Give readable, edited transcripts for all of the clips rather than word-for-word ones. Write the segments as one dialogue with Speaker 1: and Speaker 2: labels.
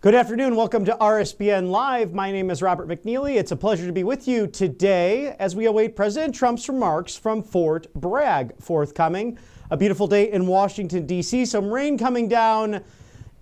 Speaker 1: Good afternoon. Welcome to RSBN Live. My name is Robert McNeely. It's a pleasure to be with you today as we await President Trump's remarks from Fort Bragg forthcoming. A beautiful day in Washington, D.C. Some rain coming down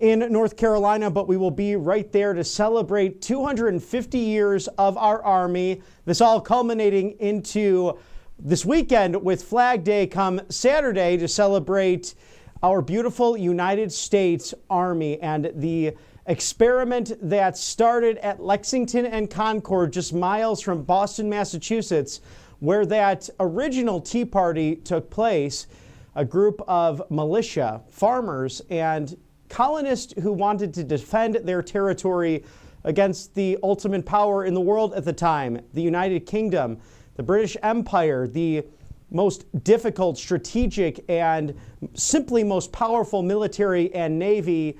Speaker 1: in North Carolina, but we will be right there to celebrate 250 years of our Army. This all culminating into this weekend with Flag Day come Saturday to celebrate our beautiful United States Army and the experiment that started at Lexington and Concord, just miles from Boston, Massachusetts, where that original Tea Party took place. A group of militia, farmers, and colonists who wanted to defend their territory against the ultimate power in the world at the time, the United Kingdom, the British Empire, the most difficult, strategic, and simply most powerful military and navy,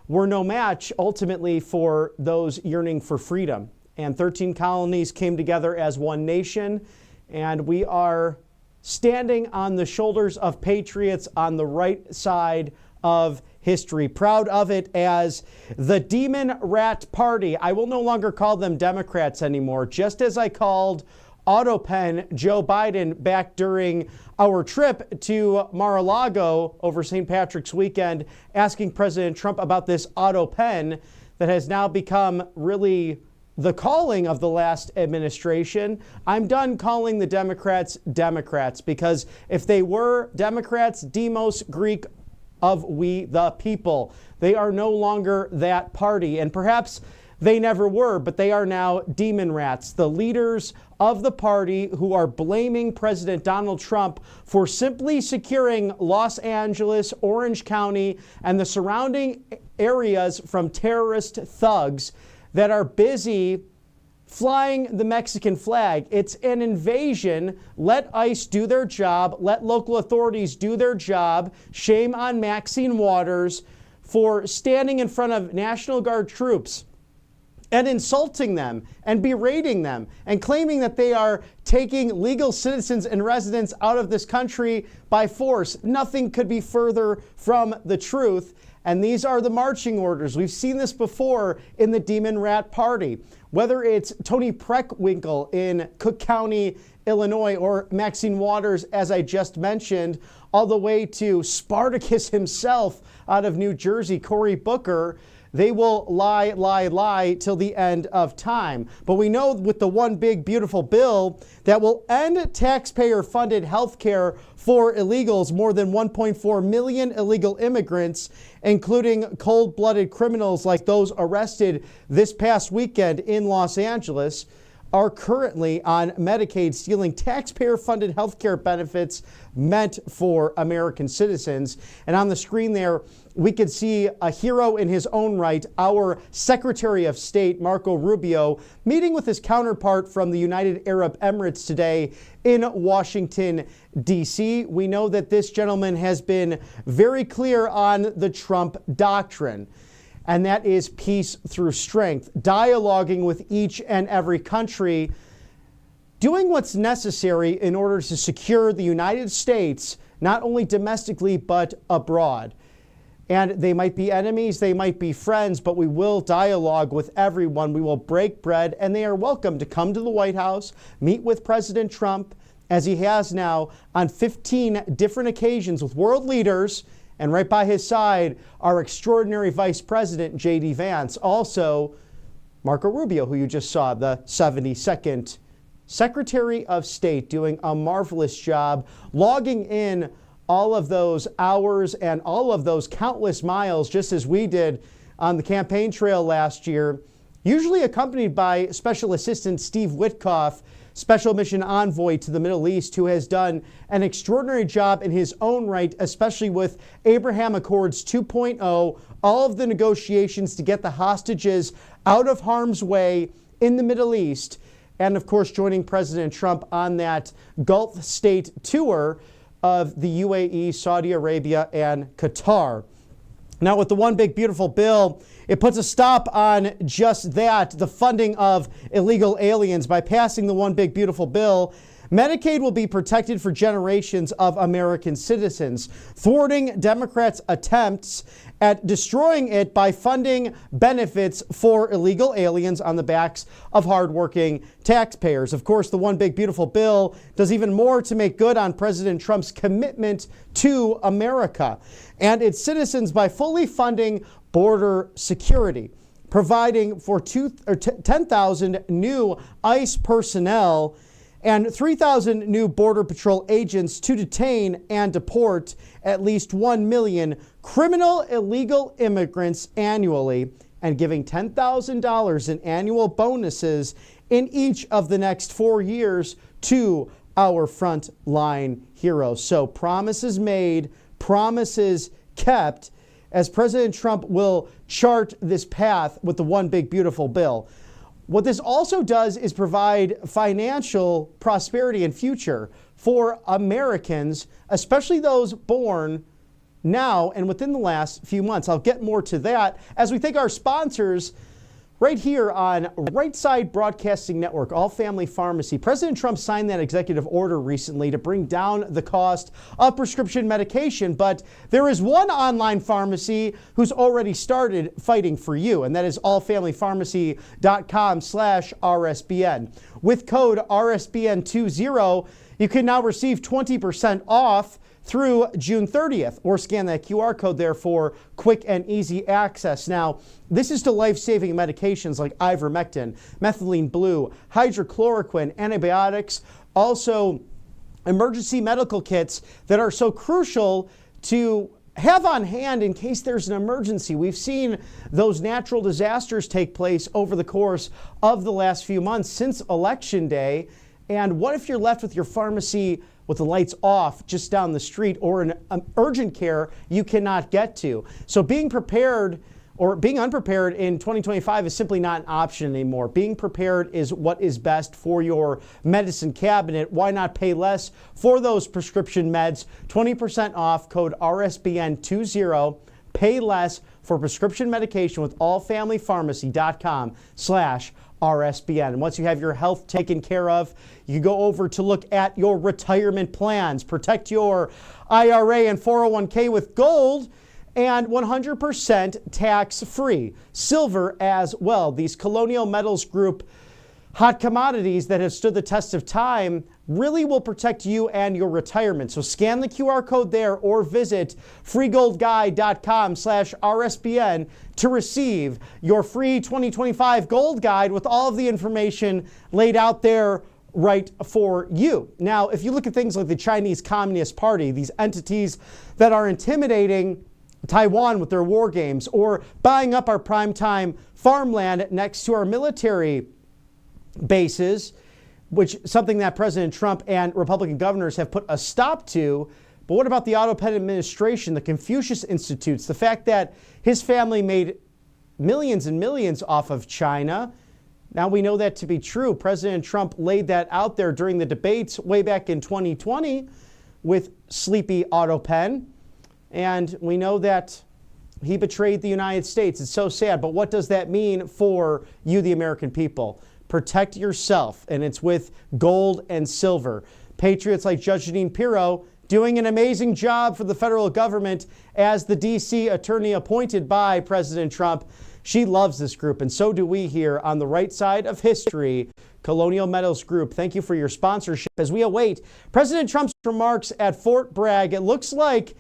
Speaker 1: were no match ultimately for those yearning for freedom. And 13 colonies came together as one nation, and we are standing on the shoulders of patriots on the right side of history. Proud of it as the Demon Rat Party. I will no longer call them Democrats anymore, just as I called Autopen Joe Biden back during our trip to Mar-a-Lago over St. Patrick's weekend, asking President Trump about this Autopen that has now become really the calling of the last administration. I'm done calling the Democrats Democrats, because if they were Democrats, demos Greek of we the people, they are no longer that party. And perhaps they never were, but they are now demon rats, the leaders of the party who are blaming President Donald Trump for simply securing Los Angeles, Orange County, and the surrounding areas from terrorist thugs that are busy flying the Mexican flag. It's an invasion. Let ICE do their job. Let local authorities do their job. Shame on Maxine Waters for standing in front of National Guard troops and insulting them and berating them and claiming that they are taking legal citizens and residents out of this country by force. Nothing could be further from the truth. And these are the marching orders. We've seen this before in the Demon Rat Party. Whether it's Tony Preckwinkle in Cook County, Illinois, or Maxine Waters, as I just mentioned, all the way to Spartacus himself out of New Jersey, Cory Booker, they will lie till the end of time. But we know with the one big beautiful bill that will end taxpayer-funded health care for illegals, more than 1.4 million illegal immigrants, including cold-blooded criminals like those arrested this past weekend in Los Angeles, are currently on Medicaid, stealing taxpayer-funded health care benefits meant for American citizens. And on the screen there, we could see a hero in his own right, our Secretary of State, Marco Rubio, meeting with his counterpart from the United Arab Emirates today in Washington, D.C. We know that this gentleman has been very clear on the Trump doctrine, and that is peace through strength, dialoguing with each and every country, doing what's necessary in order to secure the United States, not only domestically, but abroad. And they might be enemies, they might be friends, but we will dialogue with everyone. We will break bread, and they are welcome to come to the White House, meet with President Trump, as he has now on 15 different occasions with world leaders. And right by his side, our extraordinary Vice President, J.D. Vance. Also, Marco Rubio, who you just saw, the 72nd Secretary of State, doing a marvelous job, logging in all of those hours and all of those countless miles, just as we did on the campaign trail last year, usually accompanied by Special Assistant Steve Witkoff, Special Mission Envoy to the Middle East, who has done an extraordinary job in his own right, especially with Abraham Accords 2.0, all of the negotiations to get the hostages out of harm's way in the Middle East, and of course joining President Trump on that Gulf state tour of the UAE, Saudi Arabia, and Qatar. Now, with the one big beautiful bill, it puts a stop on just that, the funding of illegal aliens, by passing the one big beautiful bill. Medicaid will be protected for generations of American citizens, thwarting Democrats' attempts at destroying it by funding benefits for illegal aliens on the backs of hardworking taxpayers. Of course, the One Big Beautiful Bill does even more to make good on President Trump's commitment to America and its citizens by fully funding border security, providing for 10,000 new ICE personnel and 3,000 new Border Patrol agents to detain and deport at least 1 million criminal illegal immigrants annually, and giving $10,000 in annual bonuses in each of the next 4 years to our frontline heroes. So promises made, promises kept, as President Trump will chart this path with the One Big Beautiful Bill. What this also does is provide financial prosperity and future for Americans, especially those born now and within the last few months. I'll get more to that as we thank our sponsors right here on Right Side Broadcasting Network, All Family Pharmacy. President Trump signed that executive order recently to bring down the cost of prescription medication, but there is one online pharmacy who's already started fighting for you, and that is allfamilypharmacy.com/RSBN. With code RSBN20, you can now receive 20% off through June 30th, or scan that QR code there for quick and easy access. Now, this is to life-saving medications like ivermectin, methylene blue, hydrochloroquine, antibiotics, also emergency medical kits that are so crucial to have on hand in case there's an emergency. We've seen those natural disasters take place over the course of the last few months since Election Day. And what if you're left with your pharmacy with the lights off just down the street, or an urgent care you cannot get to? So being prepared or being unprepared in 2025 is simply not an option anymore. Being prepared is what is best for your medicine cabinet. Why not pay less for those prescription meds? 20% off, code RSBN20. Pay less for prescription medication with allfamilypharmacy.com/RSBN. And once you have your health taken care of, you go over to look at your retirement plans. Protect your IRA and 401k with gold and 100% tax-free. Silver as well. These Colonial Metals Group hot commodities that have stood the test of time really will protect you and your retirement. So scan the QR code there or visit freegoldguide.com/RSBN to receive your free 2025 gold guide with all of the information laid out there right for you. Now, if you look at things like the Chinese Communist Party, these entities that are intimidating Taiwan with their war games, or buying up our primetime farmland next to our military bases, which is something that President Trump and Republican governors have put a stop to. But what about the Otto Penn administration, the Confucius Institutes, the fact that his family made millions and millions off of China? Now we know that to be true. President Trump laid that out there during the debates way back in 2020 with sleepy Otto Penn. And we know that he betrayed the United States. It's so sad. But what does that mean for you, the American people? Protect yourself, and it's with gold and silver. Patriots like Judge Jeanine Pirro doing an amazing job for the federal government as the D.C. attorney appointed by President Trump. She loves this group, and so do we here on the right side of history. Colonial Metals Group, thank you for your sponsorship. As we await President Trump's remarks at Fort Bragg, it looks like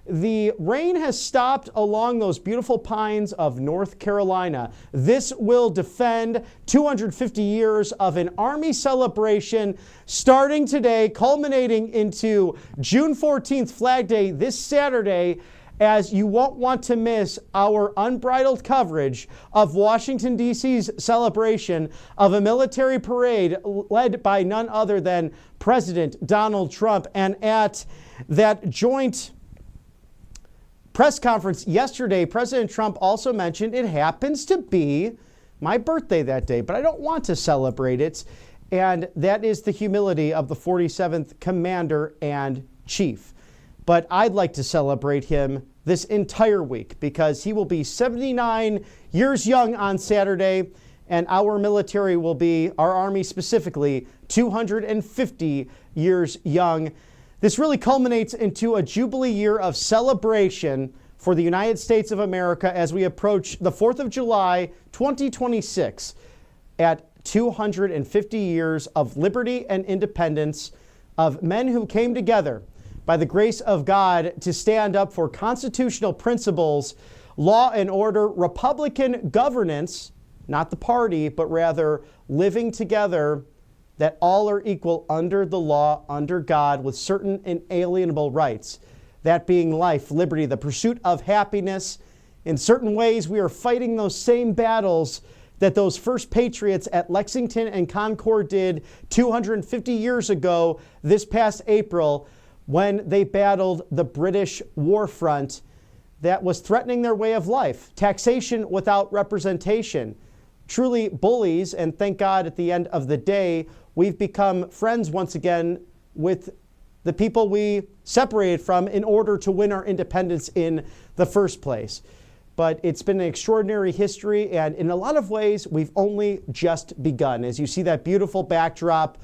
Speaker 1: the rain has stopped along those beautiful pines of North Carolina. This will defend 250 years of an Army celebration starting today, culminating into June 14th, Flag Day, this Saturday, as you won't want to miss our unbridled coverage of Washington, D.C.'s celebration of a military parade led by none other than President Donald Trump. And at that joint press conference yesterday, President Trump also mentioned it happens to be my birthday that day, but I don't want to celebrate it. And that is the humility of the 47th Commander and Chief. But I'd like to celebrate him this entire week because he will be 79 years young on Saturday, and our military will be, our Army specifically, 250 years young. This really culminates into a Jubilee year of celebration for the United States of America as we approach the 4th of July, 2026, at 250 years of liberty and independence, of men who came together by the grace of God to stand up for constitutional principles, law and order, Republican governance, not the party, but rather living together, that all are equal under the law, under God, with certain inalienable rights. That being life, liberty, the pursuit of happiness. In certain ways, we are fighting those same battles that those first patriots at Lexington and Concord did 250 years ago this past April when they battled the British war front that was threatening their way of life. Taxation without representation. Truly bullies, and thank God at the end of the day, we've become friends once again with the people we separated from in order to win our independence in the first place. But it's been an extraordinary history, and in a lot of ways, we've only just begun. As you see that beautiful backdrop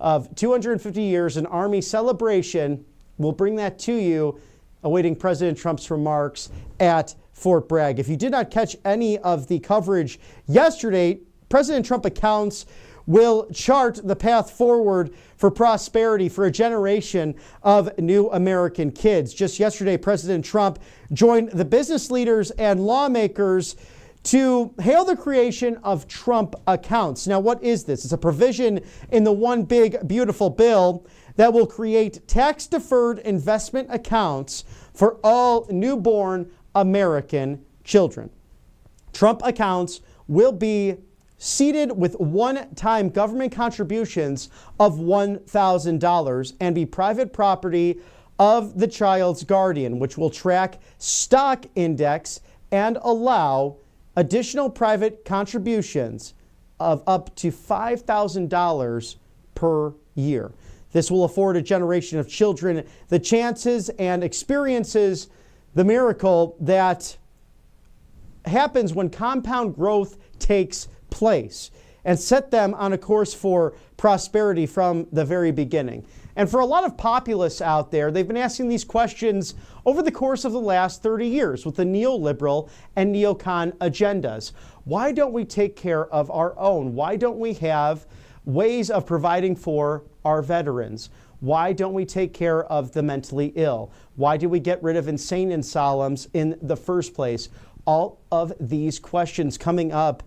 Speaker 1: of 250 years, an Army celebration, we'll bring that to you, awaiting President Trump's remarks at Fort Bragg. If you did not catch any of the coverage yesterday, President Trump accounts will chart the path forward for prosperity for a generation of new American kids. Just yesterday, President Trump joined the business leaders and lawmakers to hail the creation of Trump accounts. Now, what is this? It's a provision in the One Big Beautiful Bill that will create tax-deferred investment accounts for all newborn American children. Trump accounts will be seeded with one-time government contributions of $1,000 and be private property of the child's guardian, which will track stock index and allow additional private contributions of up to $5,000 per year. This will afford a generation of children the chances and experiences the miracle that happens when compound growth takes place, and set them on a course for prosperity from the very beginning. And for a lot of populists out there, they've been asking these questions over the course of the last 30 years with the neoliberal and neocon agendas. Why don't we take care of our own? Why don't we have ways of providing for our veterans? Why don't we take care of the mentally ill? Why do we get rid of insane asylums in the first place? All of these questions coming up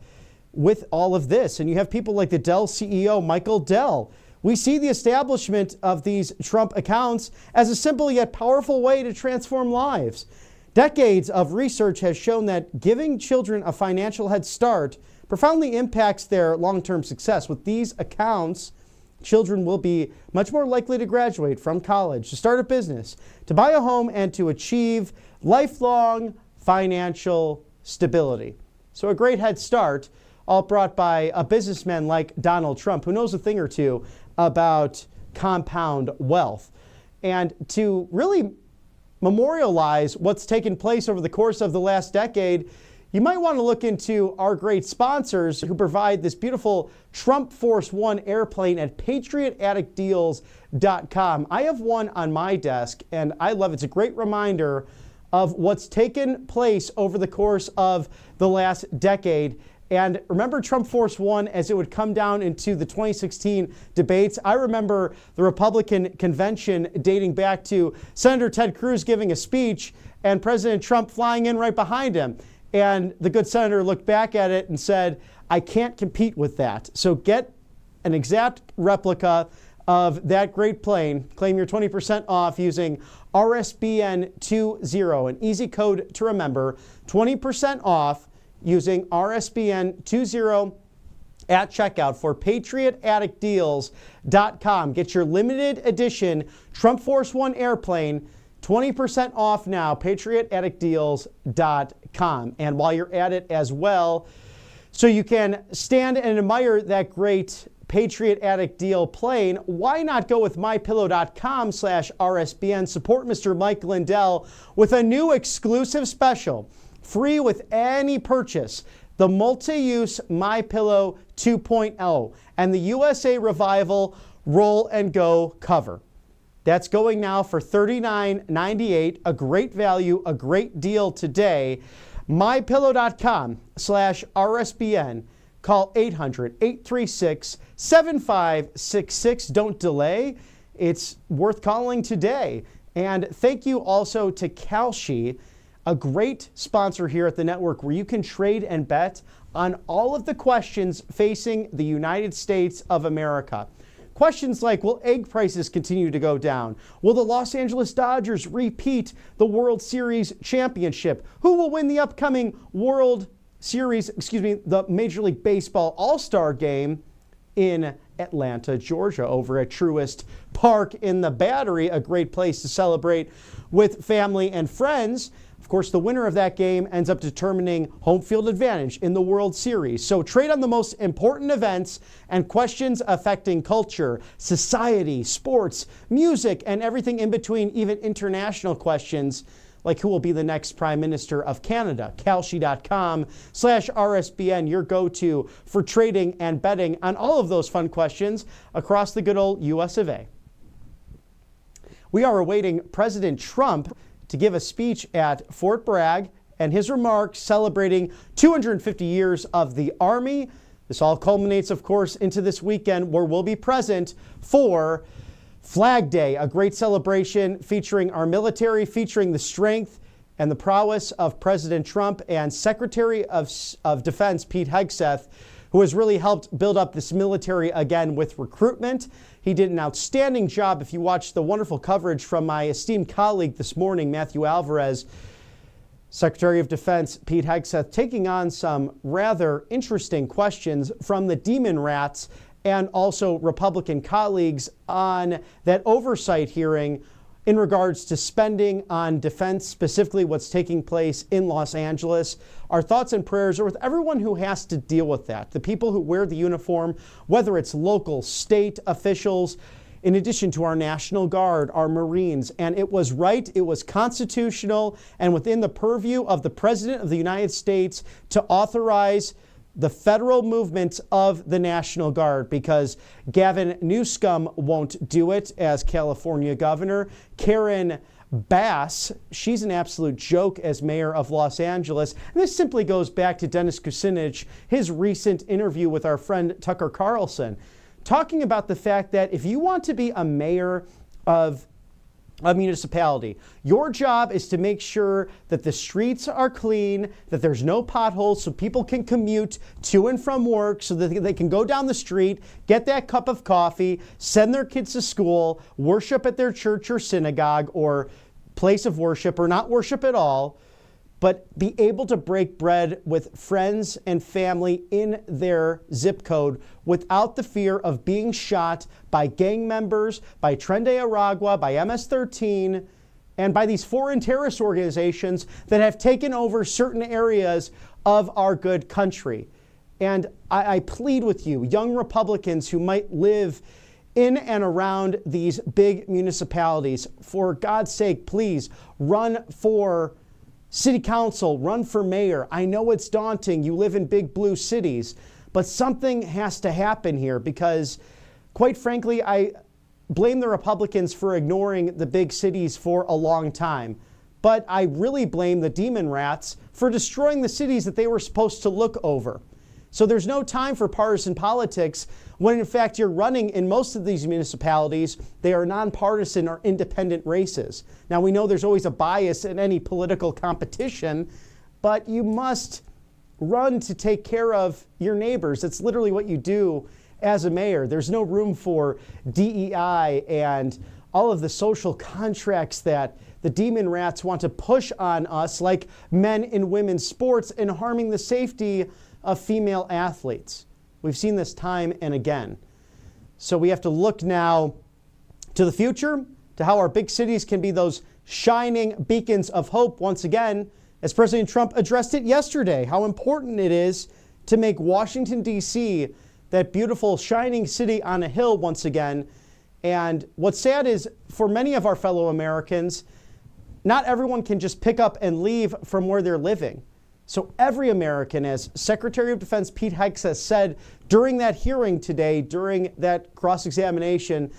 Speaker 1: with all of this. And you have people like the Dell CEO, Michael Dell. We see the establishment of these Trump accounts as a simple yet powerful way to transform lives. Decades of research has shown that giving children a financial head start profoundly impacts their long-term success. With these accounts, children will be much more likely to graduate from college, to start a business, to buy a home, and to achieve lifelong financial stability. So a great head start, all brought by a businessman like Donald Trump, who knows a thing or two about compound wealth. And to really memorialize what's taken place over the course of the last decade, you might want to look into our great sponsors who provide this beautiful Trump Force One airplane at patrioticdeals.com. I have one on my desk, and I love it. It's a great reminder of what's taken place over the course of the last decade. And remember Trump Force One as it would come down into the 2016 debates. I remember the Republican convention dating back to Senator Ted Cruz giving a speech and President Trump flying in right behind him. And the good senator looked back at it and said, I can't compete with that. So get an exact replica of that great plane. Claim your 20% off using RSBN20, an easy code to remember. 20% off using RSBN20 at checkout for patrioticdeals.com. Get your limited edition Trump Force One airplane 20% off now, patrioticdeals.com. And while you're at it as well, so you can stand and admire that great Patriot Attic deal plane, why not go with mypillow.com/RSBN? Support Mr. Mike Lindell with a new exclusive special, free with any purchase, the multi-use MyPillow 2.0 and the USA Revival roll and go cover. That's going now for $39.98, a great value, a great deal today. MyPillow.com/RSBN. Call 800-836-7566. Don't delay. It's worth calling today. And thank you also to Kalshi, a great sponsor here at the network where you can trade and bet on all of the questions facing the United States of America. Questions like, will egg prices continue to go down? Will the Los Angeles Dodgers repeat the World Series championship? Who will win the upcoming the Major League Baseball All-Star game in Atlanta, Georgia, over at Truist Park in the Battery, a great place to celebrate with family and friends. Of course, the winner of that game ends up determining home field advantage in the World Series. So trade on the most important events and questions affecting culture, society, sports, music, and everything in between, even international questions like who will be the next Prime Minister of Canada. Kalshi.com/RSBN, your go-to for trading and betting on all of those fun questions across the good old US of A. We are awaiting President Trump to give a speech at Fort Bragg and his remarks celebrating 250 years of the Army. This all culminates, of course, into this weekend where we'll be present for Flag Day, a great celebration featuring our military, featuring the strength and the prowess of President Trump and Secretary of Defense Pete Hegseth, who has really helped build up this military again with recruitment. He did an outstanding job. If you watched the wonderful coverage from my esteemed colleague this morning, Matthew Alvarez, Secretary of Defense Pete Hegseth, taking on some rather interesting questions from the Demon Rats and also Republican colleagues on that oversight hearing in regards to spending on defense, specifically what's taking place in Los Angeles. Our thoughts and prayers are with everyone who has to deal with that, the people who wear the uniform, whether it's local, state officials, in addition to our National Guard, our Marines. And it was right, it was constitutional, and within the purview of the President of the United States to authorize the federal movement of the National Guard, because Gavin Newsom won't do it as California governor. Karen Bass, she's an absolute joke as mayor of Los Angeles. And this simply goes back to Dennis Kucinich, his recent interview with our friend Tucker Carlson, talking about the fact that if you want to be a mayor of a municipality, your job is to make sure that the streets are clean, that there's no potholes so people can commute to and from work, so that they can go down the street, get that cup of coffee, send their kids to school, worship at their church or synagogue or place of worship, or not worship at all, but be able to break bread with friends and family in their zip code without the fear of being shot by gang members, by Tren de Aragua, by MS-13, and by these foreign terrorist organizations that have taken over certain areas of our good country. And I plead with you, young Republicans who might live in and around these big municipalities, for God's sake, please run for city council, run for mayor. I know it's daunting. You live in big blue cities, but something has to happen here because, quite frankly, I blame the Republicans for ignoring the big cities for a long time. But I really blame the Demon Rats for destroying the cities that they were supposed to look over. So there's no time for partisan politics when in fact you're running in most of these municipalities. They are nonpartisan or independent races. Now we know there's always a bias in any political competition, but you must run to take care of your neighbors. That's literally what you do as a mayor. There's no room for DEI and all of the social contracts that the Demon Rats want to push on us, like men in women's sports, and harming the safety of female athletes. We've seen this time and again. So we have to look now to the future, to how our big cities can be those shining beacons of hope once again, as President Trump addressed it yesterday, how important it is to make Washington, D.C. that beautiful shining city on a hill once again. And what's sad is, for many of our fellow Americans, not everyone can just pick up and leave from where they're living. So every American, as Secretary of Defense Pete Hegseth said during that hearing today, during that cross-examination,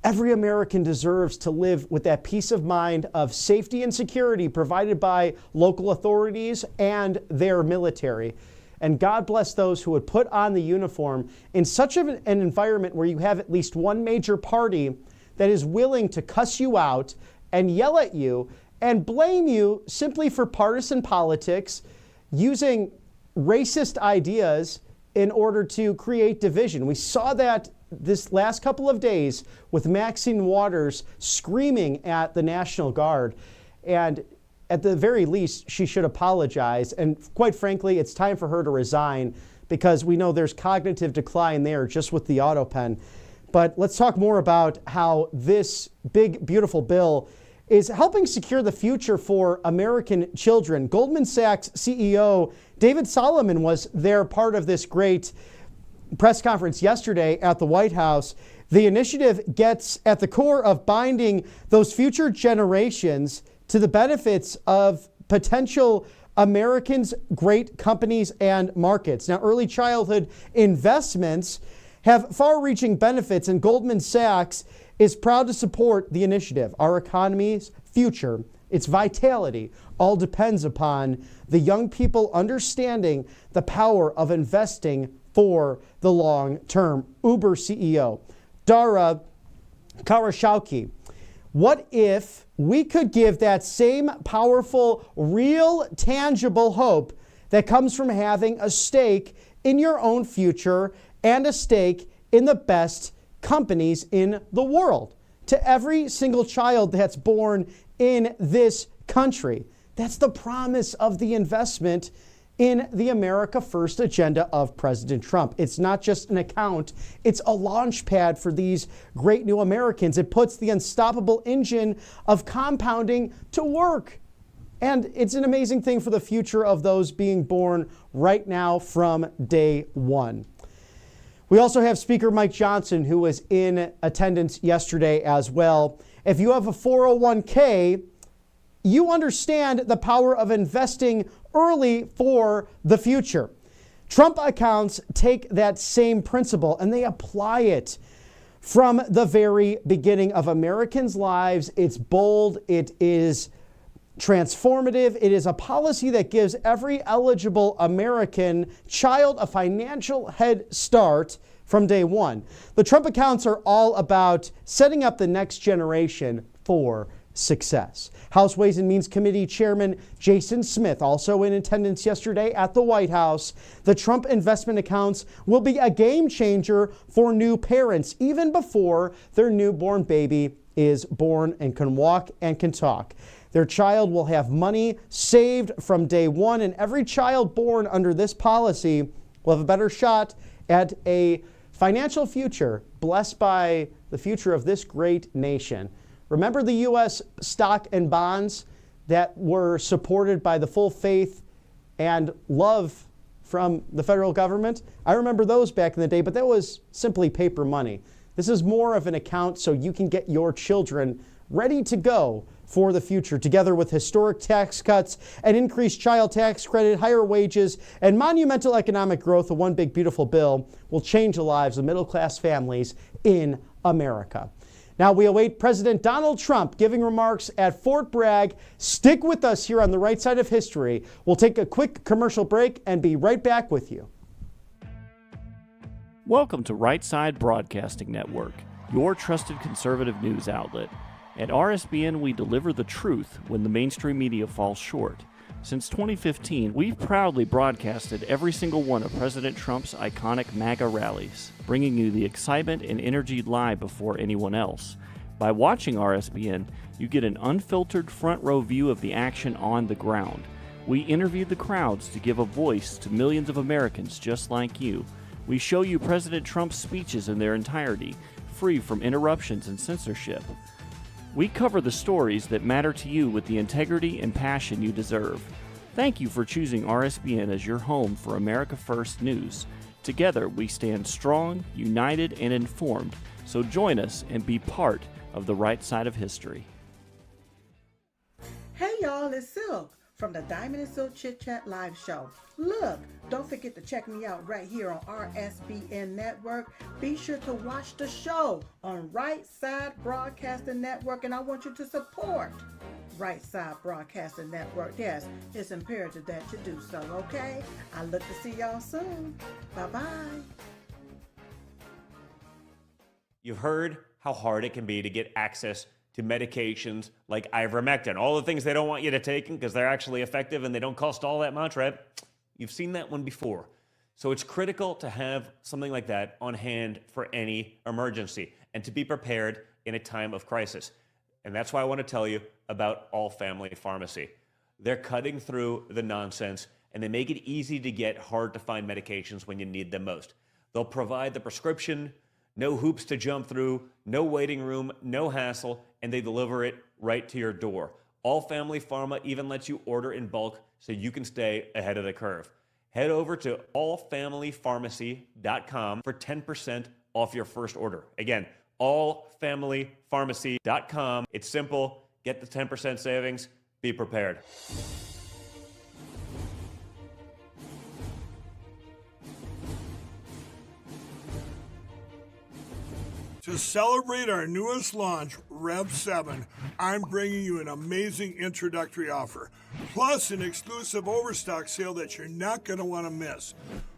Speaker 1: every American deserves to live with that peace of mind of safety and security provided by local authorities and their military. And God bless those who would put on the uniform in such an environment where you have at least one major party that is willing to cuss you out and yell at you and blame you simply for partisan politics, using racist ideas in order to create division. We saw that this last couple of days with Maxine Waters screaming at the National Guard. And at the very least, she should apologize. And quite frankly, it's time for her to resign, because we know there's cognitive decline there just with the auto pen. But let's talk more about how this big, beautiful bill is helping secure the future for American children. Goldman Sachs CEO David Solomon was there, part of this great press conference yesterday at the White House. The initiative gets at the core of binding those future generations to the benefits of potential Americans' great companies and markets. Now, early childhood investments have far-reaching benefits, and Goldman Sachs is proud to support the initiative. Our economy's future, its vitality, all depends upon the young people understanding the power of investing for the long term. Uber CEO Dara Khosrowshahi. What if we could give that same powerful, real, tangible hope that comes from having a stake in your own future and a stake in the best companies in the world to every single child that's born in this country? That's the promise of the investment in the America First agenda of President Trump. It's not just an account, it's a launch pad for these great new Americans. It puts the unstoppable engine of compounding to work. And it's an amazing thing for the future of those being born right now from day one. We also have Speaker Mike Johnson, who was in attendance yesterday as well. If you have a 401k, you understand the power of investing early for the future. Trump accounts take that same principle and they apply it from the very beginning of Americans' lives. It's bold, it is transformative. It is a policy that gives every eligible American child a financial head start from day one. The Trump accounts are all about setting up the next generation for success. House Ways and Means Committee Chairman Jason Smith, also in attendance yesterday at the White House. The Trump investment accounts will be a game changer for new parents, even before their newborn baby is born and can walk and can talk. Their child will have money saved from day one, and every child born under this policy will have a better shot at a financial future blessed by the future of this great nation. Remember the U.S. stock and bonds that were supported by the full faith and love from the federal government? I remember those back in the day, but that was simply paper money. This is more of an account so you can get your children ready to go for the future, together with historic tax cuts, an increased child tax credit, higher wages, and monumental economic growth. The one big beautiful bill will change the lives of middle-class families in America. Now we await President Donald Trump giving remarks at Fort Bragg. Stick with us here on the right side of history. We'll take a quick commercial break and be right back with you.
Speaker 2: Welcome to Right Side Broadcasting Network, your trusted conservative news outlet. At RSBN, we deliver the truth when the mainstream media falls short. Since 2015, we've proudly broadcasted every single one of President Trump's iconic MAGA rallies, bringing you the excitement and energy live before anyone else. By watching RSBN, you get an unfiltered front row view of the action on the ground. We interview the crowds to give a voice to millions of Americans just like you. We show you President Trump's speeches in their entirety, free from interruptions and censorship. We cover the stories that matter to you with the integrity and passion you deserve. Thank you for choosing RSBN as your home for America First News. Together, we stand strong, united, and informed. So join us and be part of the right side of history.
Speaker 3: Hey y'all, it's Silk from the Diamond and Silk Chit Chat Live Show. Look, don't forget to check me out right here on RSBN Network. Be sure to watch the show on Right Side Broadcasting Network, and I want you to support Right Side Broadcasting Network. Yes, it's imperative that you do so, okay? I look to see y'all soon. Bye-bye.
Speaker 4: You've heard how hard it can be to get access to medications like ivermectin, all the things they don't want you to take because they're actually effective and they don't cost all that much, right? You've seen that one before. So it's critical to have something like that on hand for any emergency and to be prepared in a time of crisis. And that's why I want to tell you about All Family Pharmacy. They're cutting through the nonsense and they make it easy to get hard to find medications when you need them most. They'll provide the prescription, no hoops to jump through, no waiting room, no hassle, and they deliver it right to your door. All Family Pharma even lets you order in bulk so you can stay ahead of the curve. Head over to allfamilypharmacy.com for 10% off your first order. Again, allfamilypharmacy.com. It's simple. Get the 10% savings. Be prepared.
Speaker 5: To celebrate our newest launch, Rev 7, I'm bringing you an amazing introductory offer, plus an exclusive overstock sale that you're not going to want to miss.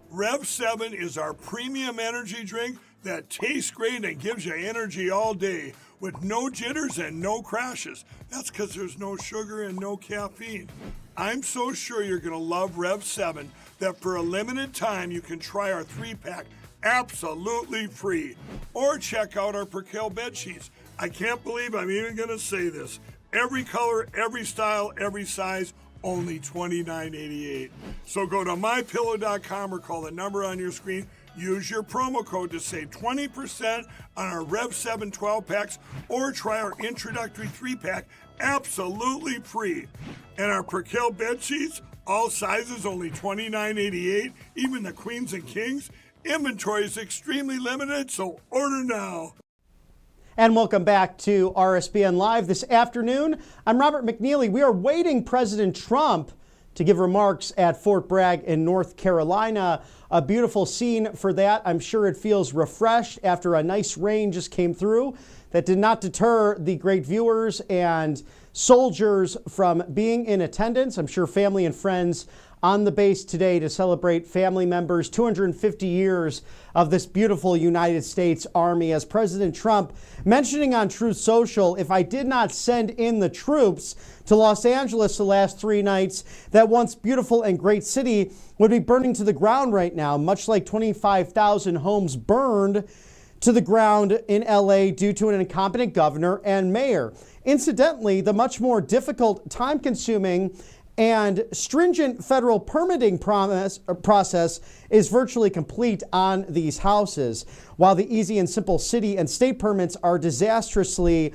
Speaker 5: Rev 7 is our premium energy drink that tastes great and gives you energy all day with no jitters and no crashes. That's because there's no sugar and no caffeine. I'm so sure you're going to love Rev 7 that for a limited time you can try our 3-pack absolutely free. Or check out our Percale bed sheets. I can't believe I'm even going to say this. Every color, every style, every size, only $29.88. So go to mypillow.com or call the number on your screen. Use your promo code to save 20% on our Rev 7 12-packs or try our introductory 3-pack absolutely free. And our Percale bed sheets, all sizes, only $29.88, even the queens and kings. Inventory is extremely limited, so order now.
Speaker 1: And welcome back to RSBN Live this afternoon. I'm Robert McNeely. We are waiting President Trump to give remarks at Fort Bragg in North Carolina. A beautiful scene for that. I'm sure it feels refreshed after a nice rain just came through. That did not deter the great viewers and soldiers from being in attendance. I'm sure family and friends on the base today to celebrate family members, 250 years of this beautiful United States Army. As President Trump mentioning on Truth Social, if I did not send in the troops to Los Angeles the last 3 nights, that once beautiful and great city would be burning to the ground right now, much like 25,000 homes burned to the ground in LA due to an incompetent governor and mayor. Incidentally, the much more difficult, time-consuming, and stringent federal permitting process is virtually complete on these houses, while the easy and simple city and state permits are disastrously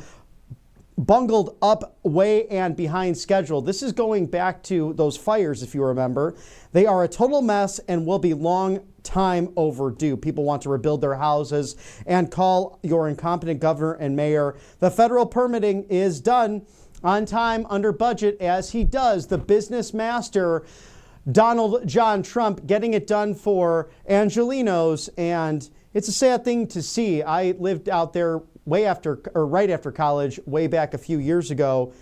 Speaker 1: bungled up way and behind schedule. This is going back to those fires, if you remember. They are a total mess and will be long time overdue. People want to rebuild their houses and call your incompetent governor and mayor. The federal permitting is done on time, under budget, as he does. The business master, Donald John Trump, getting it done for Angelenos, and it's a sad thing to see. I lived out there right after college, way back a few years ago,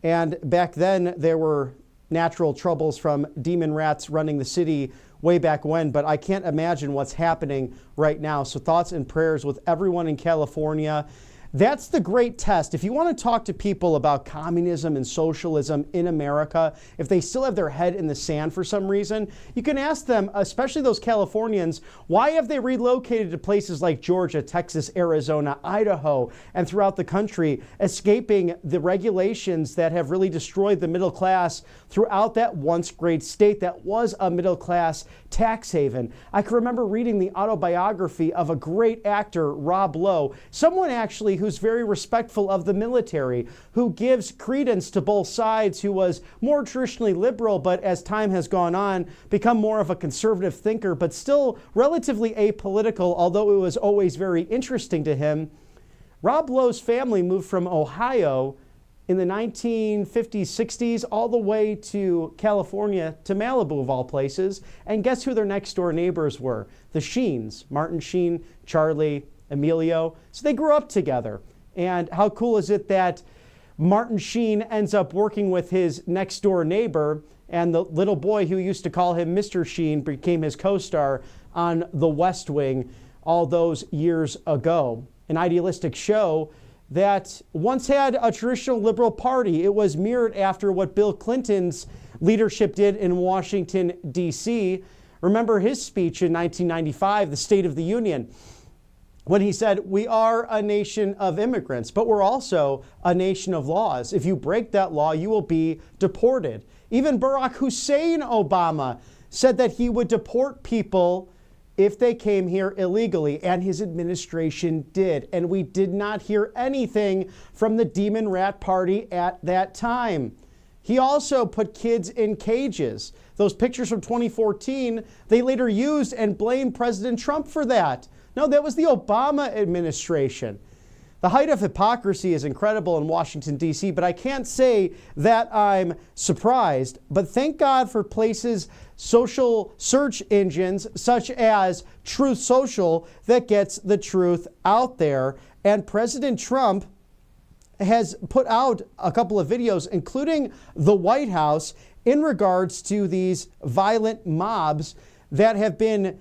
Speaker 1: and back then there were natural troubles from demon rats running the city way back when, but I can't imagine what's happening right now. So thoughts and prayers with everyone in California. That's the great test. If you want to talk to people about communism and socialism in America, if they still have their head in the sand for some reason, you can ask them, especially those Californians, why have they relocated to places like Georgia, Texas, Arizona, Idaho, and throughout the country, escaping the regulations that have really destroyed the middle class throughout that once great state that was a middle class tax haven. I can remember reading the autobiography of a great actor, Rob Lowe, someone actually who's very respectful of the military, who gives credence to both sides, who was more traditionally liberal, but as time has gone on, become more of a conservative thinker, but still relatively apolitical, although it was always very interesting to him. Rob Lowe's family moved from Ohio in the 1950s, 60s, all the way to California, to Malibu of all places. And guess who their next door neighbors were? The Sheens, Martin Sheen, Charlie, Emilio. So they grew up together. And how cool is it that Martin Sheen ends up working with his next door neighbor, and the little boy who used to call him Mr. Sheen became his co-star on The West Wing all those years ago. An idealistic show that once had a traditional liberal party. It was mirrored after what Bill Clinton's leadership did in Washington, D.C. Remember his speech in 1995, the State of the Union, when he said, we are a nation of immigrants, but we're also a nation of laws. If you break that law, you will be deported. Even Barack Hussein Obama said that he would deport people if they came here illegally, and his administration did. And we did not hear anything from the Demon Rat Party at that time. He also put kids in cages. Those pictures from 2014, they later used and blamed President Trump for that. No, that was the Obama administration. The height of hypocrisy is incredible in Washington, D.C., but I can't say that I'm surprised. But thank God for places, social search engines such as Truth Social that gets the truth out there. And President Trump has put out a couple of videos, including the White House, in regards to these violent mobs that have been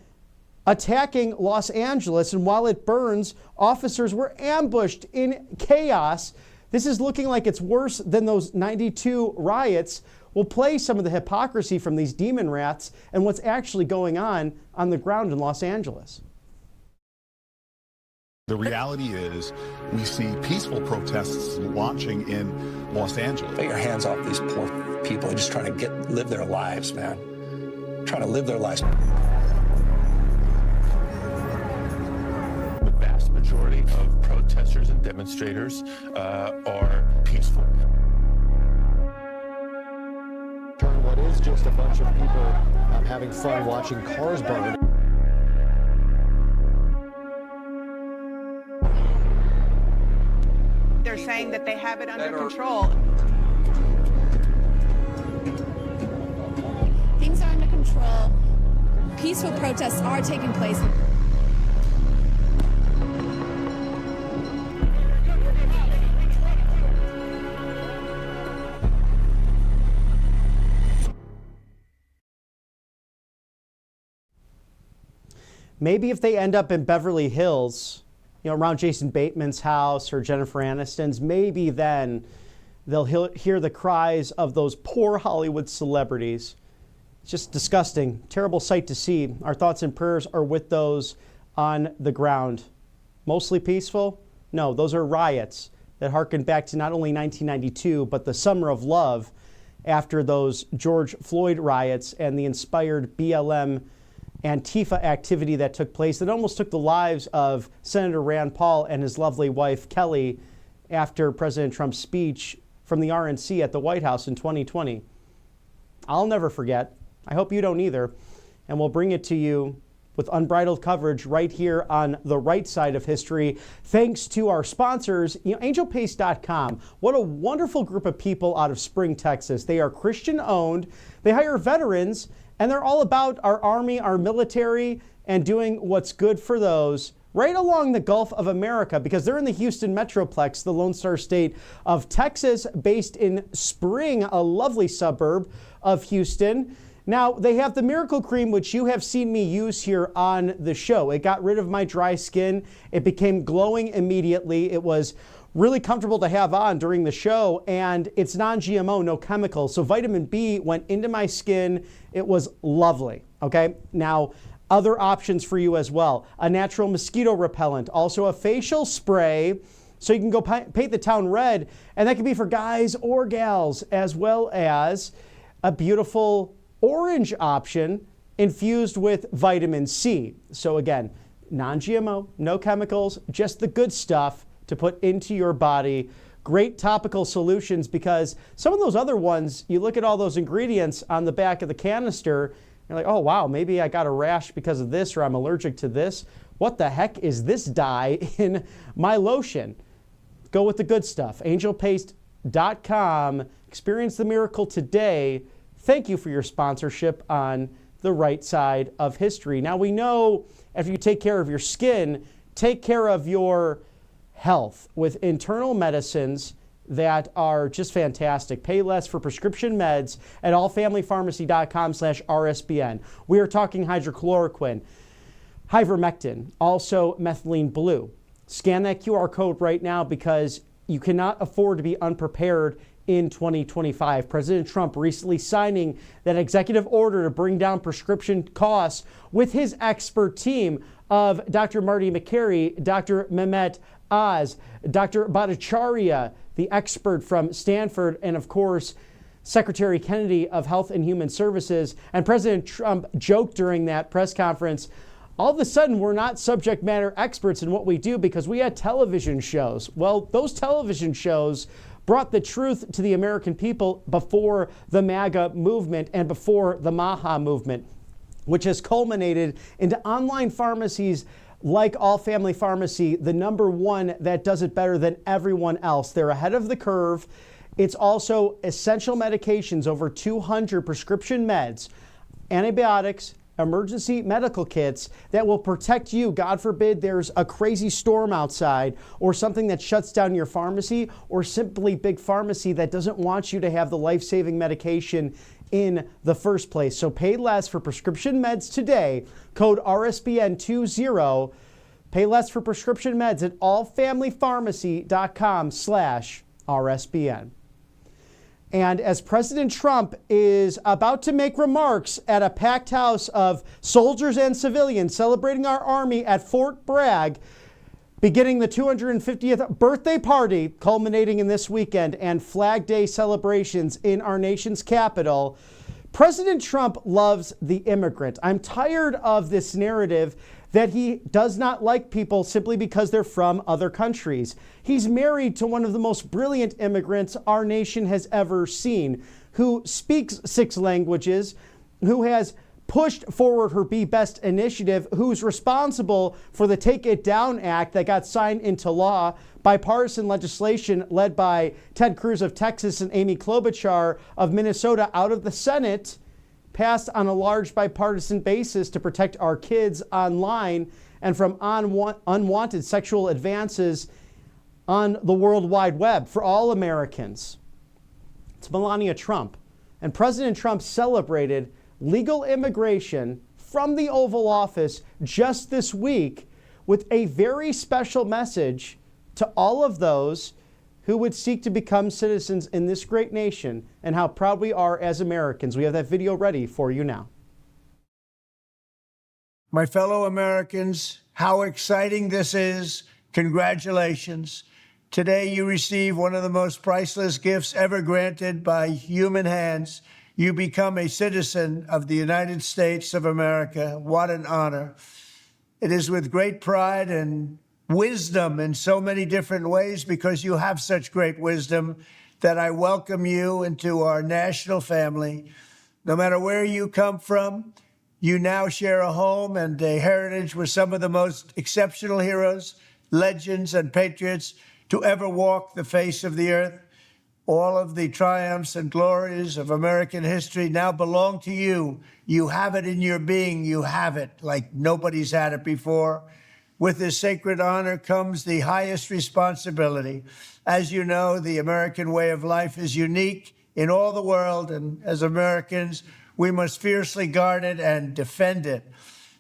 Speaker 1: attacking Los Angeles. And while it burns, officers were ambushed in chaos. This is looking like it's worse than those 92 riots. We'll play some of the hypocrisy from these demon rats and what's actually going on the ground in Los Angeles.
Speaker 6: The reality is we see peaceful protests launching in Los Angeles.
Speaker 7: Take your hands off these poor people. They're just trying to live their lives, man. Trying to live their lives.
Speaker 8: Majority of protesters and demonstrators are peaceful.
Speaker 9: Turn what is just a bunch of people having fun watching cars burn.
Speaker 10: They're saying that they have it under control.
Speaker 11: Things are under control. Peaceful protests are taking place.
Speaker 1: Maybe if they end up in Beverly Hills, around Jason Bateman's house or Jennifer Aniston's, maybe then they'll hear the cries of those poor Hollywood celebrities. It's just disgusting, terrible sight to see. Our thoughts and prayers are with those on the ground. Mostly peaceful? No, those are riots that harken back to not only 1992, but the Summer of Love after those George Floyd riots and the inspired BLM Antifa activity that took place that almost took the lives of Senator Rand Paul and his lovely wife Kelly after President Trump's speech from the RNC at the White House in 2020. I'll never forget. I hope you don't either. And we'll bring it to you with unbridled coverage right here on the right side of history, thanks to our sponsors, angelpace.com. What a wonderful group of people out of Spring, Texas. They are Christian owned. They hire veterans, and they're all about our Army, our military, and doing what's good for those right along the Gulf of America, because they're in the Houston Metroplex, the Lone Star State of Texas, based in Spring, a lovely suburb of Houston. Now, they have the Miracle Cream, which you have seen me use here on the show. It got rid of my dry skin. It became glowing immediately. It was really comfortable to have on during the show, and it's non-GMO, no chemicals. So vitamin B went into my skin. It was lovely, okay? Now, other options for you as well. A natural mosquito repellent, also a facial spray, so you can go paint the town red, and that can be for guys or gals, as well as a beautiful orange option infused with vitamin C. So again, non-GMO, no chemicals, just the good stuff to put into your body. Great topical solutions, because some of those other ones, you look at all those ingredients on the back of the canister, you're like, oh wow, maybe I got a rash because of this, or I'm allergic to this. What the heck is this dye in my lotion? Go with the good stuff. patriotic.com. Experience the miracle today. Thank you for your sponsorship on the right side of history. Now, we know if you take care of your skin, take care of your health with internal medicines that are just fantastic. Pay less for prescription meds at allfamilypharmacy.com/RSBN. We are talking hydrochloroquine, ivermectin, also methylene blue. Scan that QR code right now because you cannot afford to be unprepared in 2025. President Trump recently signing that executive order to bring down prescription costs with his expert team of Dr. Marty Makary, Dr. Mehmet Oz, Dr. Bhattacharya, the expert from Stanford, and of course, Secretary Kennedy of Health and Human Services. And President Trump joked during that press conference, all of a sudden, we're not subject matter experts in what we do because we had television shows. Well, those television shows brought the truth to the American people before the MAGA movement and before the Maha movement, which has culminated into online pharmacies like All Family Pharmacy, the number one that does it better than everyone else. They're ahead of the curve. It's also essential medications, over 200 prescription meds, antibiotics, emergency medical kits that will protect you. God forbid there's a crazy storm outside or something that shuts down your pharmacy, or simply Big Pharmacy that doesn't want you to have the life-saving medication in the first place. So pay less for prescription meds today. Code RSBN20. Pay less for prescription meds at allfamilypharmacy.com/RSBN. And as President Trump is about to make remarks at a packed house of soldiers and civilians celebrating our Army at Fort Bragg, beginning the 250th birthday party culminating in this weekend and Flag Day celebrations in our nation's capital, President Trump loves the immigrant. I'm tired of this narrative that he does not like people simply because they're from other countries. He's married to one of the most brilliant immigrants our nation has ever seen, who speaks 6 languages, who has pushed forward her Be Best initiative, who's responsible for the Take It Down Act that got signed into law, bipartisan legislation led by Ted Cruz of Texas and Amy Klobuchar of Minnesota out of the Senate, passed on a large bipartisan basis to protect our kids online and from unwanted sexual advances on the World Wide Web for all Americans. It's Melania Trump. And President Trump celebrated legal immigration from the Oval Office just this week with a very special message to all of those who would seek to become citizens in this great nation and how proud we are as Americans. We have that video ready for you now.
Speaker 12: My fellow Americans, how exciting this is. Congratulations. Today you receive one of the most priceless gifts ever granted by human hands. You become a citizen of the United States of America. What an honor. It is with great pride and wisdom in so many different ways, because you have such great wisdom, that I welcome you into our national family. No matter where you come from, you now share a home and a heritage with some of the most exceptional heroes, legends, and patriots to ever walk the face of the earth. All of the triumphs and glories of American history now belong to you. You have it in your being. You have it like nobody's had it before. With this sacred honor comes the highest responsibility. As you know, the American way of life is unique in all the world, and as Americans, we must fiercely guard it and defend it.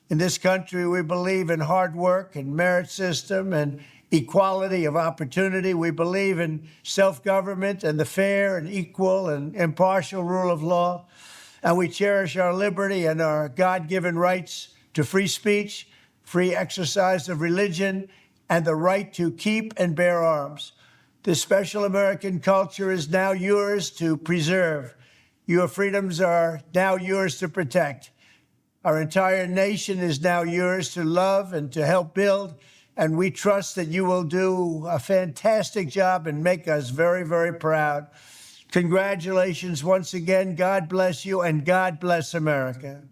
Speaker 12: In this country, we believe in hard work and merit system and equality of opportunity. We believe in self-government and the fair and equal and impartial rule of law. And we cherish our liberty and our God-given rights to free speech, free exercise of religion, and the right to keep and bear arms. This special American culture is now yours to preserve. Your freedoms are now yours to protect. Our entire nation is now yours to love and to help build, and we trust that you will do a fantastic job and make us very, very proud. Congratulations once again. God bless you, and God bless America.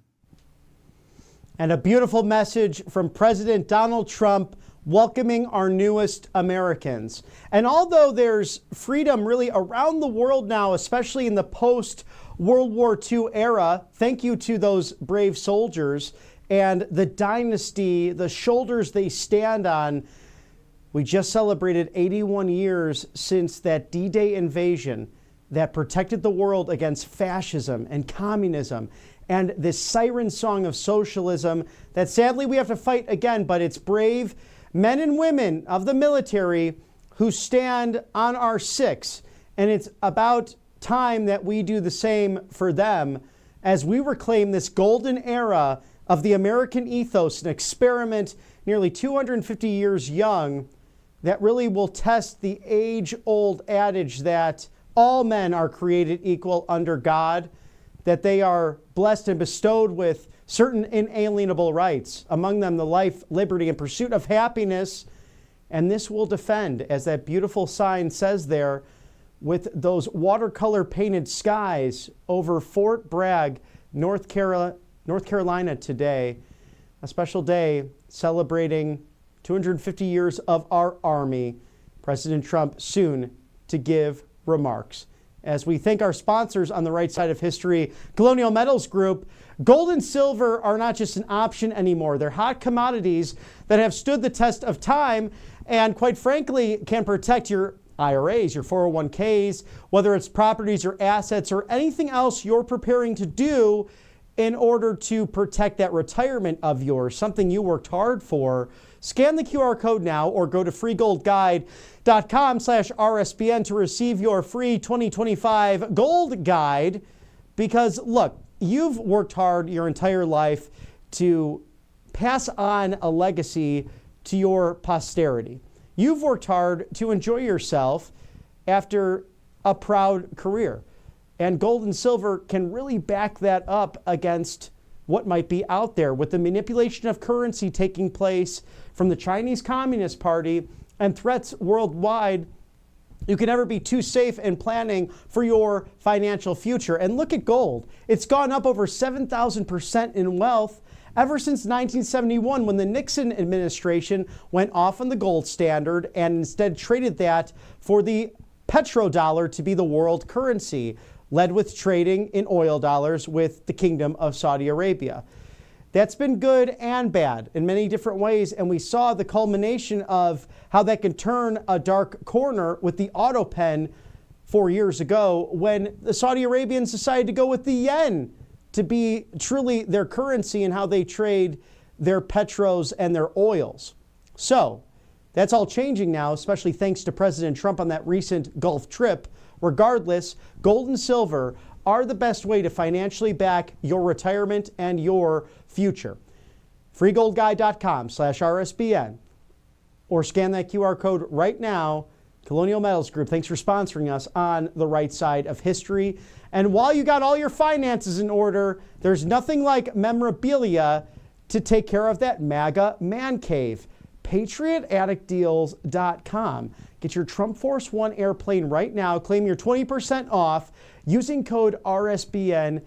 Speaker 1: And a beautiful message from President Donald Trump welcoming our newest Americans. And although there's freedom really around the world now, especially in the post-World War II era, thank you to those brave soldiers and the dynasty, the shoulders they stand on. We just celebrated 81 years since that D-Day invasion that protected the world against fascism and communism and this siren song of socialism that sadly we have to fight again, but it's brave men and women of the military who stand on our six. And it's about time that we do the same for them as we reclaim this golden era of the American ethos, an experiment nearly 250 years young that really will test the age-old adage that all men are created equal under God, that they are blessed and bestowed with certain inalienable rights, among them the life, liberty, and pursuit of happiness. And this will defend, as that beautiful sign says there, with those watercolor painted skies over Fort Bragg, North Carolina today. A special day celebrating 250 years of our Army. President Trump soon to give remarks. As we thank our sponsors on the right side of history, Colonial Metals Group, gold and silver are not just an option anymore. They're hot commodities that have stood the test of time and, quite frankly, can protect your IRAs, your 401ks, whether it's properties or assets or anything else you're preparing to do in order to protect that retirement of yours, something you worked hard for. Scan the QR code now or go to freegoldguide.com/RSBN to receive your free 2025 gold guide. Because look, you've worked hard your entire life to pass on a legacy to your posterity. You've worked hard to enjoy yourself after a proud career. And gold and silver can really back that up against what might be out there with the manipulation of currency taking place from the Chinese Communist Party and threats worldwide. You can never be too safe in planning for your financial future. And look at gold. It's gone up over 7,000% in wealth ever since 1971, when the Nixon administration went off on the gold standard and instead traded that for the petrodollar to be the world currency, led with trading in oil dollars with the Kingdom of Saudi Arabia. That's been good and bad in many different ways, and we saw the culmination of how that can turn a dark corner with the auto pen 4 years ago when the Saudi Arabians decided to go with the yen to be truly their currency and how they trade their petros and their oils. So that's all changing now, especially thanks to President Trump on that recent Gulf trip. Regardless, gold and silver are the best way to financially back your retirement and your future. freegoldguide.com/RSBN or scan that QR code right now. Colonial Metals Group, thanks for sponsoring us on the right side of history. And while you got all your finances in order, there's nothing like memorabilia to take care of that MAGA man cave. patriotaticdeals.com. Get your Trump Force One airplane right now. Claim your 20% off using code RSBN20.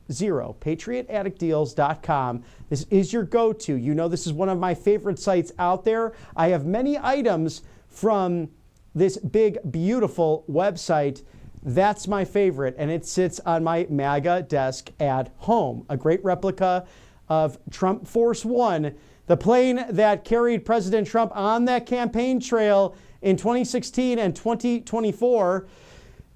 Speaker 1: patriotaticdeals.com. This is your go-to. You know this is one of my favorite sites out there. I have many items from this big, beautiful website. That's my favorite, and it sits on my MAGA desk at home. A great replica of Trump Force One, the plane that carried President Trump on that campaign trail in 2016 and 2024.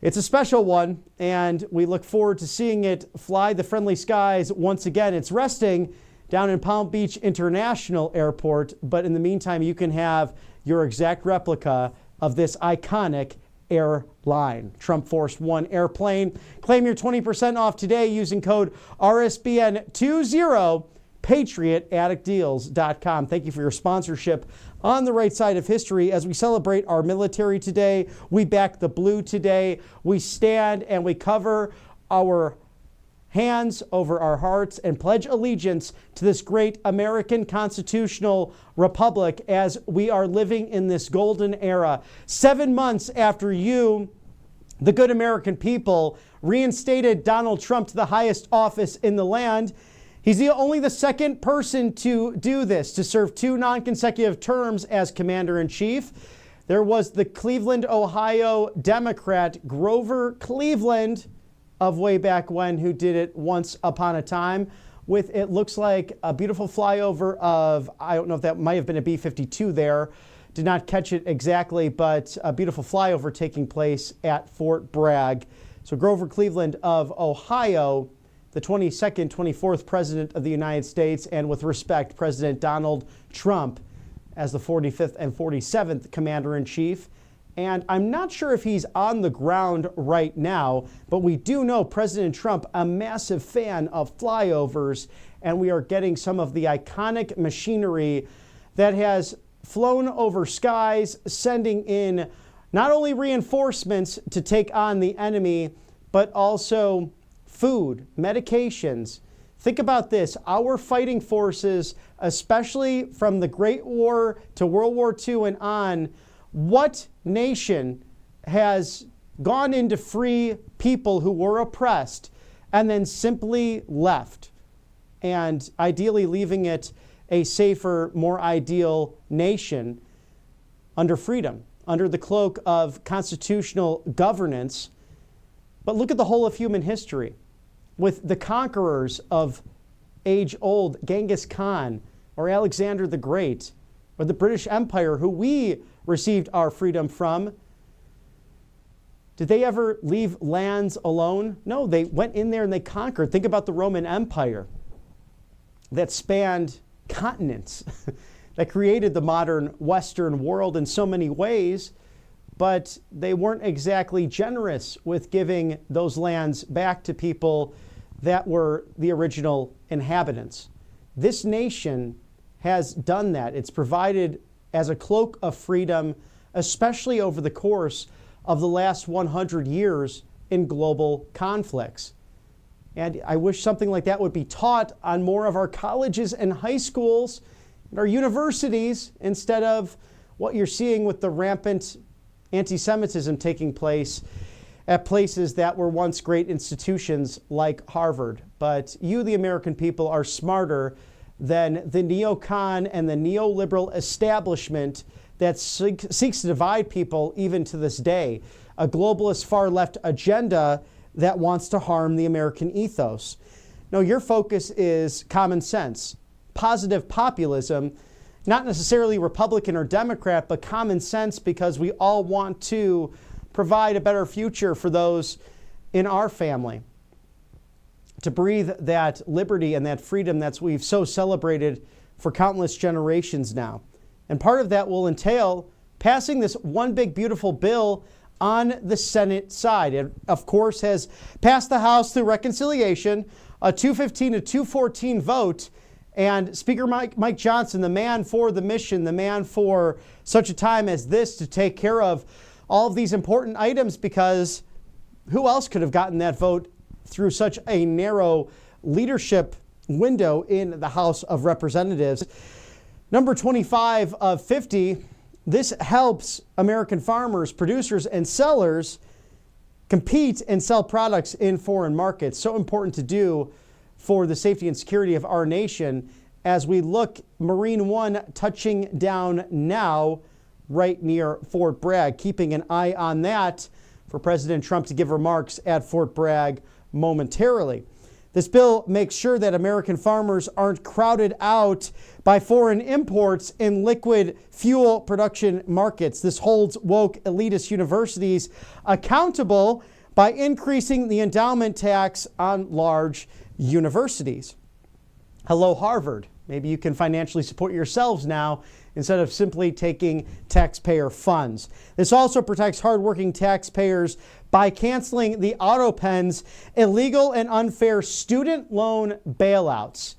Speaker 1: It's a special one, and we look forward to seeing it fly the friendly skies once again. It's resting down in Palm Beach International Airport, but in the meantime, you can have your exact replica of this iconic airline, Trump Force One airplane. Claim your 20% off today using code RSBN20, patriotaticdeals.com. Thank you for your sponsorship on the right side of history as we celebrate our military today. We back the blue today. We stand and we cover our hands over our hearts and pledge allegiance to this great American constitutional republic as we are living in this golden era. 7 months after you, the good American people, reinstated Donald Trump to the highest office in the land, He's only the second person to do this, to serve 2 non-consecutive terms as commander-in-chief. There was the Cleveland, Ohio Democrat Grover Cleveland of way back when who did it once upon a time with, it looks like, a beautiful flyover of, I don't know if that might have been a B-52 there. Did not catch it exactly, but a beautiful flyover taking place at Fort Bragg. So Grover Cleveland of Ohio, the 22nd, 24th President of the United States, and with respect, President Donald Trump as the 45th and 47th Commander-in-Chief. And I'm not sure if he's on the ground right now, but we do know President Trump, a massive fan of flyovers, and we are getting some of the iconic machinery that has flown over skies, sending in not only reinforcements to take on the enemy, but also food, medications. Think about this. Our fighting forces, especially from the Great War to World War II and on, what nation has gone in to free people who were oppressed and then simply left, and ideally leaving it a safer, more ideal nation under freedom, under the cloak of constitutional governance? But look at the whole of human history. With the conquerors of age old, Genghis Khan or Alexander the Great, or the British Empire, who we received our freedom from, did they ever leave lands alone? No, they went in there and they conquered. Think about the Roman Empire that spanned continents, that created the modern Western world in so many ways, but they weren't exactly generous with giving those lands back to people that were the original inhabitants. This nation has done that. It's provided as a cloak of freedom, especially over the course of the last 100 years in global conflicts. And I wish something like that would be taught on more of our colleges and high schools and our universities, instead of what you're seeing with the rampant anti-Semitism taking place at places that were once great institutions like Harvard. But you, the American people, are smarter than the neocon and the neoliberal establishment that seeks to divide people even to this day. A globalist far-left agenda that wants to harm the American ethos. No, your focus is common sense, positive populism, not necessarily Republican or Democrat, but common sense, because we all want to provide a better future for those in our family, to breathe that liberty and that freedom that we've so celebrated for countless generations now. And part of that will entail passing this one big beautiful bill on the Senate side. It, of course, has passed the House through reconciliation, a 215 to 214 vote, and Speaker Mike Johnson, the man for the mission, the man for such a time as this to take care of all of these important items, because who else could have gotten that vote through such a narrow leadership window in the House of Representatives? Number 25 of 50, this helps American farmers, producers, and sellers compete and sell products in foreign markets. So important to do for the safety and security of our nation as we look Marine One touching down now right near Fort Bragg. Keeping an eye on that for President Trump to give remarks at Fort Bragg momentarily. This bill makes sure that American farmers aren't crowded out by foreign imports in liquid fuel production markets. This holds woke elitist universities accountable by increasing the endowment tax on large universities. Hello, Harvard. Maybe you can financially support yourselves now instead of simply taking taxpayer funds. This also protects hardworking taxpayers by canceling the AutoPenn's illegal and unfair student loan bailouts.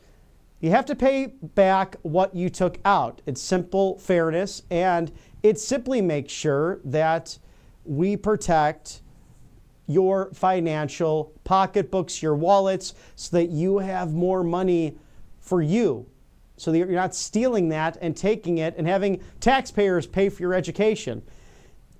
Speaker 1: You have to pay back what you took out. It's simple fairness, and it simply makes sure that we protect your financial pocketbooks, your wallets, so that you have more money for you, so that you're not stealing that and taking it and having taxpayers pay for your education.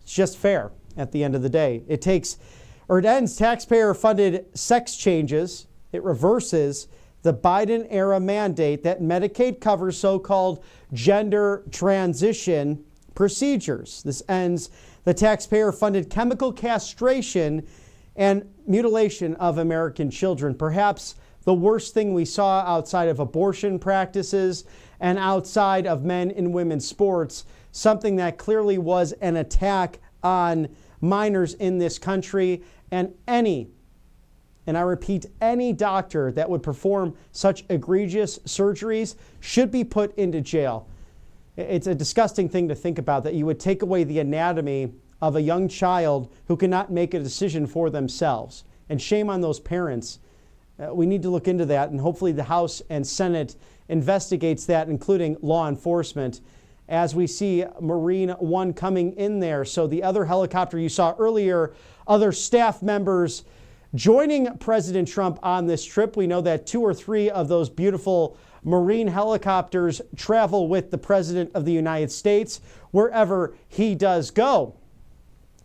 Speaker 1: It's just fair at the end of the day. It ends taxpayer-funded sex changes. It reverses the Biden-era mandate that Medicaid covers so-called gender transition procedures. This ends the taxpayer-funded chemical castration and mutilation of American children. Perhaps the worst thing we saw outside of abortion practices and outside of men and women's sports, something that clearly was an attack on minors in this country, and I repeat, any doctor that would perform such egregious surgeries should be put into jail. It's a disgusting thing to think about, that you would take away the anatomy of a young child who cannot make a decision for themselves. And shame on those parents. We need to look into that, and hopefully the House and Senate investigates that, including law enforcement, as we see Marine One coming in there. So the other helicopter you saw earlier, other staff members joining President Trump on this trip. We know that 2 or 3 of those beautiful Marine helicopters travel with the President of the United States wherever he does go.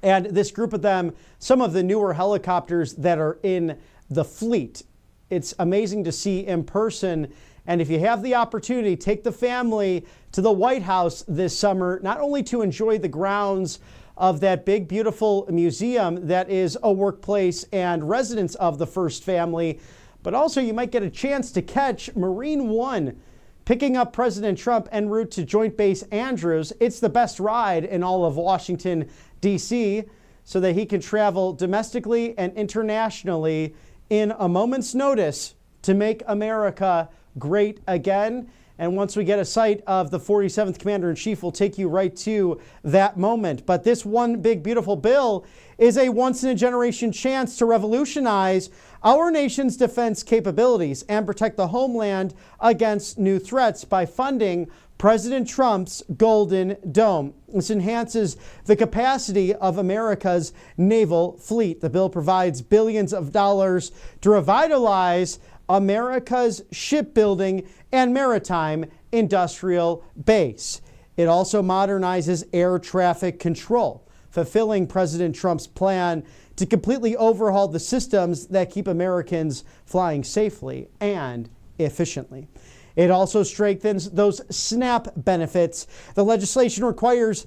Speaker 1: And this group of them, some of the newer helicopters that are in the fleet, it's amazing to see in person. And if you have the opportunity, take the family to the White House this summer, not only to enjoy the grounds of that big, beautiful museum that is a workplace and residence of the first family, but also you might get a chance to catch Marine One picking up President Trump en route to Joint Base Andrews. It's the best ride in all of Washington, D.C., so that he can travel domestically and internationally in a moment's notice to make America great again. And once we get a sight of the 47th Commander-in-Chief, we'll take you right to that moment. But this one big, beautiful bill is a once-in-a-generation chance to revolutionize our nation's defense capabilities and protect the homeland against new threats by funding President Trump's Golden Dome. This enhances the capacity of America's naval fleet. The bill provides billions of dollars to revitalize America's shipbuilding and maritime industrial base. It also modernizes air traffic control, fulfilling President Trump's plan to completely overhaul the systems that keep Americans flying safely and efficiently. It also strengthens those SNAP benefits. The legislation requires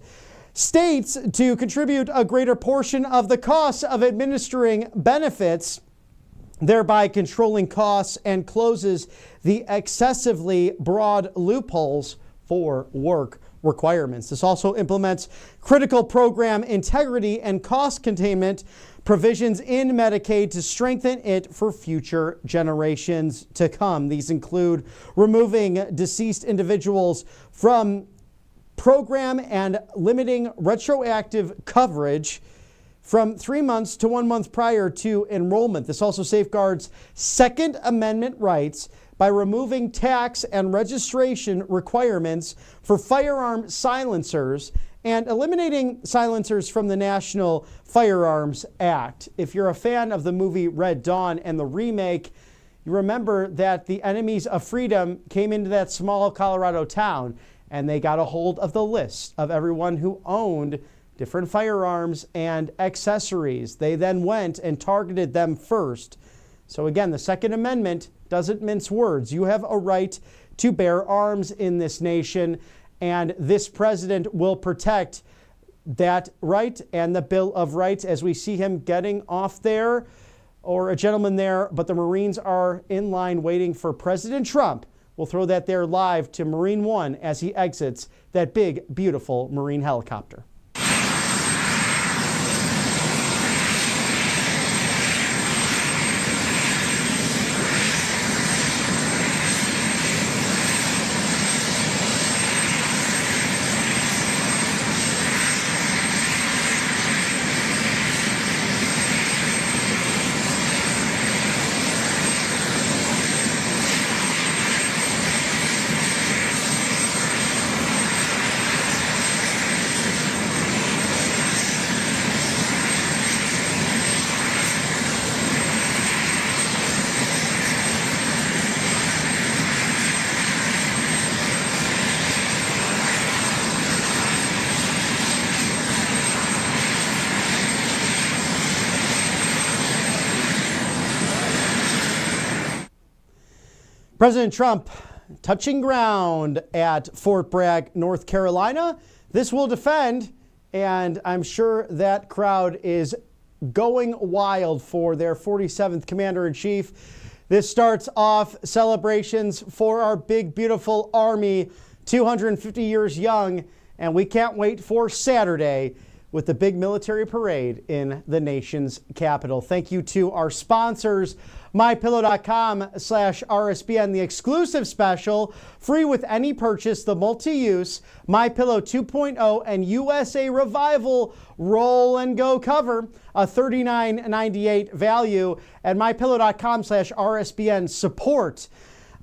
Speaker 1: states to contribute a greater portion of the costs of administering benefits, thereby controlling costs, and closes the excessively broad loopholes for work requirements. This also implements critical program integrity and cost containment provisions in Medicaid to strengthen it for future generations to come. These include removing deceased individuals from program and limiting retroactive coverage from 3 months to 1 month prior to enrollment. This also safeguards Second Amendment rights by removing tax and registration requirements for firearm silencers and eliminating silencers from the National Firearms Act. If you're a fan of the movie Red Dawn and the remake, you remember that the enemies of freedom came into that small Colorado town and they got a hold of the list of everyone who owned different firearms and accessories. They then went and targeted them first. So again, the Second Amendment doesn't mince words. You have a right to bear arms in this nation, and this president will protect that right and the Bill of Rights as we see him getting off there, or a gentleman there, but the Marines are in line waiting for President Trump. We'll throw that there live to Marine One as he exits that big, beautiful Marine helicopter. President Trump touching ground at Fort Bragg, North Carolina. This will defend, and I'm sure that crowd is going wild for their 47th Commander-in-Chief. This starts off celebrations for our big, beautiful Army, 250 years young, and we can't wait for Saturday with the big military parade in the nation's capital. Thank you to our sponsors, MyPillow.com/RSBN, the exclusive special, free with any purchase, the multi-use MyPillow 2.0 and USA Revival Roll and Go cover, a $39.98 value, at MyPillow.com/RSBN. Support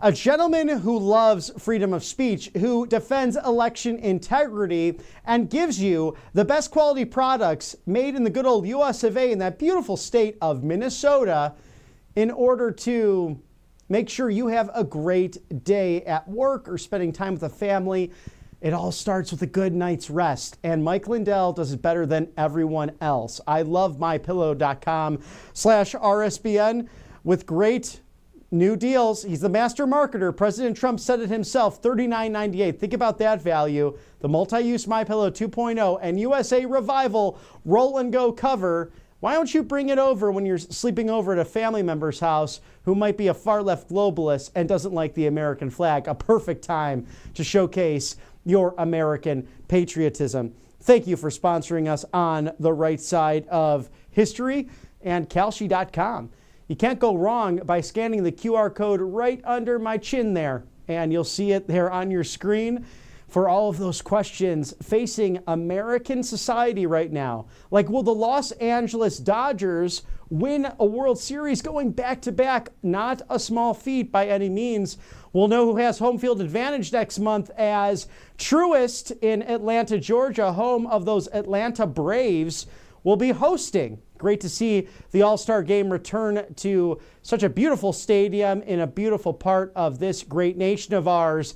Speaker 1: a gentleman who loves freedom of speech, who defends election integrity, and gives you the best quality products made in the good old US of A in that beautiful state of Minnesota in order to make sure you have a great day at work or spending time with a family. It all starts with a good night's rest, and Mike Lindell does it better than everyone else. I love MyPillow.com/RSBN with great new deals. He's the master marketer. President Trump said it himself, $39.98. Think about that value. The multi-use MyPillow 2.0 and USA Revival Roll and Go cover. Why don't you bring it over when you're sleeping over at a family member's house who might be a far-left globalist and doesn't like the American flag? A perfect time to showcase your American patriotism. Thank you for sponsoring us on the right side of history, and Kalshi.com. You can't go wrong by scanning the QR code right under my chin there, and you'll see it there on your screen for all of those questions facing American society right now. Like, will the Los Angeles Dodgers win a World Series going back-to-back? Not a small feat by any means. We'll know who has home field advantage next month as Truist in Atlanta, Georgia, home of those Atlanta Braves, will be hosting. Great to see the All-Star Game return to such a beautiful stadium in a beautiful part of this great nation of ours.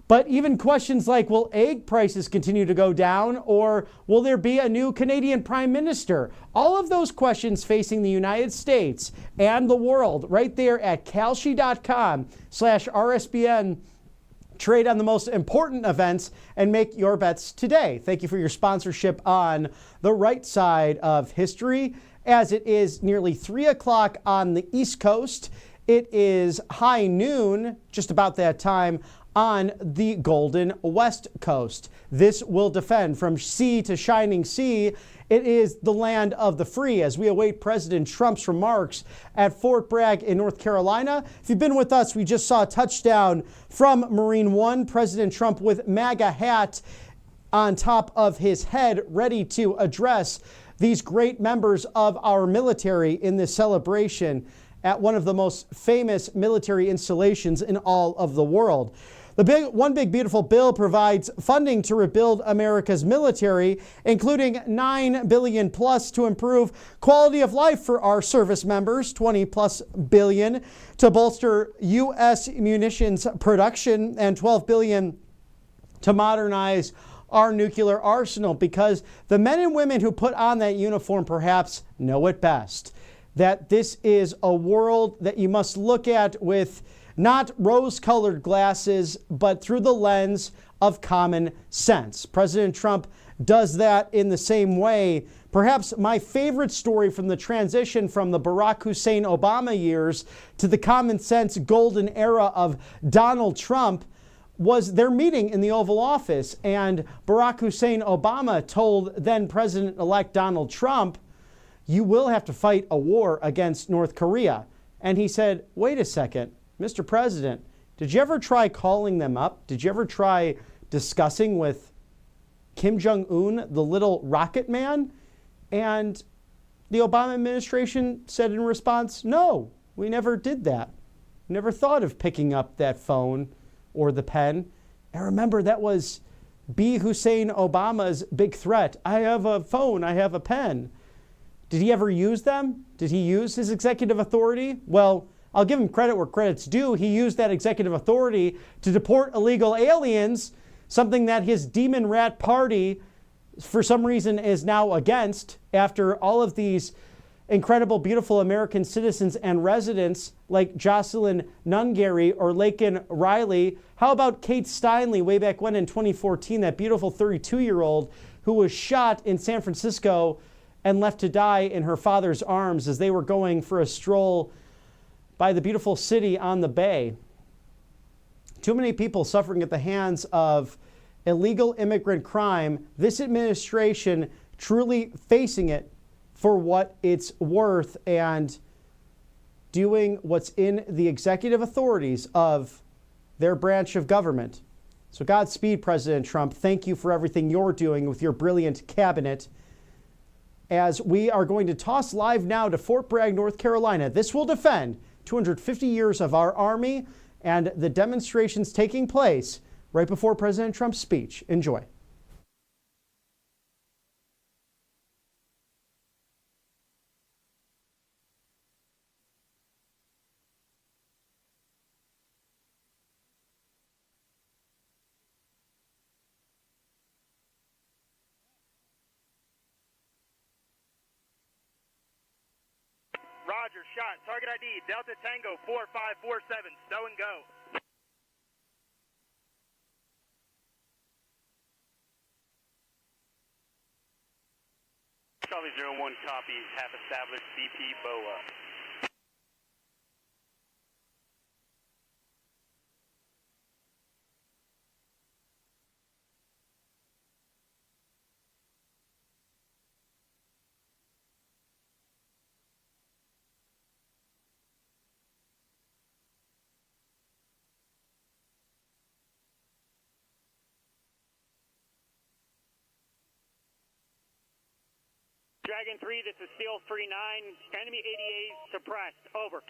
Speaker 1: But even questions like, will egg prices continue to go down, or will there be a new Canadian Prime Minister? All of those questions facing the United States and the world right there at Kalshi.com/RSBN. Trade on the most important events and make your bets today. Thank you for your sponsorship on the right side of history. As it is nearly 3 o'clock on the East Coast, it is high noon, just about that time, on the Golden West Coast. This will defend from sea to shining sea. It is the land of the free as we await President Trump's remarks at Fort Bragg in North Carolina. If you've been with us, we just saw a touchdown from Marine One. President Trump with MAGA hat on top of his head, ready to address these great members of our military in this celebration at one of the most famous military installations in all of the world. The One Big Beautiful Bill provides funding to rebuild America's military, including $9 billion plus to improve quality of life for our service members, $20+ billion to bolster U.S. munitions production, and $12 billion to modernize our nuclear arsenal, because the men and women who put on that uniform perhaps know it best, that this is a world that you must look at with not rose-colored glasses, but through the lens of common sense. President Trump does that in the same way. Perhaps my favorite story from the transition from the Barack Hussein Obama years to the common sense golden era of Donald Trump was their meeting in the Oval Office. And Barack Hussein Obama told then President-elect Donald Trump, "You will have to fight a war against North Korea." And he said, "Wait a second. Mr. President, did you ever try calling them up? Did you ever try discussing with Kim Jong-un, the little rocket man?" And the Obama administration said in response, "No, we never did that. Never thought of picking up that phone or the pen." And remember, that was B. Hussein Obama's big threat. I have a phone, I have a pen. Did he ever use them? Did he use his executive authority? Well, I'll give him credit where credit's due. He used that executive authority to deport illegal aliens, something that his demon rat party, for some reason, is now against after all of these incredible, beautiful American citizens and residents like Jocelyn Nungary or Laken Riley? How about Kate Steinle way back when in 2014, that beautiful 32-year-old who was shot in San Francisco and left to die in her father's arms as they were going for a stroll by the beautiful city on the bay? Too many people suffering at the hands of illegal immigrant crime. This administration truly facing it for what it's worth and doing what's in the executive authorities of their branch of government. So Godspeed, President Trump. Thank you for everything you're doing with your brilliant cabinet. As we are going to toss live now to Fort Bragg, North Carolina. This will defend 250 years of our Army and the demonstrations taking place right before President Trump's speech. Enjoy.
Speaker 13: Roger, shot. Target ID, Delta Tango 4547, stow and go. Charlie 01, copy, half established, BP BOA. Dragon 3, this is Steel 39. Enemy ADA suppressed. Over.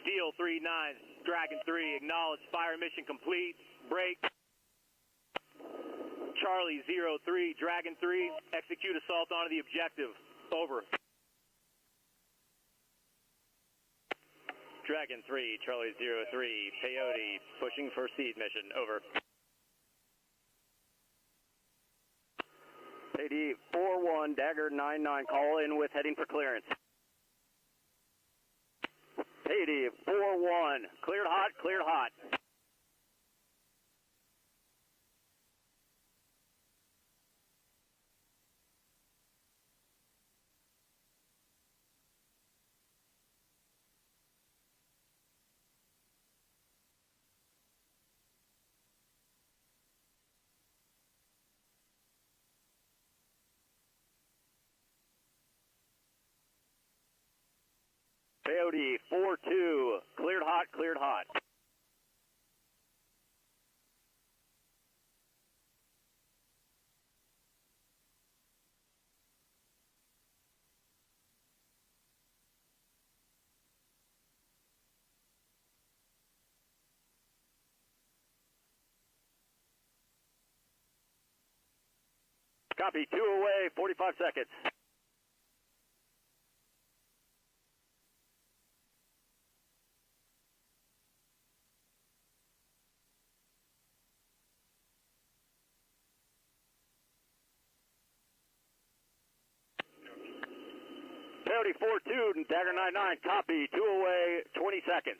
Speaker 13: Steel 39, Dragon 3, acknowledge fire mission complete. Break. Charlie 03, Dragon 3, execute assault onto the objective. Over. Dragon 3, Charlie 03, peyote, pushing for seed mission, over. AD 41, Dagger 99, call in with heading for clearance. AD 41, cleared hot, cleared hot. Coyote 4-2, cleared hot, cleared hot. Copy, 2 away, 45 seconds. Coyote 4-2, Dagger 99, copy, 2 away, 20 seconds.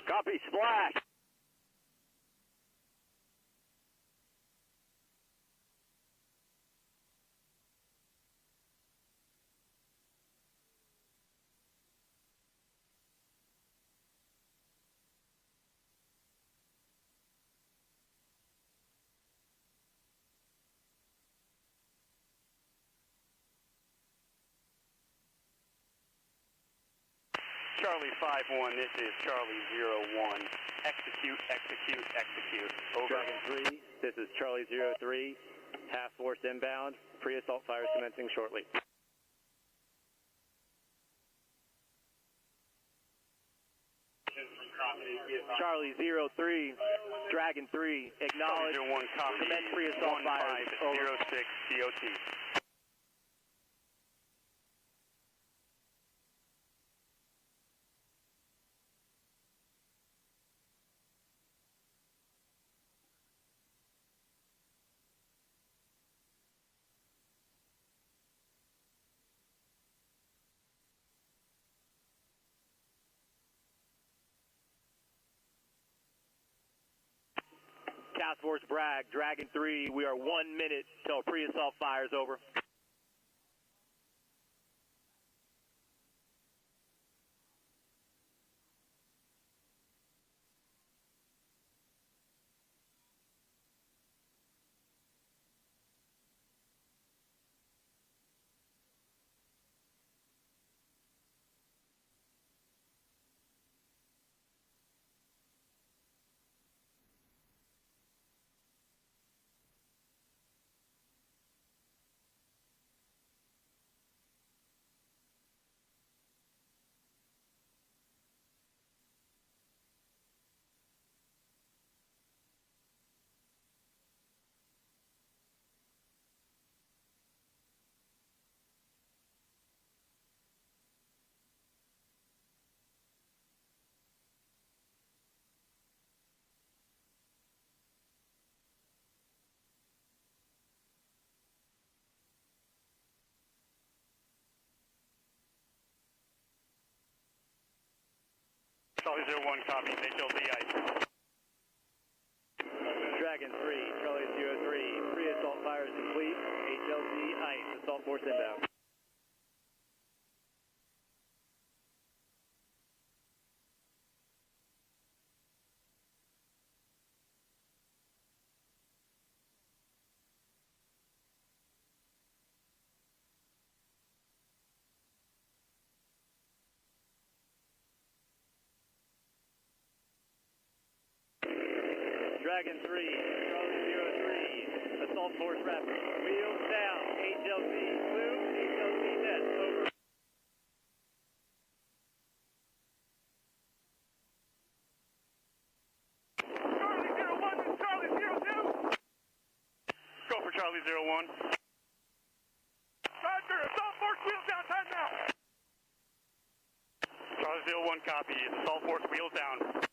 Speaker 13: Copy, splash. Charlie 5-1, this is Charlie 0-1. Execute, execute, execute. Over.
Speaker 14: Dragon 3, this is Charlie 03. Half force inbound. Pre-assault fires commencing shortly. Charlie 03, Dragon 3, acknowledge.
Speaker 13: Charlie 01, copy.
Speaker 14: Commence pre-assault fires.
Speaker 13: 1506 DOT.
Speaker 14: Task Force Bragg, Dragon 3, we are 1 minute till pre-assault fires over. Charlie 01, copy. HLZ ice. Dragon 3, Charlie 03, pre-assault fires complete. HLZ ice. Assault force inbound. Dragon 3, Charlie 03, assault force rapid. Wheels down, HLZ blue, HLZ net, over.
Speaker 13: Charlie 01, this is Charlie 02. Go for Charlie 01. Roger, assault force wheels down, time now. Charlie 01, copy. Assault force wheels down.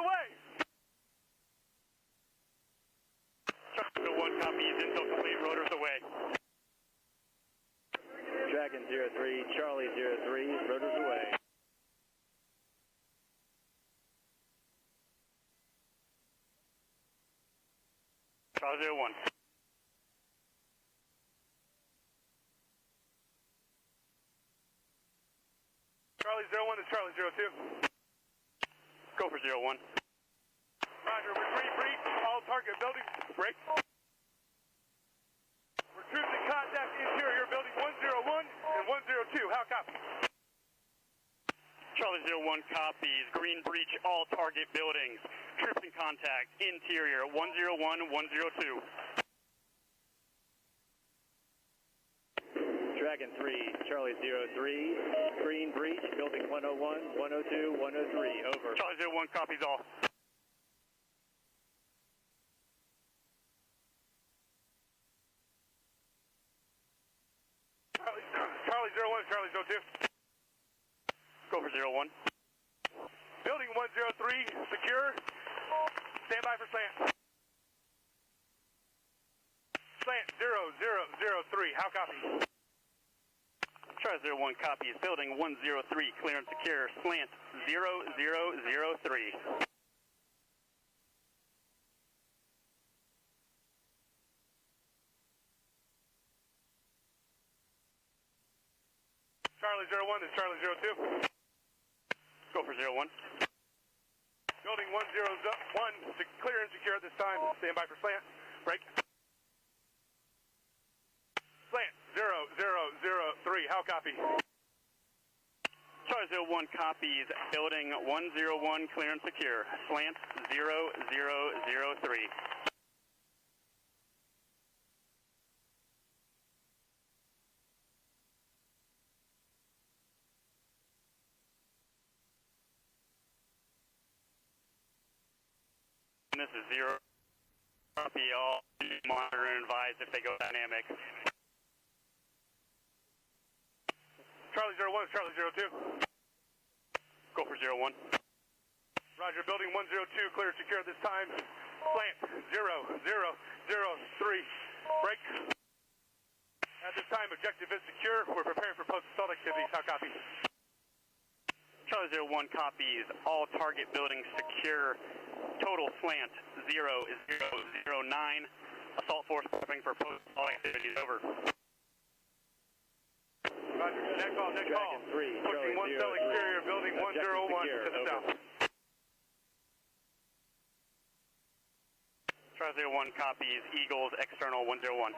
Speaker 13: Away! Charlie 01, copy. Intel complete. Rotors away.
Speaker 14: Dragon 03, Charlie 03, rotors away.
Speaker 13: Charlie 01. Charlie 01 is Charlie 02. Go for 01. Roger, retreat breach, all target buildings, break. We're troops in contact interior building 101 and 102. How copy? Charlie 01 copies. Green breach, all target buildings. Troops in contact interior 101, 102.
Speaker 14: Dragon 3, Charlie 03, green breach, building 101, 102, 103, over.
Speaker 13: Charlie 01 copies all. Charlie 01, Charlie 02. Go for 01. Building 103, secure. Stand by for slant. Slant 0003, how copy? Charlie 01 copies. Building 103, clear and secure. Slant 0003. Charlie Charlie 01, this is Charlie 02.
Speaker 14: Go for 01.
Speaker 13: Building 101, clear and secure at this time. Stand by for slant. Break. Slant 0003. How copy?
Speaker 14: Charlie 01 copies. Building 101, clear and secure. Slant 0003. This is 0. Copy all. Monitor and advise if they go dynamic.
Speaker 13: Charlie 01, Charlie 02.
Speaker 14: Go for 01.
Speaker 13: Roger, building 102, clear and secure at this time. Slant 0003. Break. At this time, objective is secure. We're preparing for post-assault activities. How copy?
Speaker 14: Charlie 01 copies. All target buildings secure. Total slant 0009. Assault force prepping for post-assault activities. Over.
Speaker 13: Roger, next call, next call. Pushing 1 cell exterior, building 101 to the south.
Speaker 14: Charlie 01 copies. Eagles external 101.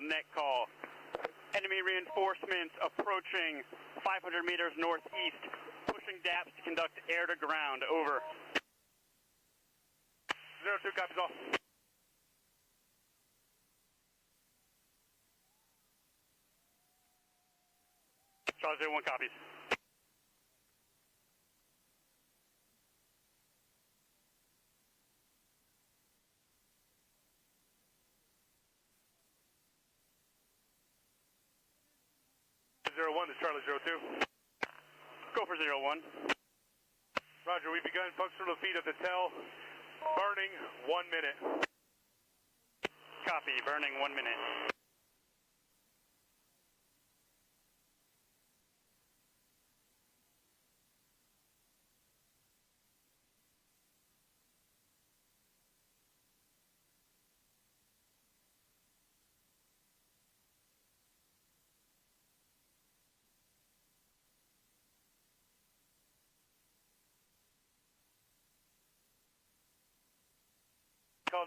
Speaker 14: Net call. Enemy reinforcements approaching 500 meters northeast, pushing DAPS to conduct air to ground. Over.
Speaker 13: 02 copies all.
Speaker 14: Charlie 01 copies.
Speaker 13: This is Charlie 02.
Speaker 14: Go for 01.
Speaker 13: Roger, we've begun functional defeat of the TEL. Burning 1 minute.
Speaker 14: Copy, burning 1 minute.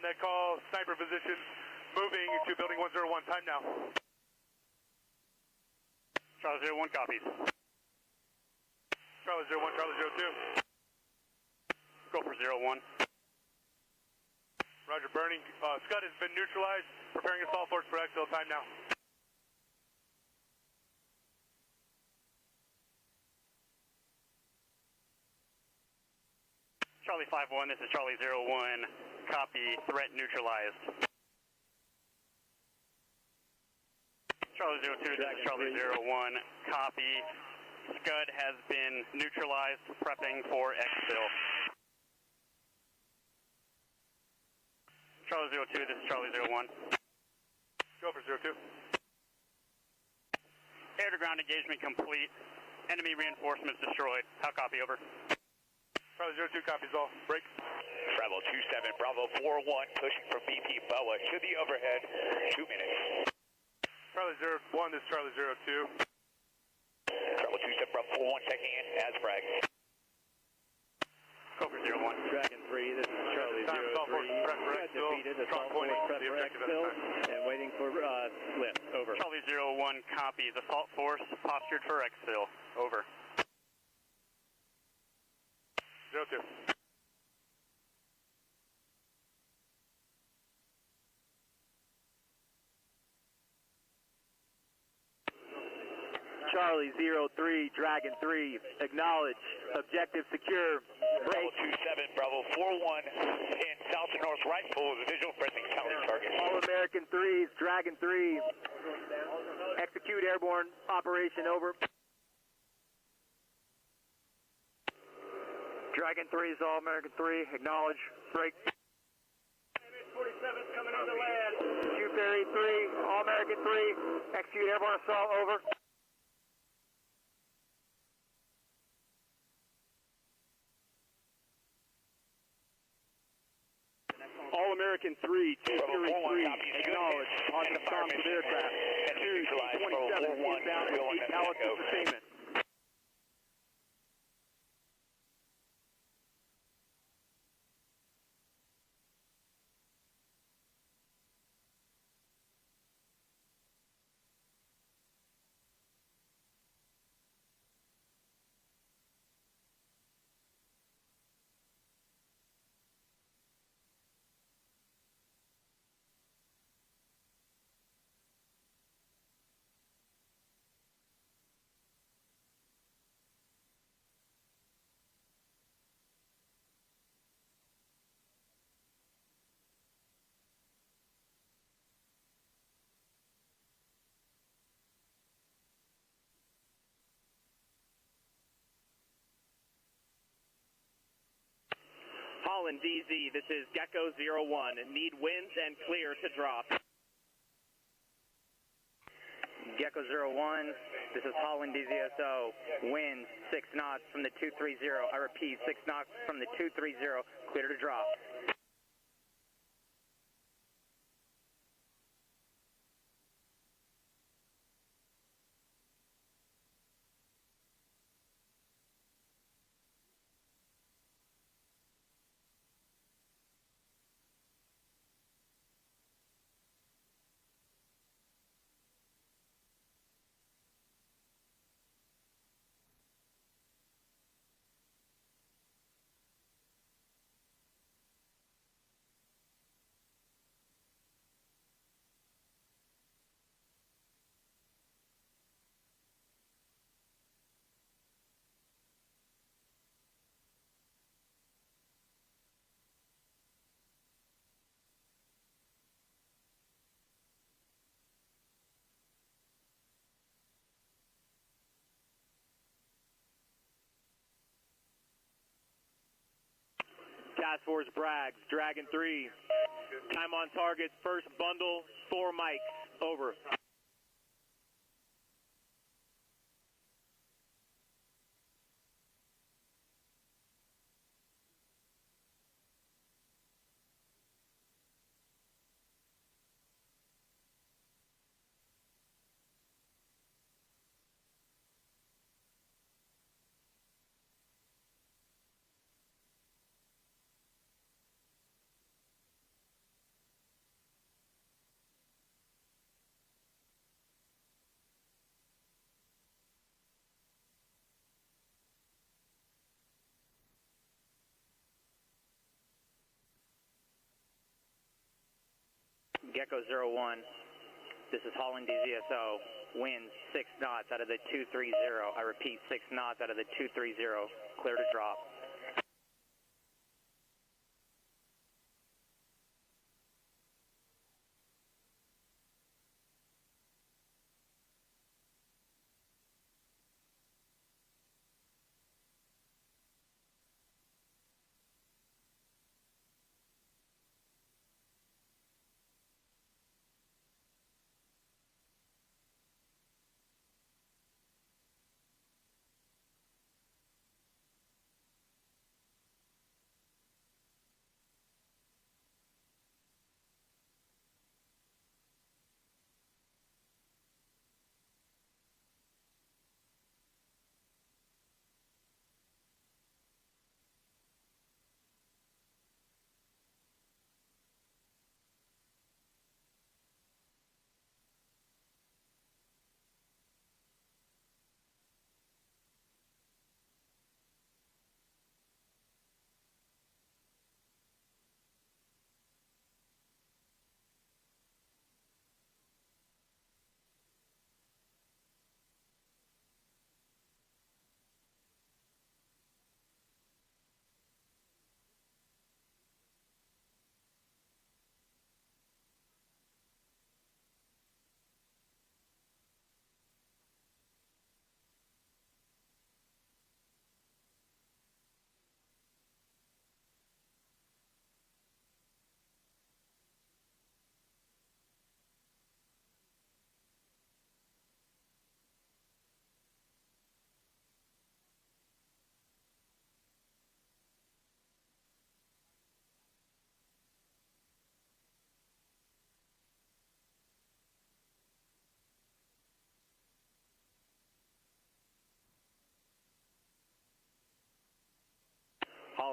Speaker 13: Net call, sniper position, moving to building 101. Time now.
Speaker 14: Charlie 01 copies.
Speaker 13: Charlie 01, Charlie 02.
Speaker 14: Go for 01.
Speaker 13: Roger, burning. Scud has been neutralized. Preparing assault force for exfil. Time now.
Speaker 14: Charlie 5-1, this is Charlie 01. Copy, threat neutralized. Charlie 02, this is Charlie 01. Copy, Scud has been neutralized, prepping for exfil. Charlie 02, this is Charlie 01.
Speaker 13: Go for 02.
Speaker 14: Air-to-ground engagement complete. Enemy reinforcements destroyed. How copy, over?
Speaker 13: Charlie 02 copies all. Break.
Speaker 15: Travel 27, Bravo 41, pushing from BP BOA to the overhead. 2 minutes.
Speaker 13: Charlie 01, this is Charlie 02.
Speaker 15: Travel 27, Bravo 41, checking in as Bragg.
Speaker 14: Go for 01. Dragon 3, this is Charlie 03. Defeated, assault force prep for exfil, and waiting for lift. Over. Charlie 01 copies. Assault force postured for exfil. Over.
Speaker 13: 02.
Speaker 16: Charlie 03, Dragon 3, acknowledge, objective secure.
Speaker 15: Bravo 27, Bravo 41, in south and north right full of the visual pressing counter target.
Speaker 16: All American 3s, Dragon 3, execute airborne operation. Over. Dragon 3 is All American 3. Acknowledge. Break.
Speaker 13: 47's coming into land.
Speaker 16: Q Ferry 3, All American 3. Execute airborne assault. Over.
Speaker 13: All American 3, 2 Fury 3, acknowledge. Positive comms with aircraft. 2 27 inbound with 8 pallets of sustainment.
Speaker 14: Holland DZ, this is Gecko 01. Need winds and clear to drop.
Speaker 16: Gecko 01, this is Holland DZSO. Wind 6 knots from the 230. I repeat, 6 knots from the 230. Clear to drop. Task Force Bragg, Dragon 3. Time on target, first bundle, 4 mics. Over. Gecko 01, this is Holland DZSO. Wind 6 knots out of the 230. I repeat, 6 knots out of the 230. Clear to drop.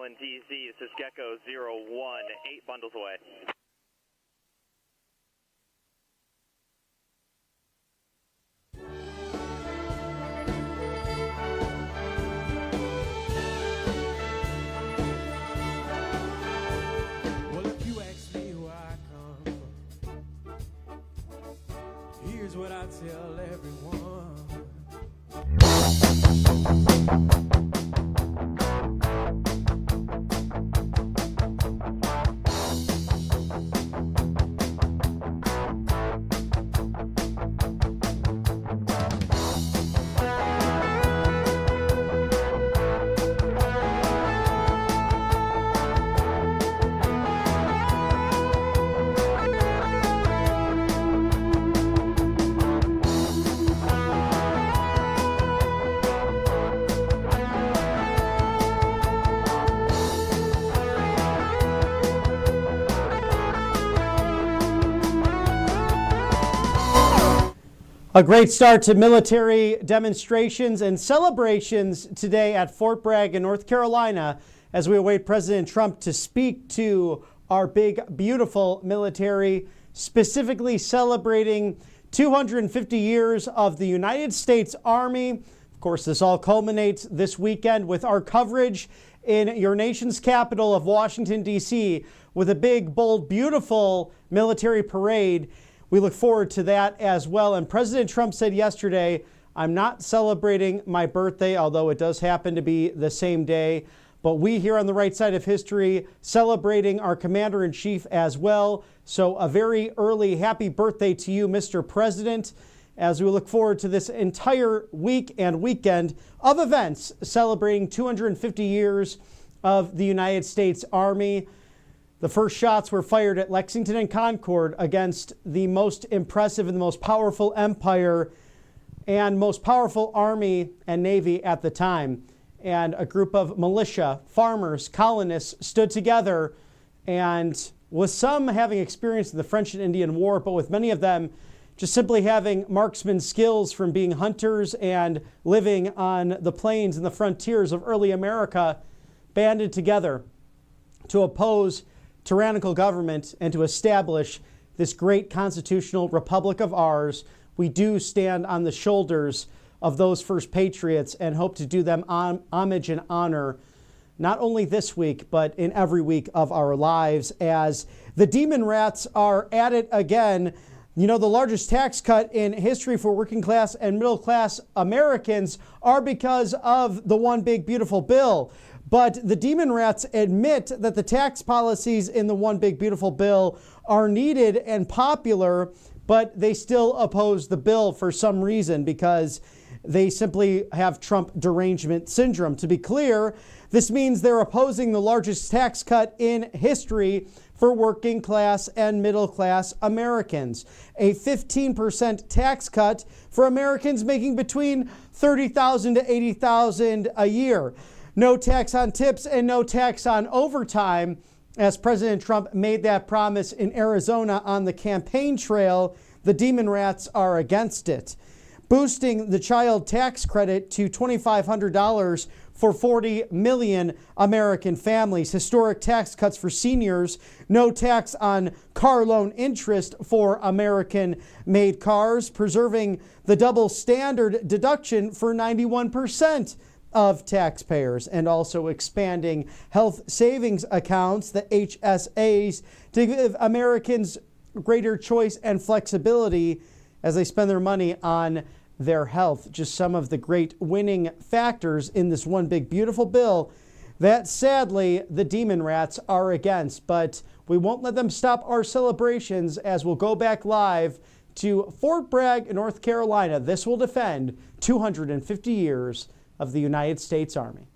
Speaker 14: Holland DZ. This is Gecko 01, 8 bundles away.
Speaker 17: Well, if you ask me where I come from, here's what I tell everyone.
Speaker 1: A great start to military demonstrations and celebrations today at Fort Bragg in North Carolina as we await President Trump to speak to our big, beautiful military, specifically celebrating 250 years of the United States Army. Of course, this all culminates this weekend with our coverage in your nation's capital of Washington, D.C., with a big, bold, beautiful military parade. We look forward to that as well. And President Trump said yesterday, I'm not celebrating my birthday, although it does happen to be the same day. But we here on the right side of history celebrating our Commander-in-Chief as well. So a very early happy birthday to you, Mr. President, as we look forward to this entire week and weekend of events celebrating 250 years of the United States Army. The first shots were fired at Lexington and Concord against the most impressive and the most powerful empire and most powerful Army and Navy at the time. And a group of militia, farmers, colonists stood together, and with some having experience in the French and Indian War, but with many of them just simply having marksman skills from being hunters and living on the plains and the frontiers of early America, banded together to oppose tyrannical government and to establish this great constitutional republic of ours. We do stand on the shoulders of those first patriots and hope to do them homage and honor, not only this week, but in every week of our lives, as the demon rats are at it again. You know, the largest tax cut in history for working class and middle class Americans are because of the one big beautiful bill. But the demon rats admit that the tax policies in the one big beautiful bill are needed and popular, but they still oppose the bill for some reason because they simply have Trump derangement syndrome. To be clear, this means they're opposing the largest tax cut in history for working class and middle class Americans. A 15% tax cut for Americans making between $30,000 to $80,000 a year. No tax on tips and no tax on overtime, as President Trump made that promise in Arizona on the campaign trail. The demon rats are against it. Boosting the child tax credit to $2,500 for 40 million American families. Historic tax cuts for seniors. No tax on car loan interest for American-made cars. Preserving the double standard deduction for 91% of taxpayers, and also expanding health savings accounts, the HSAs, to give Americans greater choice and flexibility as they spend their money on their health. Just some of the great winning factors in this one big beautiful bill that sadly the demon rats are against. But we won't let them stop our celebrations, as we'll go back live to Fort Bragg, North Carolina. This will defend 250 years of the United States Army.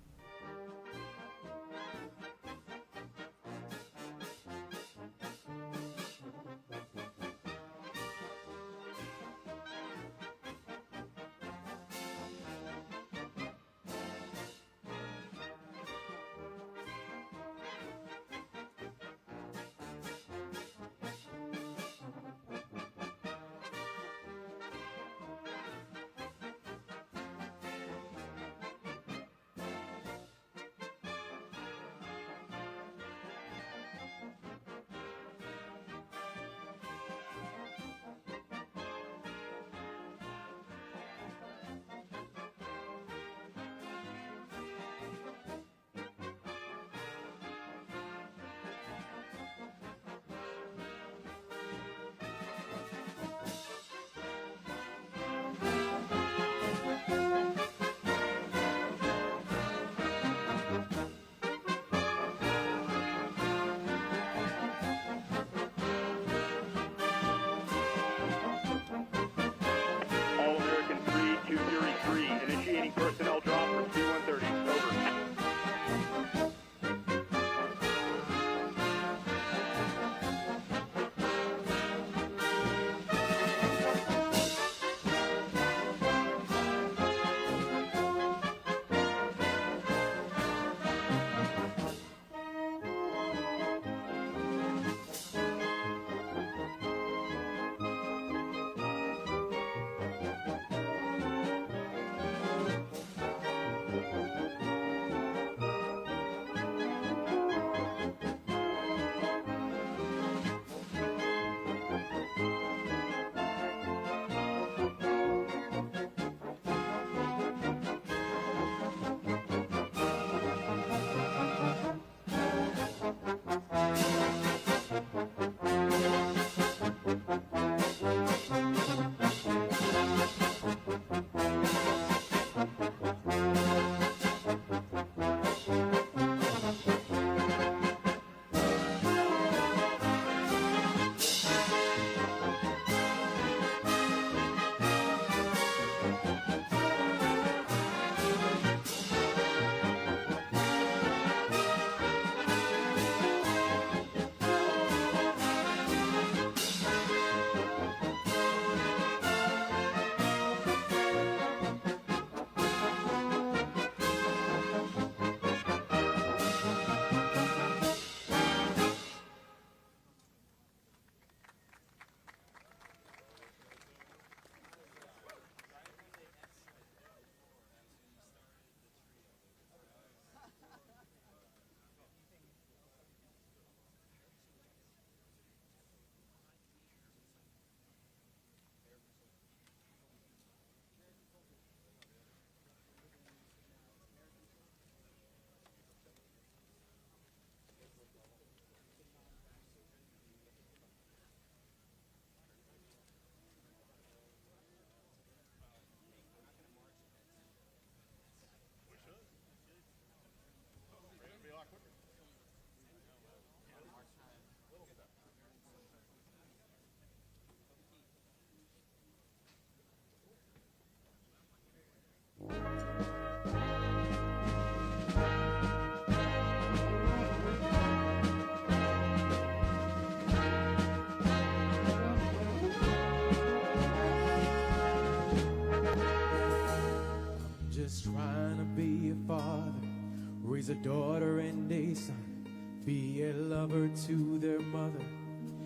Speaker 17: a daughter and a son. Be a lover to their mother,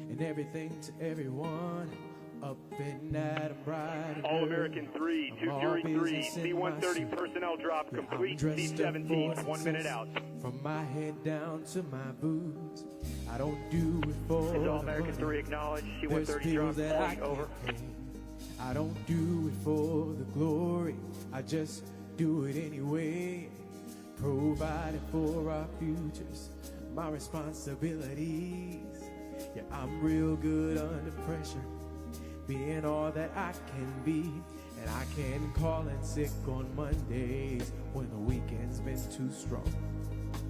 Speaker 17: and everything to everyone. Up and at 'em bright.
Speaker 13: All-American 3, 203, C-130 personnel drop complete, C-17, 1 minute out.
Speaker 17: From my head down to my boots, I don't do it for the
Speaker 14: All-American 3 acknowledged, C-130 drop complete, over.
Speaker 17: I don't do it for the glory, I just do it anyway. Providing for our futures, my responsibilities. Yeah, I'm real good under pressure, being all that I can be. And I can call in sick on Mondays when the weekend's been too strong.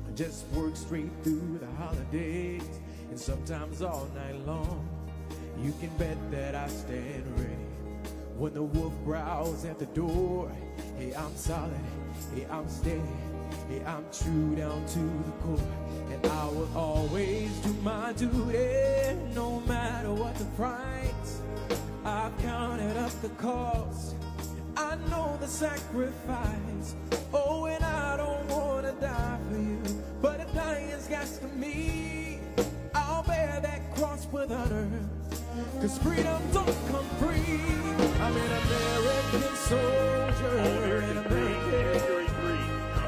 Speaker 17: I just work straight through the holidays and sometimes all night long. You can bet that I stand ready when the wolf growls at the door. Hey, I'm solid, hey, I'm steady, hey, I'm true down to the core. And I will always do my duty, no matter what the price. I've counted up the cost, I know the sacrifice. Oh, and I don't want to die for you, but if dying's got to me, I'll bear that cross with honor, 'cause freedom don't come free. I'm an American soldier, an American.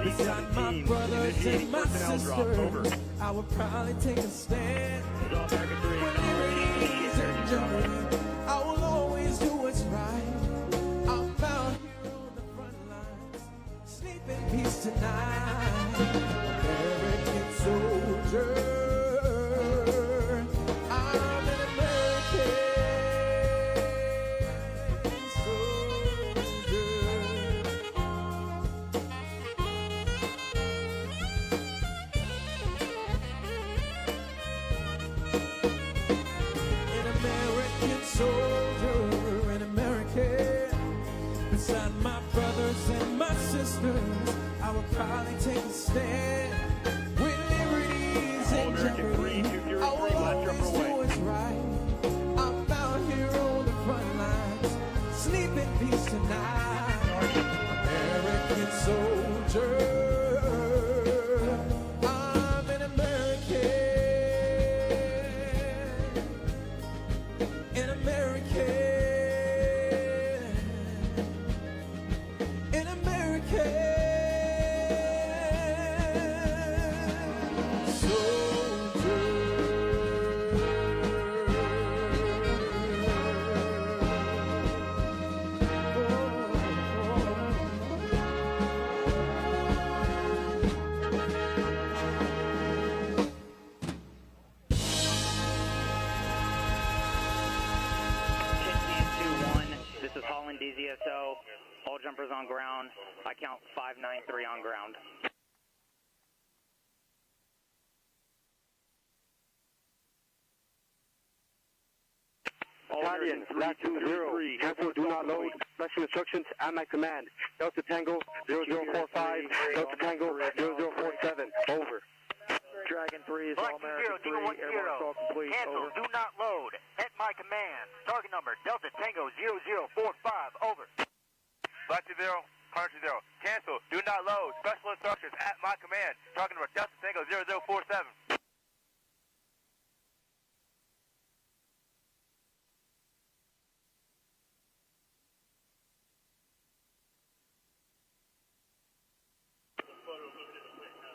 Speaker 17: Beside my brothers and my sisters, I would probably take a stand. When liberty's in jeopardy, I will always do what's right. I'm out here on the front lines, sleep in peace tonight. American soldier, I'm an American soldier. An American soldier, an American. Beside my brothers and my sisters, I will probably take a stand. When liberty's in jeopardy, I will always do what's right. I'm out here on the front lines, sleep in peace tonight. American soldier, I'm an American. An American, an American soldier.
Speaker 16: This is Holland DZSO. All jumpers on ground. I count 593 on ground.
Speaker 13: Battalion, flat 203, cancel, do not load. Special instructions, I'm at command. Delta Tango 0045, Delta Tango 0047, over.
Speaker 14: Dragon 3 is All-American 3, airborne assault complete,
Speaker 15: Cancel,
Speaker 14: over.
Speaker 15: do not load. At my command. Target number Delta Tango 0045, over.
Speaker 13: Black 20, Hunter 0, cancel, do not load. Special instructions, at my command. Target number Delta Tango 0047.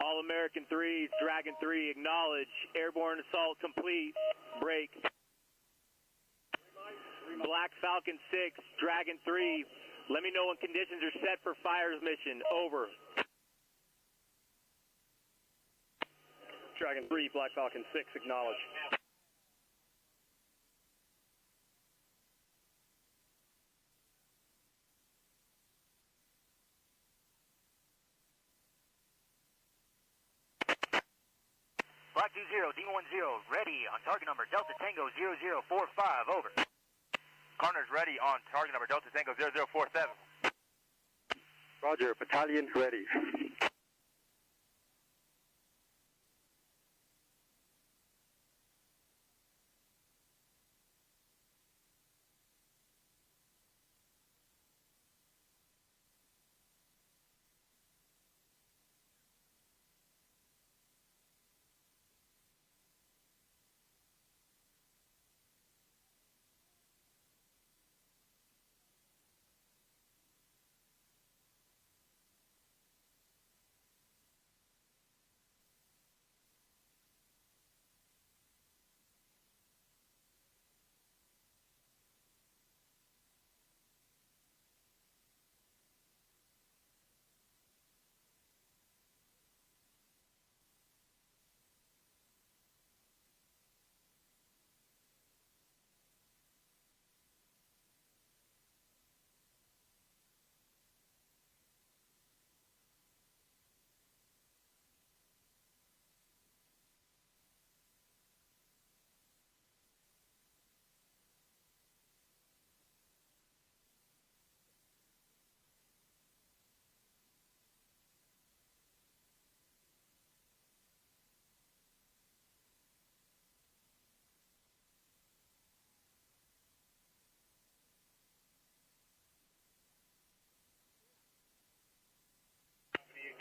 Speaker 14: All-American 3, Dragon 3, acknowledge. Airborne assault complete. Break. Black Falcon 6, Dragon 3, let me know when conditions are set for fires mission. Over. Dragon 3, Black Falcon 6, acknowledge.
Speaker 15: Black 20, D10, ready on target number Delta Tango 0045, over.
Speaker 13: Carter's ready on target number Delta Tango 0047. Roger, battalion ready.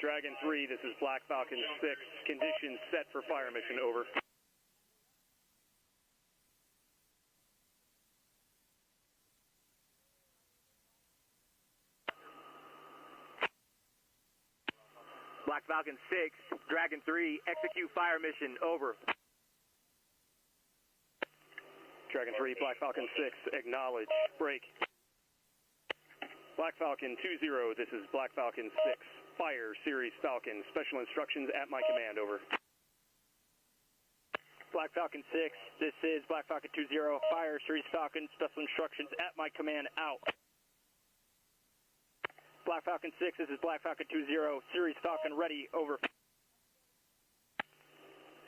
Speaker 14: Dragon 3, this is Black Falcon 6. Conditions set for fire mission, over.
Speaker 16: Black Falcon 6, Dragon 3, execute fire mission, over.
Speaker 14: Dragon 3, Black Falcon 6, acknowledge, break. Black Falcon 2-0, this is Black Falcon 6, fire, Series Falcon, special instructions at my command, over.
Speaker 16: Black Falcon 6, this is Black Falcon 2-0, fire, Series Falcon, special instructions at my command, out. Black Falcon 6, this is Black Falcon 2-0, Series Falcon ready, over.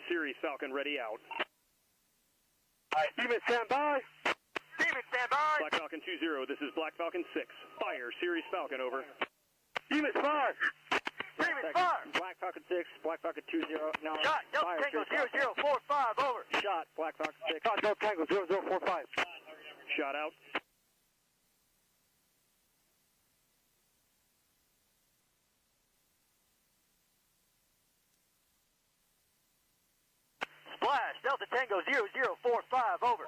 Speaker 14: Series Falcon ready, out.
Speaker 16: Demon, stand by. Demon, stand by.
Speaker 14: Black Falcon 2-0, this is Black Falcon 6, fire, Series Falcon, over.
Speaker 16: Demon, fire. Demon, fire. Black Falcon 6, Black Falcon 2-0, now.
Speaker 15: Shot, Delta Tango 0045, over.
Speaker 16: Shot, Black Falcon 6.
Speaker 15: Shot, Delta Tango 0045.
Speaker 14: Shot out.
Speaker 15: Splash, Delta Tango 0045, over.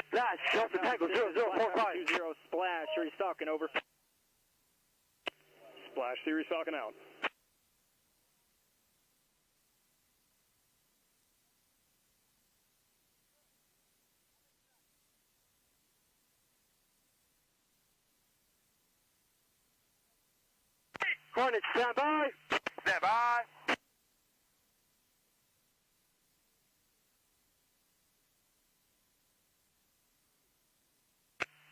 Speaker 15: Splash, Delta Tango 0045.
Speaker 16: 2-0, splash, Series Falcon, over.
Speaker 14: Splash, Series Falcon out.
Speaker 15: Hornet, stand by. Stand by.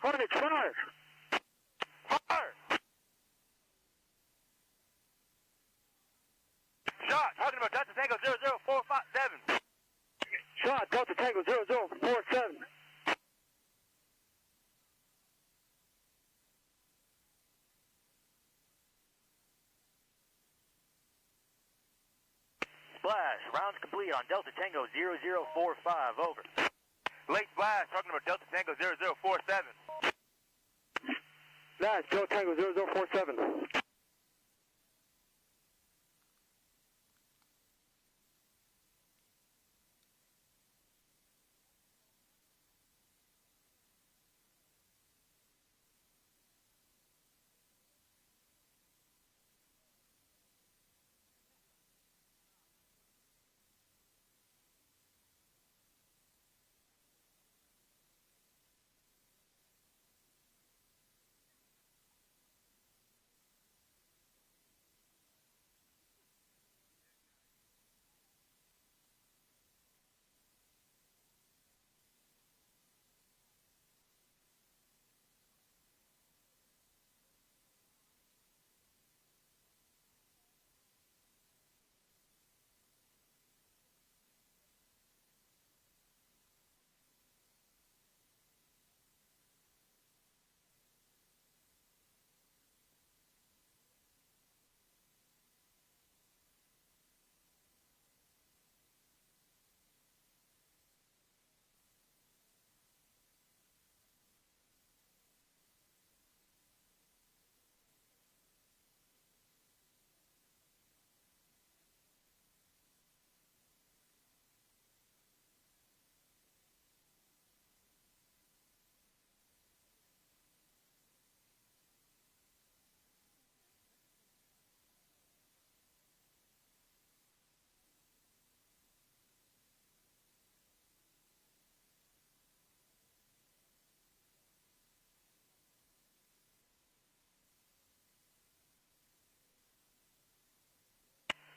Speaker 15: Hornet, fire. Fire. Shot, talking about Delta Tango 00457. Shot, Delta Tango 0047. Splash, rounds complete on Delta Tango 0045, over. Late splash, talking about Delta Tango 0047. Nice, Delta Tango 0047.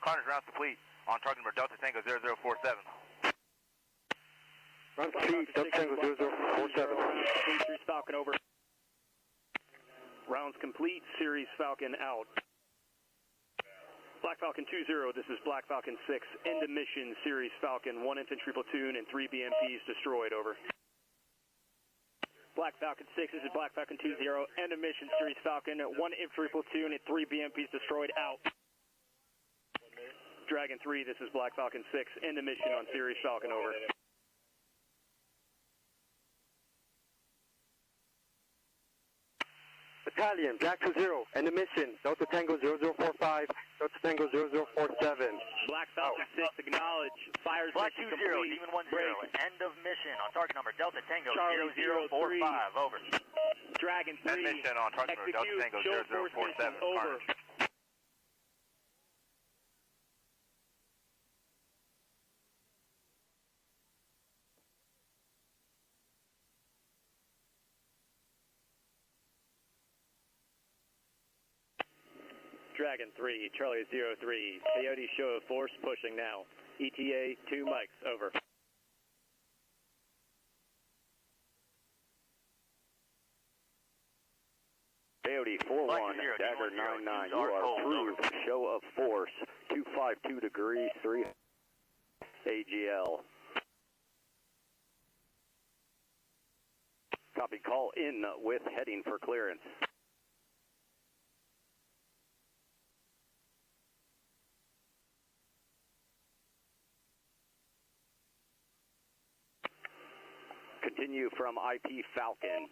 Speaker 15: Carnage rounds complete on target number Delta Tango 0047.
Speaker 16: Rounds complete, Delta Tango 0047. Series Falcon, over.
Speaker 14: Rounds complete, Series Falcon out. Black Falcon 2-0, this is Black Falcon 6, end of mission, Series Falcon, 1 infantry platoon and 3 BMPs destroyed, over.
Speaker 16: Black Falcon 6, this is Black Falcon 2-0, end of mission, Series Falcon, 1 infantry platoon and 3 BMPs destroyed, out.
Speaker 14: Dragon 3, this is Black Falcon 6, end of mission on Series Falcon, over.
Speaker 18: Battalion, Black 20, and the mission, Delta Tango 0045, Delta Tango 0047.
Speaker 14: Black Falcon 6, acknowledge. Fires
Speaker 15: Black
Speaker 14: mission
Speaker 15: 20,
Speaker 14: complete.
Speaker 15: Demon 10,
Speaker 14: Break.
Speaker 15: end of mission on target number Delta Tango
Speaker 14: Charlie
Speaker 15: 0045, over.
Speaker 14: Dragon 3,
Speaker 15: End mission on target number Delta Tango
Speaker 14: show force
Speaker 15: 0047,
Speaker 14: mission, over. Dragon 3, Charlie 03, Coyote show of force pushing now. ETA 2 mics, over.
Speaker 18: Coyote 41, Dagger 99, you are approved. Show of force, 252 degrees, 3 AGL. Copy, call in with heading for clearance. Continue from IP Falcon.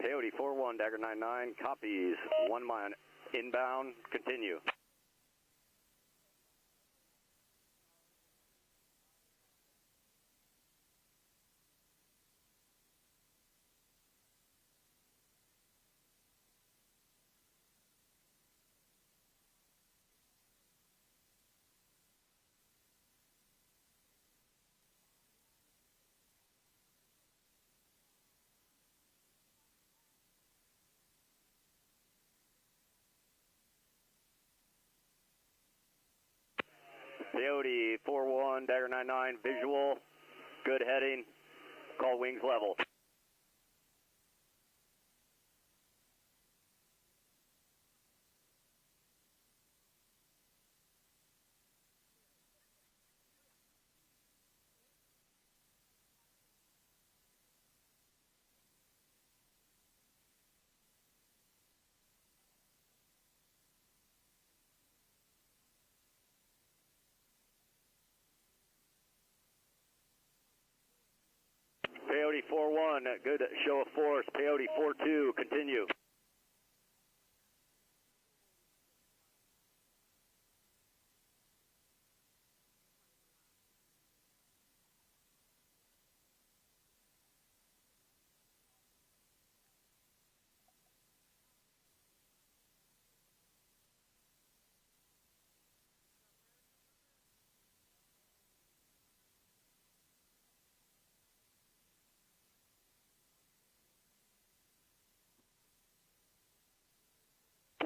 Speaker 18: Coyote 41, Dagger 99, copies 1 mile inbound, continue. Coyote 41, Dagger 99, visual, good heading, call wings level. Peyote 4-1, good show of force. Peyote 4-2, continue.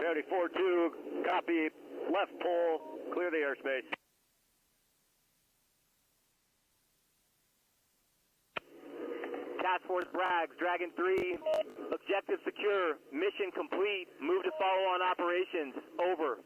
Speaker 18: Coyote 4-2, copy, left pole, clear the airspace.
Speaker 19: Task Force Bragg, Dragon 3, objective secure, mission complete, move to follow on operations, over.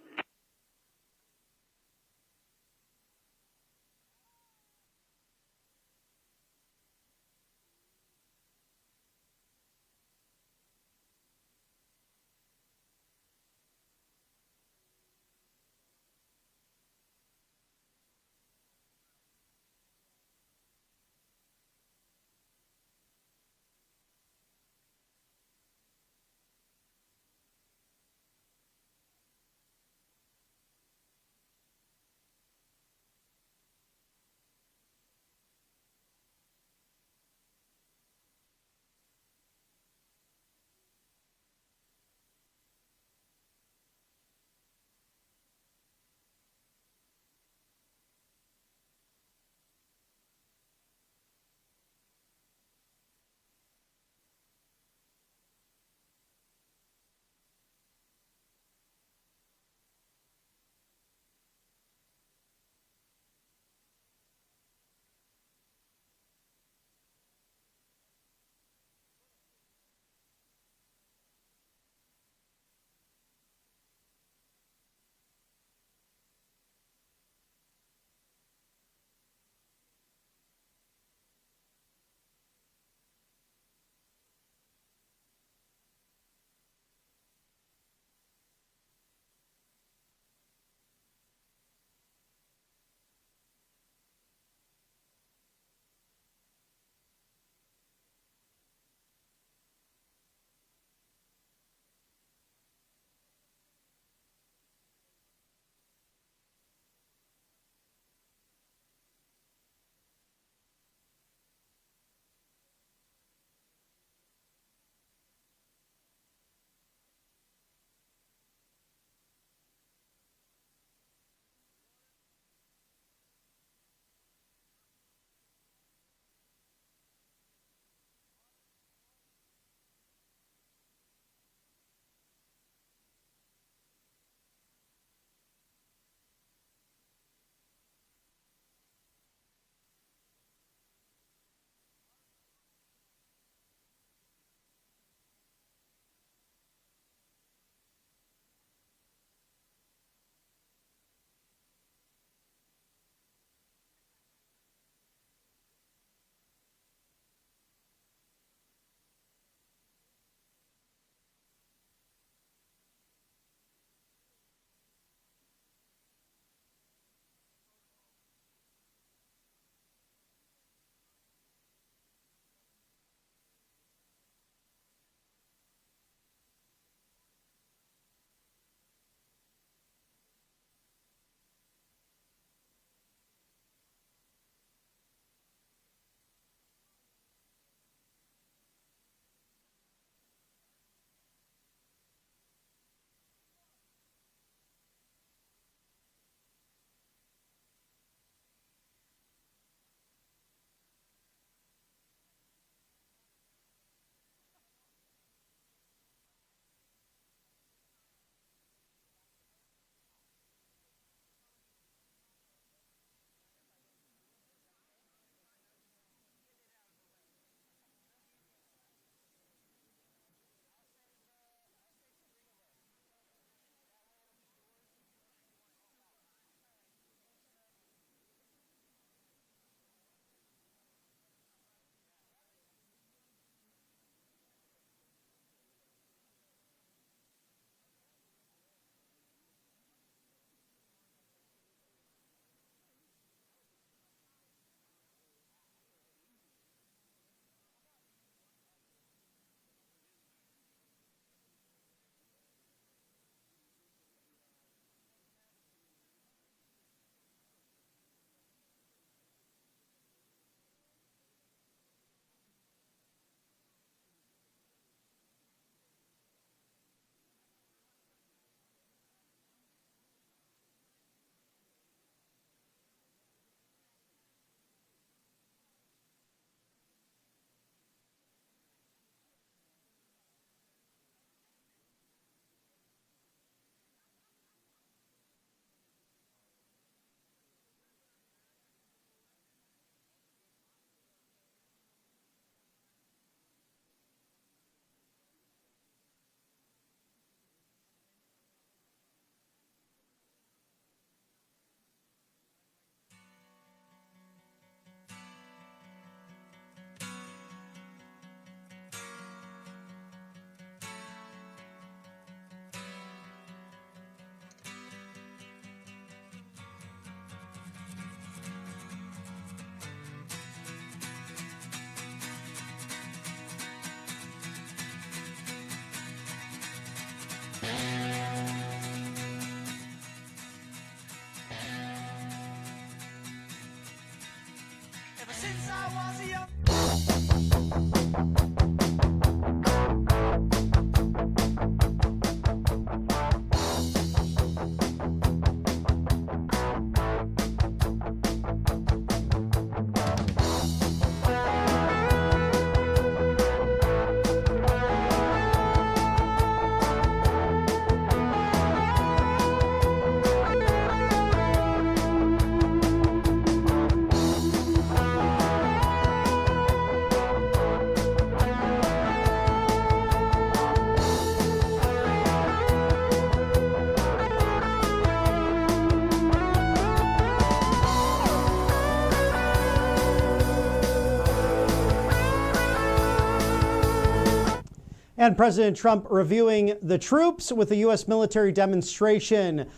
Speaker 1: And President Trump reviewing the troops with a U.S. military demonstration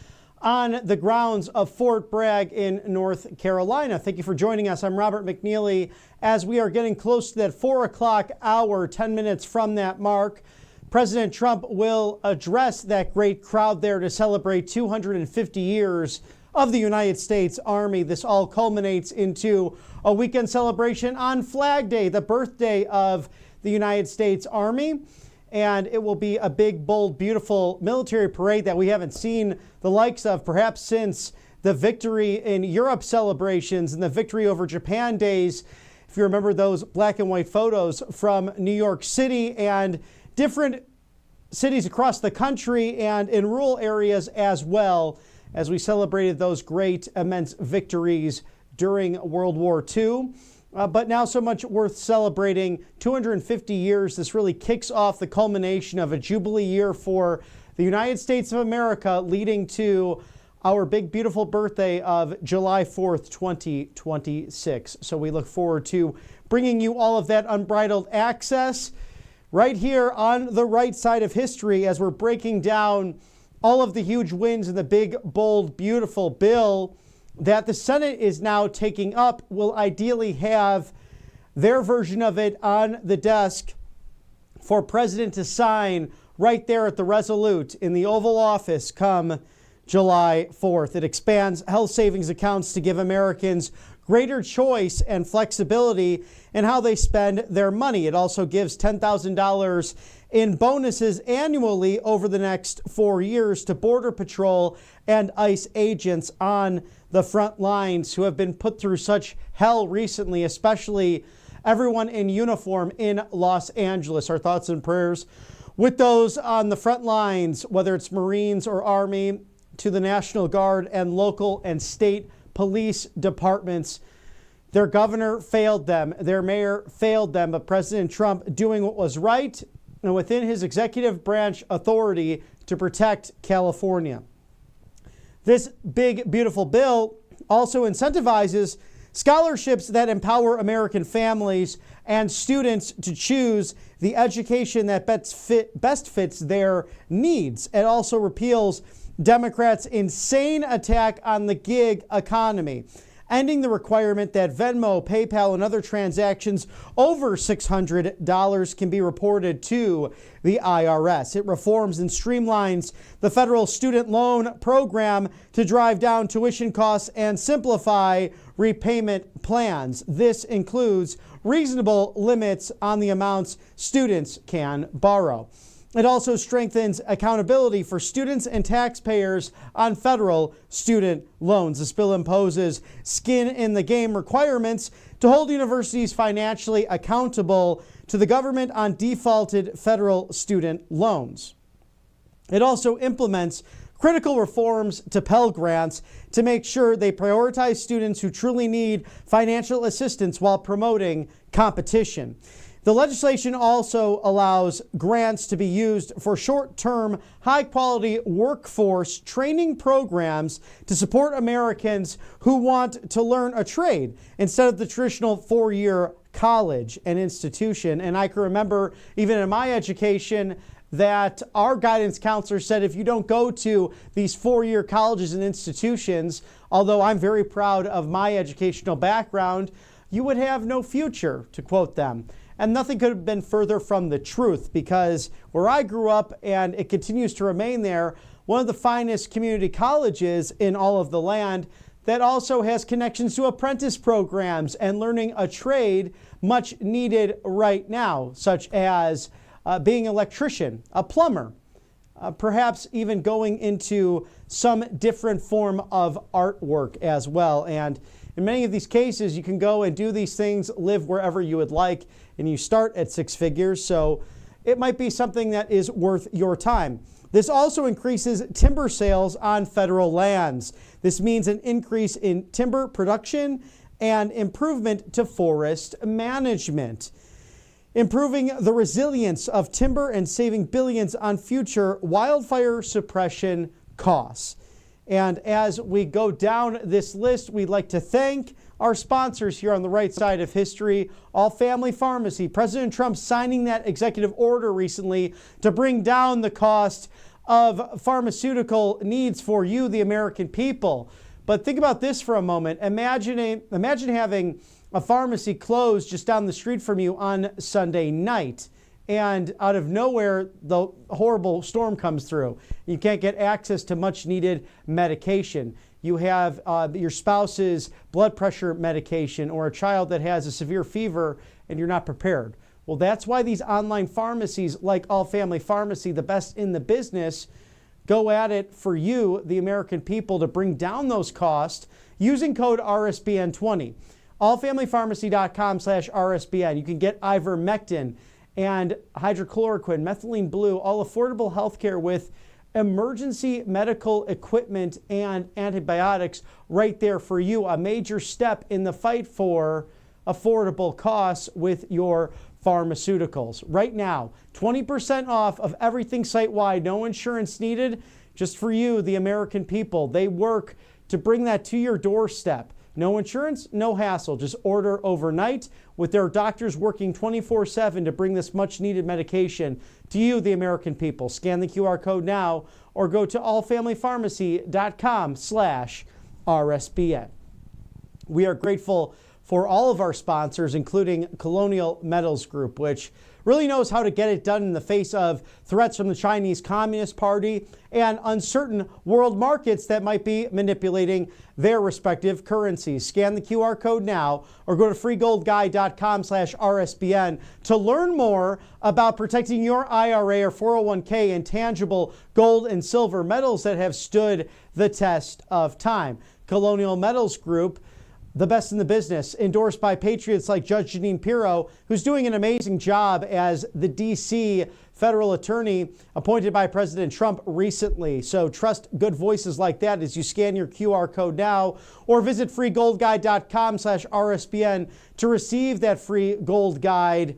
Speaker 1: on the grounds of Fort Bragg in North Carolina. Thank you for joining us. I'm Robert McNeely. As we are getting close to that 4 o'clock hour, 10 minutes from that mark, President Trump will address that great crowd there to celebrate 250 years of the United States Army. This all culminates into a weekend celebration on Flag Day, the birthday of the United States Army. And it will be a big, bold, beautiful military parade that we haven't seen the likes of perhaps since the victory in Europe celebrations and the victory over Japan days. If you remember those black and white photos from New York City and different cities across the country and in rural areas as well, as we celebrated those great, immense victories during World War II. But now so much worth celebrating. 250 years. This really kicks off the culmination of a Jubilee year for the United States of America, leading to our big, beautiful birthday of July 4th, 2026. So we look forward to bringing you all of that unbridled access right here on the right side of history as we're breaking down all of the huge wins in the big, bold, beautiful bill that the Senate is now taking up. Will ideally have their version of it on the desk for President to sign right there at the Resolute in the Oval Office come July 4th. It expands health savings accounts to give Americans greater choice and flexibility in how they spend their money. It also gives $10,000 in bonuses annually over the next 4 years to Border Patrol and ICE agents on the front lines who have been put through such hell recently, especially everyone in uniform in Los Angeles. Our thoughts and prayers with those on the front lines, whether it's Marines or Army, to the National Guard and local and state police departments. Their governor failed them. Their mayor failed them. But President Trump doing what was right and within his executive branch authority to protect California. This big, beautiful bill also incentivizes scholarships that empower American families and students to choose the education that best fits their needs. It also repeals Democrats' insane attack on the gig economy, ending the requirement that Venmo, PayPal, and other transactions over $600 can be reported to the IRS. It reforms and streamlines the federal student loan program to drive down tuition costs and simplify repayment plans. This includes reasonable limits on the amounts students can borrow. It also strengthens accountability for students and taxpayers on federal student loans. This bill imposes skin in the game requirements to hold universities financially accountable to the government on defaulted federal student loans. It also implements critical reforms to Pell Grants to make sure they prioritize students who truly need financial assistance while promoting competition. The legislation also allows grants to be used for short-term, high-quality workforce training programs to support Americans who want to learn a trade instead of the traditional 4-year college and institution. And I can remember even in my education that our guidance counselor said if you don't go to these 4-year colleges and institutions, although I'm very proud of my educational background, you would have no future, to quote them. And nothing could have been further from the truth, because where I grew up, and it continues to remain there, one of the finest community colleges in all of the land that also has connections to apprentice programs and learning a trade much needed right now, such as being an electrician, a plumber, perhaps even going into some different form of artwork as well. And in many of these cases, you can go and do these things, live wherever you would like, and you start at 6 figures. So it might be something that is worth your time. This also increases timber sales on federal lands. This means an increase in timber production and improvement to forest management, improving the resilience of timber and saving billions on future wildfire suppression costs. And as we go down this list, we'd like to thank our sponsors here on the right side of history, All Family Pharmacy. President Trump signing that executive order recently to bring down the cost of pharmaceutical needs for you, the American people. But think about this for a moment. Imagine having a pharmacy closed just down the street from you on Sunday night, and out of nowhere, the horrible storm comes through. You can't get access to much needed medication. You have your spouse's blood pressure medication or a child that has a severe fever and you're not prepared. Well, that's why these online pharmacies like All Family Pharmacy, the best in the business, go at it for you, the American people, to bring down those costs using code RSBN20. allfamilypharmacy.com/RSBN. You can get ivermectin and hydrochloroquine, methylene blue, all affordable healthcare with emergency medical equipment and antibiotics right there for you. A major step in the fight for affordable costs with your pharmaceuticals. Right now, 20% off of everything site-wide, no insurance needed, just for you, the American people. They work to bring that to your doorstep. No insurance, no hassle. Just order overnight with their doctors working 24/7 to bring this much needed medication to you, the American people. Scan the QR code now or go to allfamilypharmacy.com/RSBN. We are grateful for all of our sponsors, including Colonial Metals Group, which really knows how to get it done in the face of threats from the Chinese Communist Party and uncertain world markets that might be manipulating their respective currencies. Scan the QR code now or go to freegoldguy.com/RSBN to learn more about protecting your IRA or 401k in tangible gold and silver metals that have stood the test of time. Colonial Metals Group, the best in the business, endorsed by patriots like Judge Jeanine Pirro, who's doing an amazing job as the D.C. federal attorney appointed by President Trump recently. So trust good voices like that as you scan your QR code now or visit freegoldguide.com/RSBN to receive that free gold guide.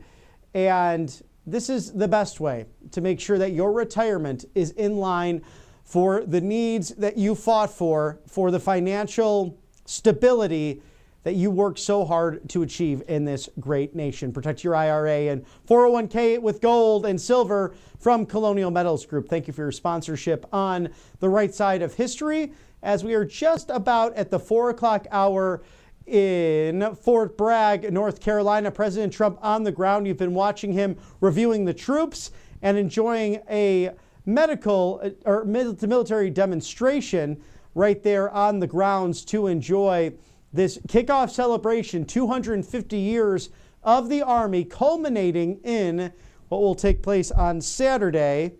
Speaker 1: And this is the best way to make sure that your retirement is in line for the needs that you fought for the financial stability that you work so hard to achieve in this great nation. Protect your IRA and 401k with gold and silver from Colonial Metals Group. Thank you for your sponsorship on the right side of history as we are just about at the 4 o'clock hour in Fort Bragg, North Carolina. President Trump on the ground. You've been watching him reviewing the troops and enjoying a military demonstration right there on the grounds to enjoy this kickoff celebration, 250 years of the Army, culminating in what will take place on Saturday.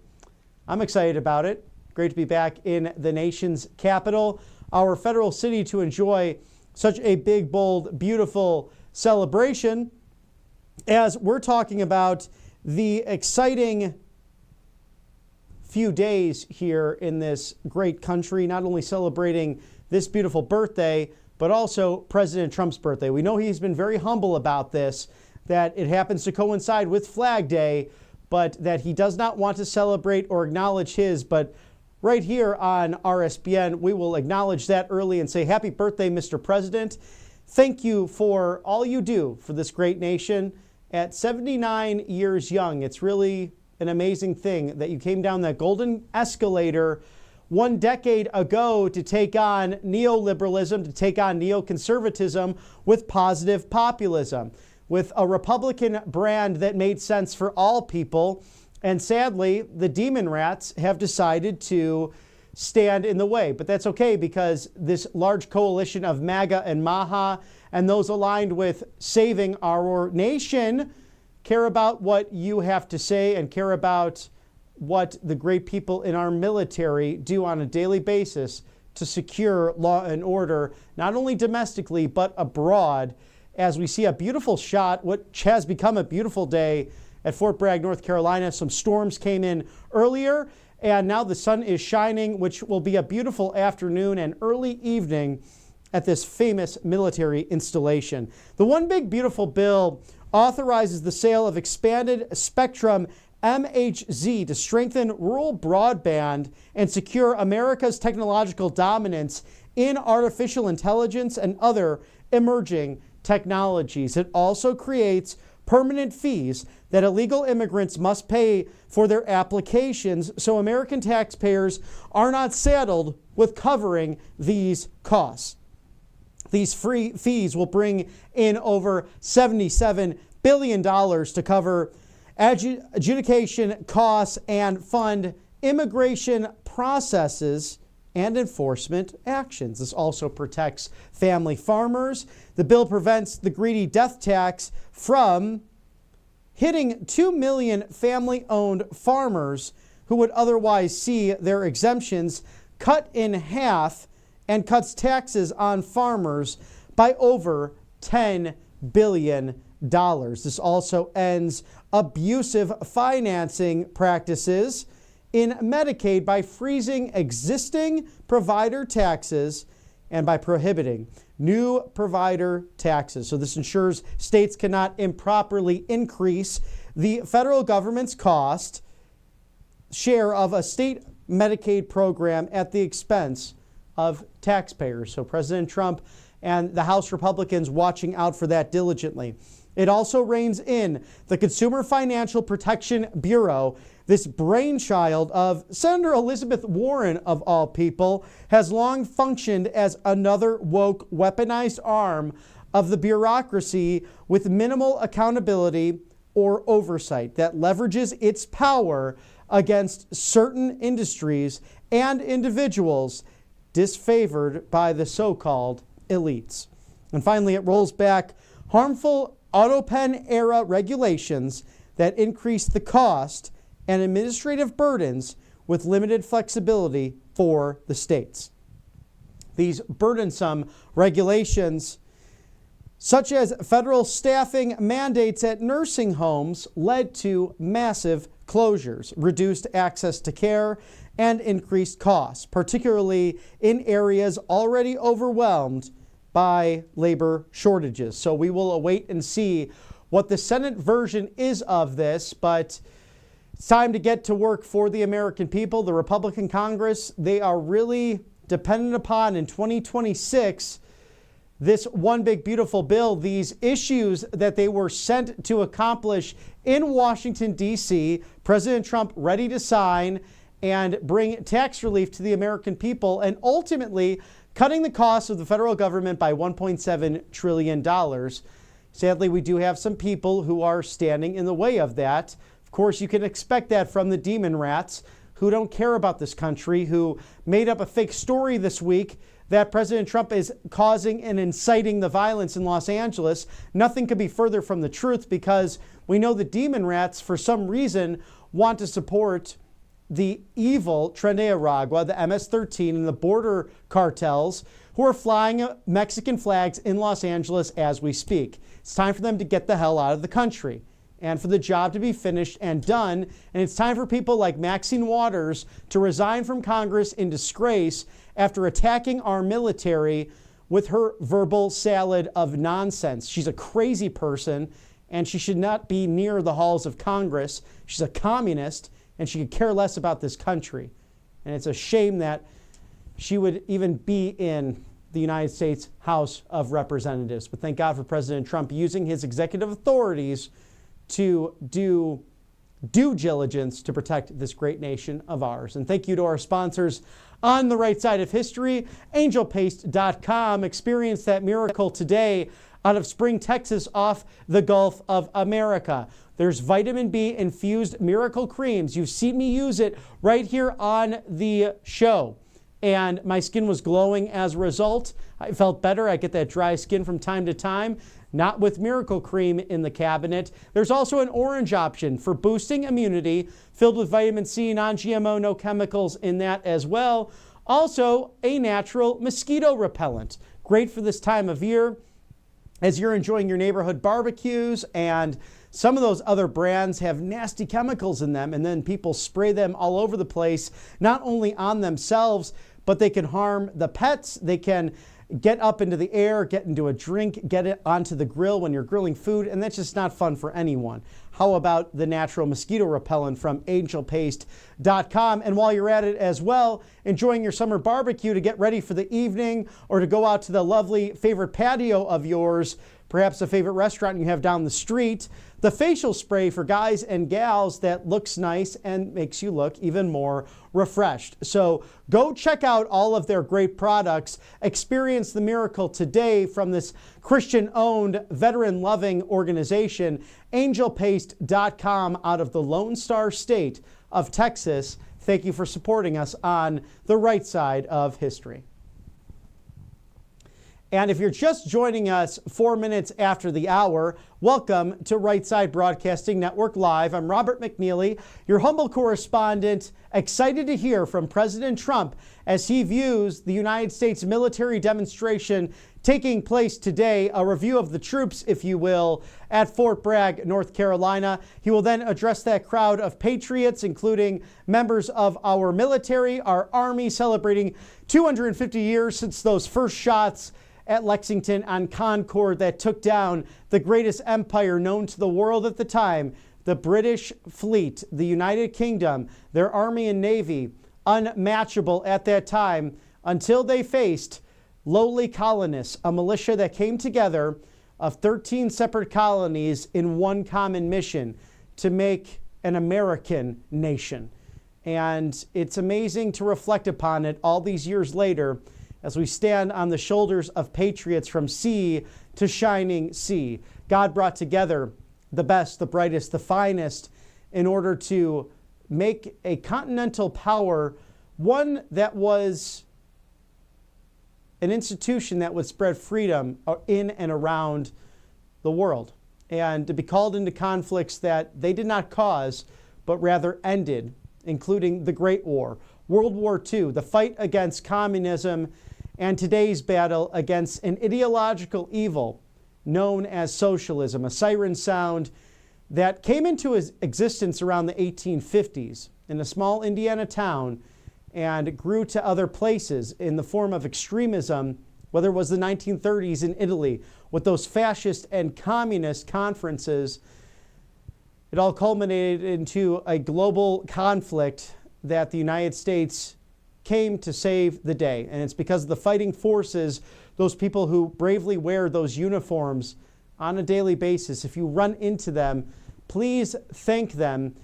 Speaker 1: I'm excited about it. Great to be back in the nation's capital, our federal city, to enjoy such a big, bold, beautiful celebration as we're talking about the exciting few days here in this great country, not only celebrating this beautiful birthday, but also President Trump's birthday. We know he's been very humble about this, that it happens to coincide with Flag Day, but that he does not want to celebrate or acknowledge his. But right here on RSBN, we will acknowledge that early and say, happy birthday, Mr. President. Thank you for all you do for this great nation. At 79 years young, it's really an amazing thing that you came down that golden escalator 1 decade ago to take on neoliberalism, to take on neoconservatism with positive populism, with a Republican brand that made sense for all people. And sadly, the demon rats have decided to stand in the way. But that's okay, because this large coalition of MAGA and MAHA and those aligned with saving our nation care about what you have to say and care about what the great people in our military do on a daily basis to secure law and order, not only domestically, but abroad, as we see a beautiful shot, which has become a beautiful day at Fort Bragg, North Carolina. Some storms came in earlier, and now the sun is shining, which will be a beautiful afternoon and early evening at this famous military installation. The One Big Beautiful Bill authorizes the sale of expanded spectrum MHZ to strengthen rural broadband and secure America's technological dominance in artificial intelligence and other emerging technologies. It also creates permanent fees that illegal immigrants must pay for their applications, so American taxpayers are not saddled with covering these costs. These free fees will bring in over $77 billion to cover adjudication costs and fund immigration processes and enforcement actions. This also protects family farmers. The bill prevents the greedy death tax from hitting 2 million family-owned farmers who would otherwise see their exemptions cut in half, and cuts taxes on farmers by over $10 billion. This also ends abusive financing practices in Medicaid by freezing existing provider taxes and by prohibiting new provider taxes. So this ensures states cannot improperly increase the federal government's cost share of a state Medicaid program at the expense of taxpayers. So President Trump and the House Republicans watching out for that diligently. It also reins in the Consumer Financial Protection Bureau. This brainchild of Senator Elizabeth Warren, of all people, has long functioned as another woke, weaponized arm of the bureaucracy with minimal accountability or oversight that leverages its power against certain industries and individuals disfavored by the so-called elites. And finally, it rolls back harmful AutoPen era regulations that increase the cost and administrative burdens with limited flexibility for the states. These burdensome regulations, such as federal staffing mandates at nursing homes, led to massive closures, reduced access to care, and increased costs, particularly in areas already overwhelmed by labor shortages. So we will await and see what the Senate version is of this, but it's time to get to work for the American people. The Republican Congress, they are really dependent upon in 2026 this one big beautiful bill, these issues that they were sent to accomplish in Washington, D.C., President Trump ready to sign and bring tax relief to the American people, and ultimately cutting the cost of the federal government by $1.7 trillion. Sadly, we do have some people who are standing in the way of that. Of course, you can expect that from the demon rats who don't care about this country, who made up a fake story this week that President Trump is causing and inciting the violence in Los Angeles. Nothing could be further from the truth, because we know the demon rats, for some reason, want to support the evil Tren de Aragua, the MS-13, and the border cartels who are flying Mexican flags in Los Angeles as we speak. It's time for them to get the hell out of the country and for the job to be finished and done. And it's time for people like Maxine Waters to resign from Congress in disgrace after attacking our military with her verbal salad of nonsense. She's a crazy person, and she should not be near the halls of Congress. She's a communist, and she could care less about this country. And it's a shame that she would even be in the United States House of Representatives. But thank God for President Trump using his executive authorities to do due diligence to protect this great nation of ours. And thank you to our sponsors on the right side of history, angelpaste.com. Experience that miracle today out of Spring, Texas, off the Gulf of America. There's vitamin B infused miracle creams. You've seen me use it right here on the show, and my skin was glowing as a result. I felt better. I get that dry skin from time to time, not with miracle cream in the cabinet. There's also an orange option for boosting immunity, filled with vitamin C, non-GMO, no chemicals in that as well. Also, a natural mosquito repellent. Great for this time of year as you're enjoying your neighborhood barbecues, and some of those other brands have nasty chemicals in them, and then people spray them all over the place, not only on themselves, but they can harm the pets. They can get up into the air, get into a drink, get it onto the grill when you're grilling food, and that's just not fun for anyone. How about the natural mosquito repellent from angelpaste.com? And while you're at it as well, enjoying your summer barbecue to get ready for the evening, or to go out to the lovely favorite patio of yours, perhaps a favorite restaurant you have down the street, the facial spray for guys and gals that looks nice and makes you look even more refreshed. So go check out all of their great products. Experience the miracle today from this Christian-owned, veteran-loving organization, angelpaste.com, out of the Lone Star State of Texas. Thank you for supporting us on the right side of history. And if you're just joining us 4 minutes after the hour, welcome to Right Side Broadcasting Network Live. I'm Robert McNeely, your humble correspondent, excited to hear from President Trump as he views the United States military demonstration taking place today, a review of the troops, if you will, at Fort Bragg, North Carolina. He will then address that crowd of patriots, including members of our military, our Army, celebrating 250 years since those first shots at Lexington on Concord that took down the greatest empire known to the world at the time, the British fleet, the United Kingdom, their Army and Navy, unmatchable at that time, until they faced lowly colonists, a militia that came together of 13 separate colonies in one common mission to make an American nation. And it's amazing to reflect upon it all these years later, as we stand on the shoulders of patriots from sea to shining sea. God brought together the best, the brightest, the finest in order to make a continental power, one that was an institution that would spread freedom in and around the world, and to be called into conflicts that they did not cause, but rather ended, including the Great War, World War II, the fight against communism, and today's battle against an ideological evil known as socialism, a siren sound that came into existence around the 1850s in a small Indiana town and grew to other places in the form of extremism, whether it was the 1930s in Italy with those fascist and communist conferences. It all culminated into a global conflict that the United States came to save the day. And it's because of the fighting forces, those people who bravely wear those uniforms on a daily basis. If you run into them, please thank them,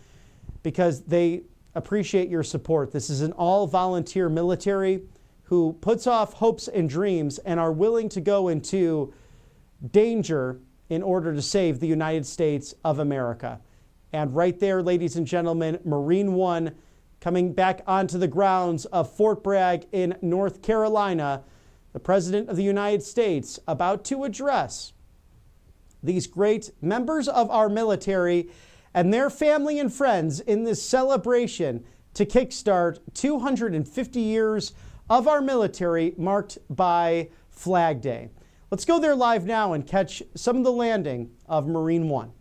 Speaker 1: because they appreciate your support. This is an all-volunteer military who puts off hopes and dreams and are willing to go into danger in order to save the United States of America. And right there, ladies and gentlemen, Marine One, coming back onto the grounds of Fort Bragg in North Carolina, the President of the United States about to address these great members of our military and their family and friends in this celebration to kickstart 250 years of our military, marked by Flag Day. Let's go there live now and catch some of the landing of Marine One.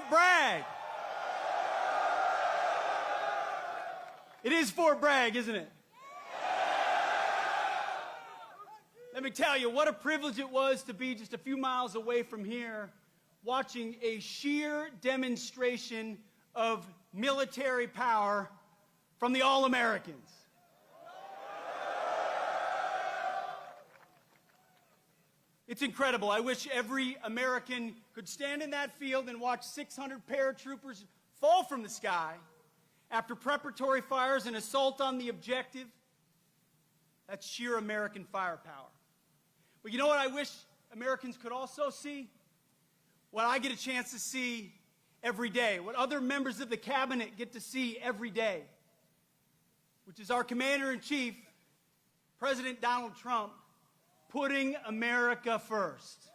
Speaker 20: Bragg. It is Fort Bragg, isn't it? Let me tell you, what a privilege it was to be just a few miles away from here, watching a sheer demonstration of military power from the All-Americans. It's incredible. I wish every American could stand in that field and watch 600 paratroopers fall from the sky after preparatory fires and assault on the objective. That's sheer American firepower. But you know what I wish Americans could also see? What I get a chance to see every day, what other members of the cabinet get to see every day, which is our Commander-in-Chief, President Donald Trump, putting America first.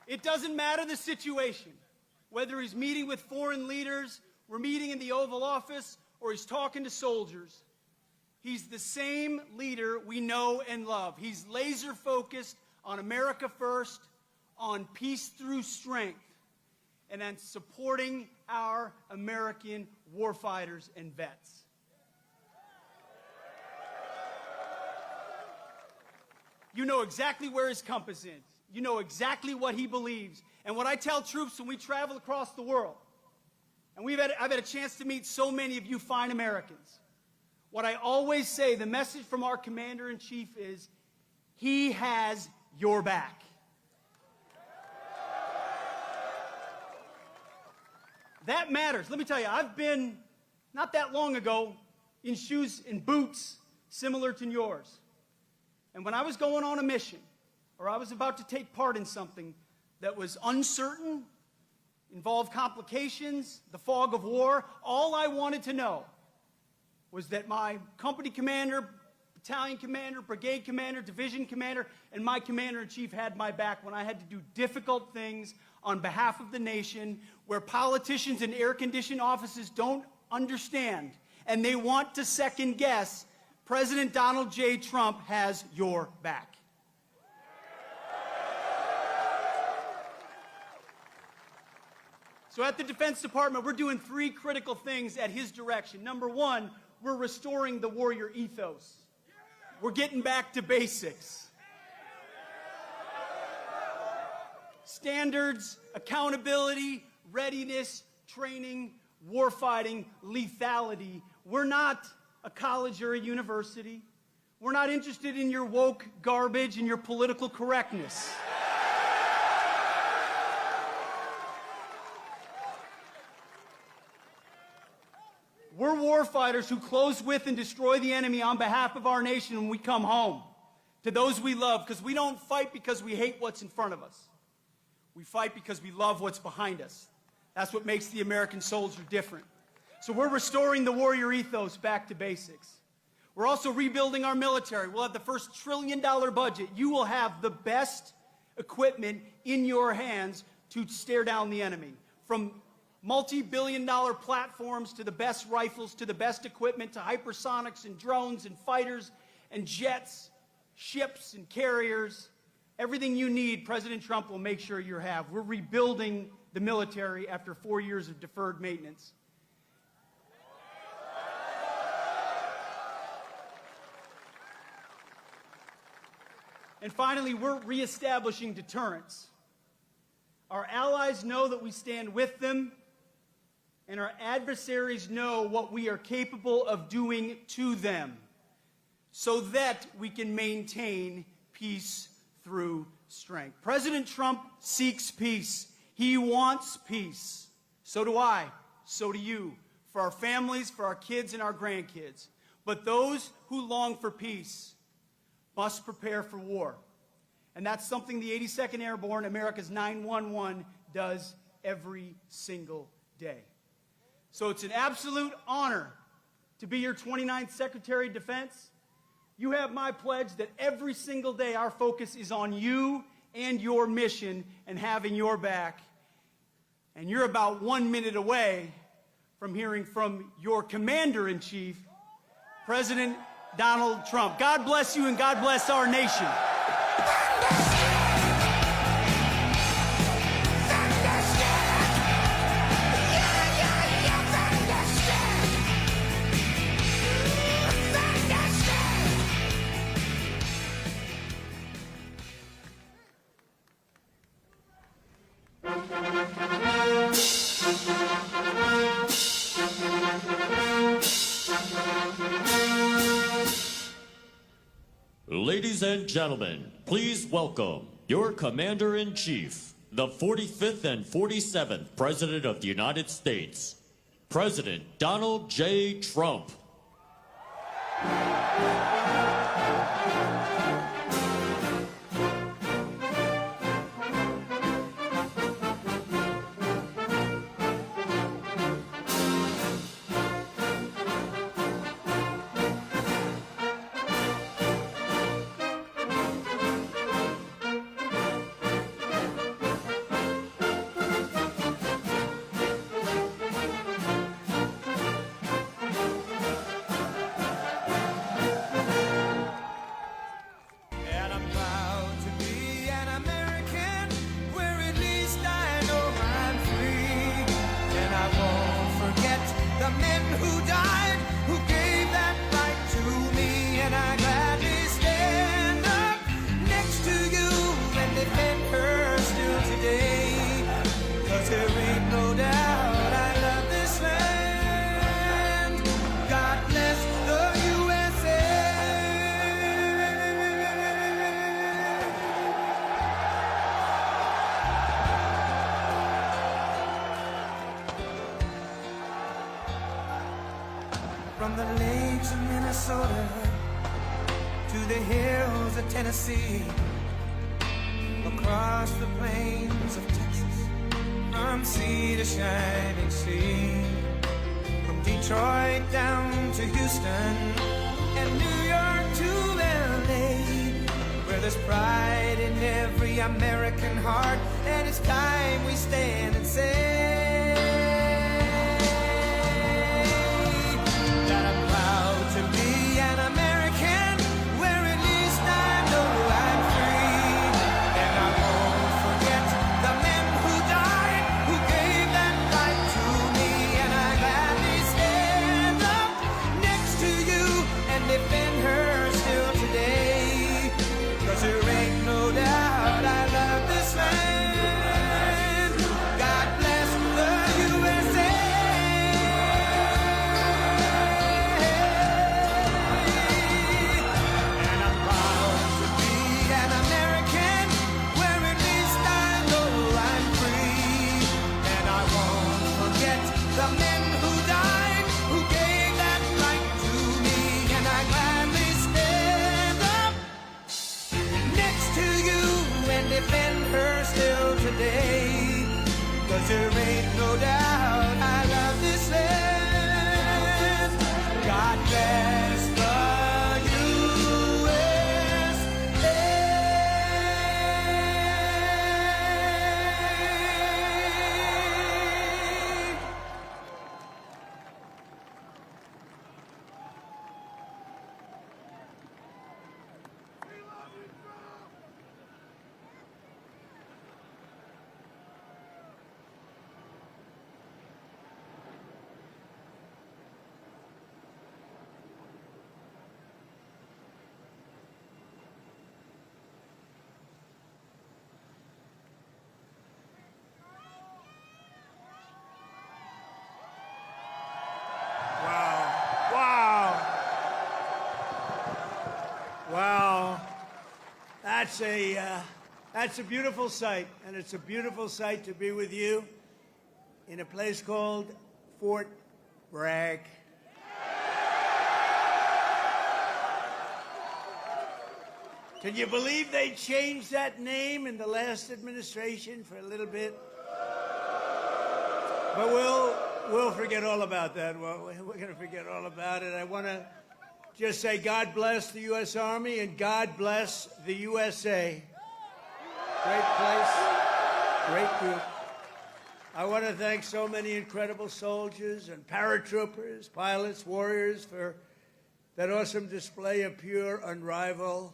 Speaker 20: It doesn't matter the situation, whether he's meeting with foreign leaders, we're meeting in the Oval Office, or he's talking to soldiers. He's the same leader we know and love. He's laser focused on America first, on peace through strength, and on supporting our American warfighters and vets. You know exactly where his compass is. You know exactly what he believes. And what I tell troops when we travel across the world, and I've had a chance to meet so many of you fine Americans, what I always say, the message from our Commander-in-Chief is, he has your back. That matters. Let me tell you, I've been, not that long ago, in shoes and boots similar to yours. And when I was going on a mission, or I was about to take part in something that was uncertain, involved complications, the fog of war, all I wanted to know was that my company commander, battalion commander, brigade commander, division commander, and my commander-in-chief had my back when I had to do difficult things on behalf of the nation, where politicians in air-conditioned offices don't understand, and they want to second-guess. President Donald J. Trump has your back. So at the Defense Department, we're doing 3 critical things at his direction. Number 1, we're restoring the warrior ethos. We're getting back to basics. Standards, accountability, readiness, training, warfighting, lethality. We're not a college or a university. We're not interested in your woke garbage and your political correctness. We're warfighters who close with and destroy the enemy on behalf of our nation when we come home to those we love, because we don't fight because we hate what's in front of us. We fight because we love what's behind us. That's what makes the American soldier different. So we're restoring the warrior ethos back to basics. We're also rebuilding our military. We'll have the first $1 trillion budget. You will have the best equipment in your hands to stare down the enemy. From multi-billion-dollar platforms to the best rifles to the best equipment to hypersonics and drones and fighters and jets, ships and carriers. Everything you need, President Trump will make sure you have. We're rebuilding the military after 4 years of deferred maintenance. And finally, we're reestablishing deterrence. Our allies know that we stand with them, and our adversaries know what we are capable of doing to them, so that we can maintain peace through strength. President Trump seeks peace. He wants peace. So do I. So do you. For our families, for our kids and our grandkids. But those who long for peace must prepare for war. And that's something the 82nd Airborne, America's 911, does every single day. So it's an absolute honor to be your 29th Secretary of Defense. You have my pledge that every single day our focus is on you and your mission and having your back. And you're about 1 minute away from hearing from your Commander-in-Chief, President Donald Trump. God bless you and God bless our nation.
Speaker 21: Ladies and gentlemen, please welcome your Commander-in-Chief, the 45th and 47th President of the United States, President Donald J. Trump.
Speaker 22: From the lakes of Minnesota to the hills of Tennessee, across the plains of Texas, from sea to shining sea, from Detroit down to Houston and New York to LA, where there's pride in every American heart, and it's time we stand and say to be an American, where at least I know I'm free. And I won't forget the men who died, who gave that right to me. And I gladly stand up next to you and defend her still today. 'Cause there ain't no doubt I love this land. God bless the USA. The men who died, who gave that right to me, and I gladly stand up next to you and defend her still today. 'Cause there ain't no doubt I love this land. God bless the
Speaker 12: Wow, that's a beautiful sight, and it's a beautiful sight to be with you in a place called Fort Bragg. Can you believe they changed that name in the last administration for a little bit? But we'll forget all about that. We're going to forget all about it. I want to just say God bless the U.S. Army and God bless the USA. Great place, great group. I want to thank so many incredible soldiers and paratroopers, pilots, warriors for that awesome display of pure, unrivaled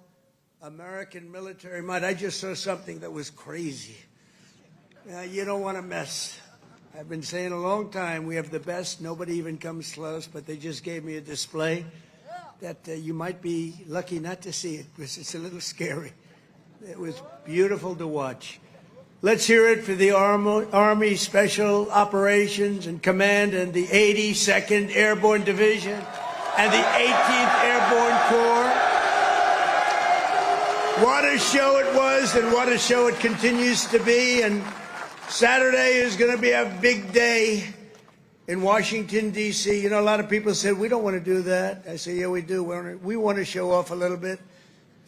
Speaker 12: American military might. I just saw something that was crazy. You don't want to mess. I've been saying a long time, we have the best. Nobody even comes close, but they just gave me a display that you might be lucky not to see it, because it's a little scary. It was beautiful to watch. Let's hear it for the Army Special Operations and Command and the 82nd Airborne Division and the 18th Airborne Corps. What a show it was, and what a show it continues to be. And Saturday is going to be a big day in Washington, D.C. You know, a lot of people said, we don't want to do that. I say, yeah, we do. We want to show off a little bit.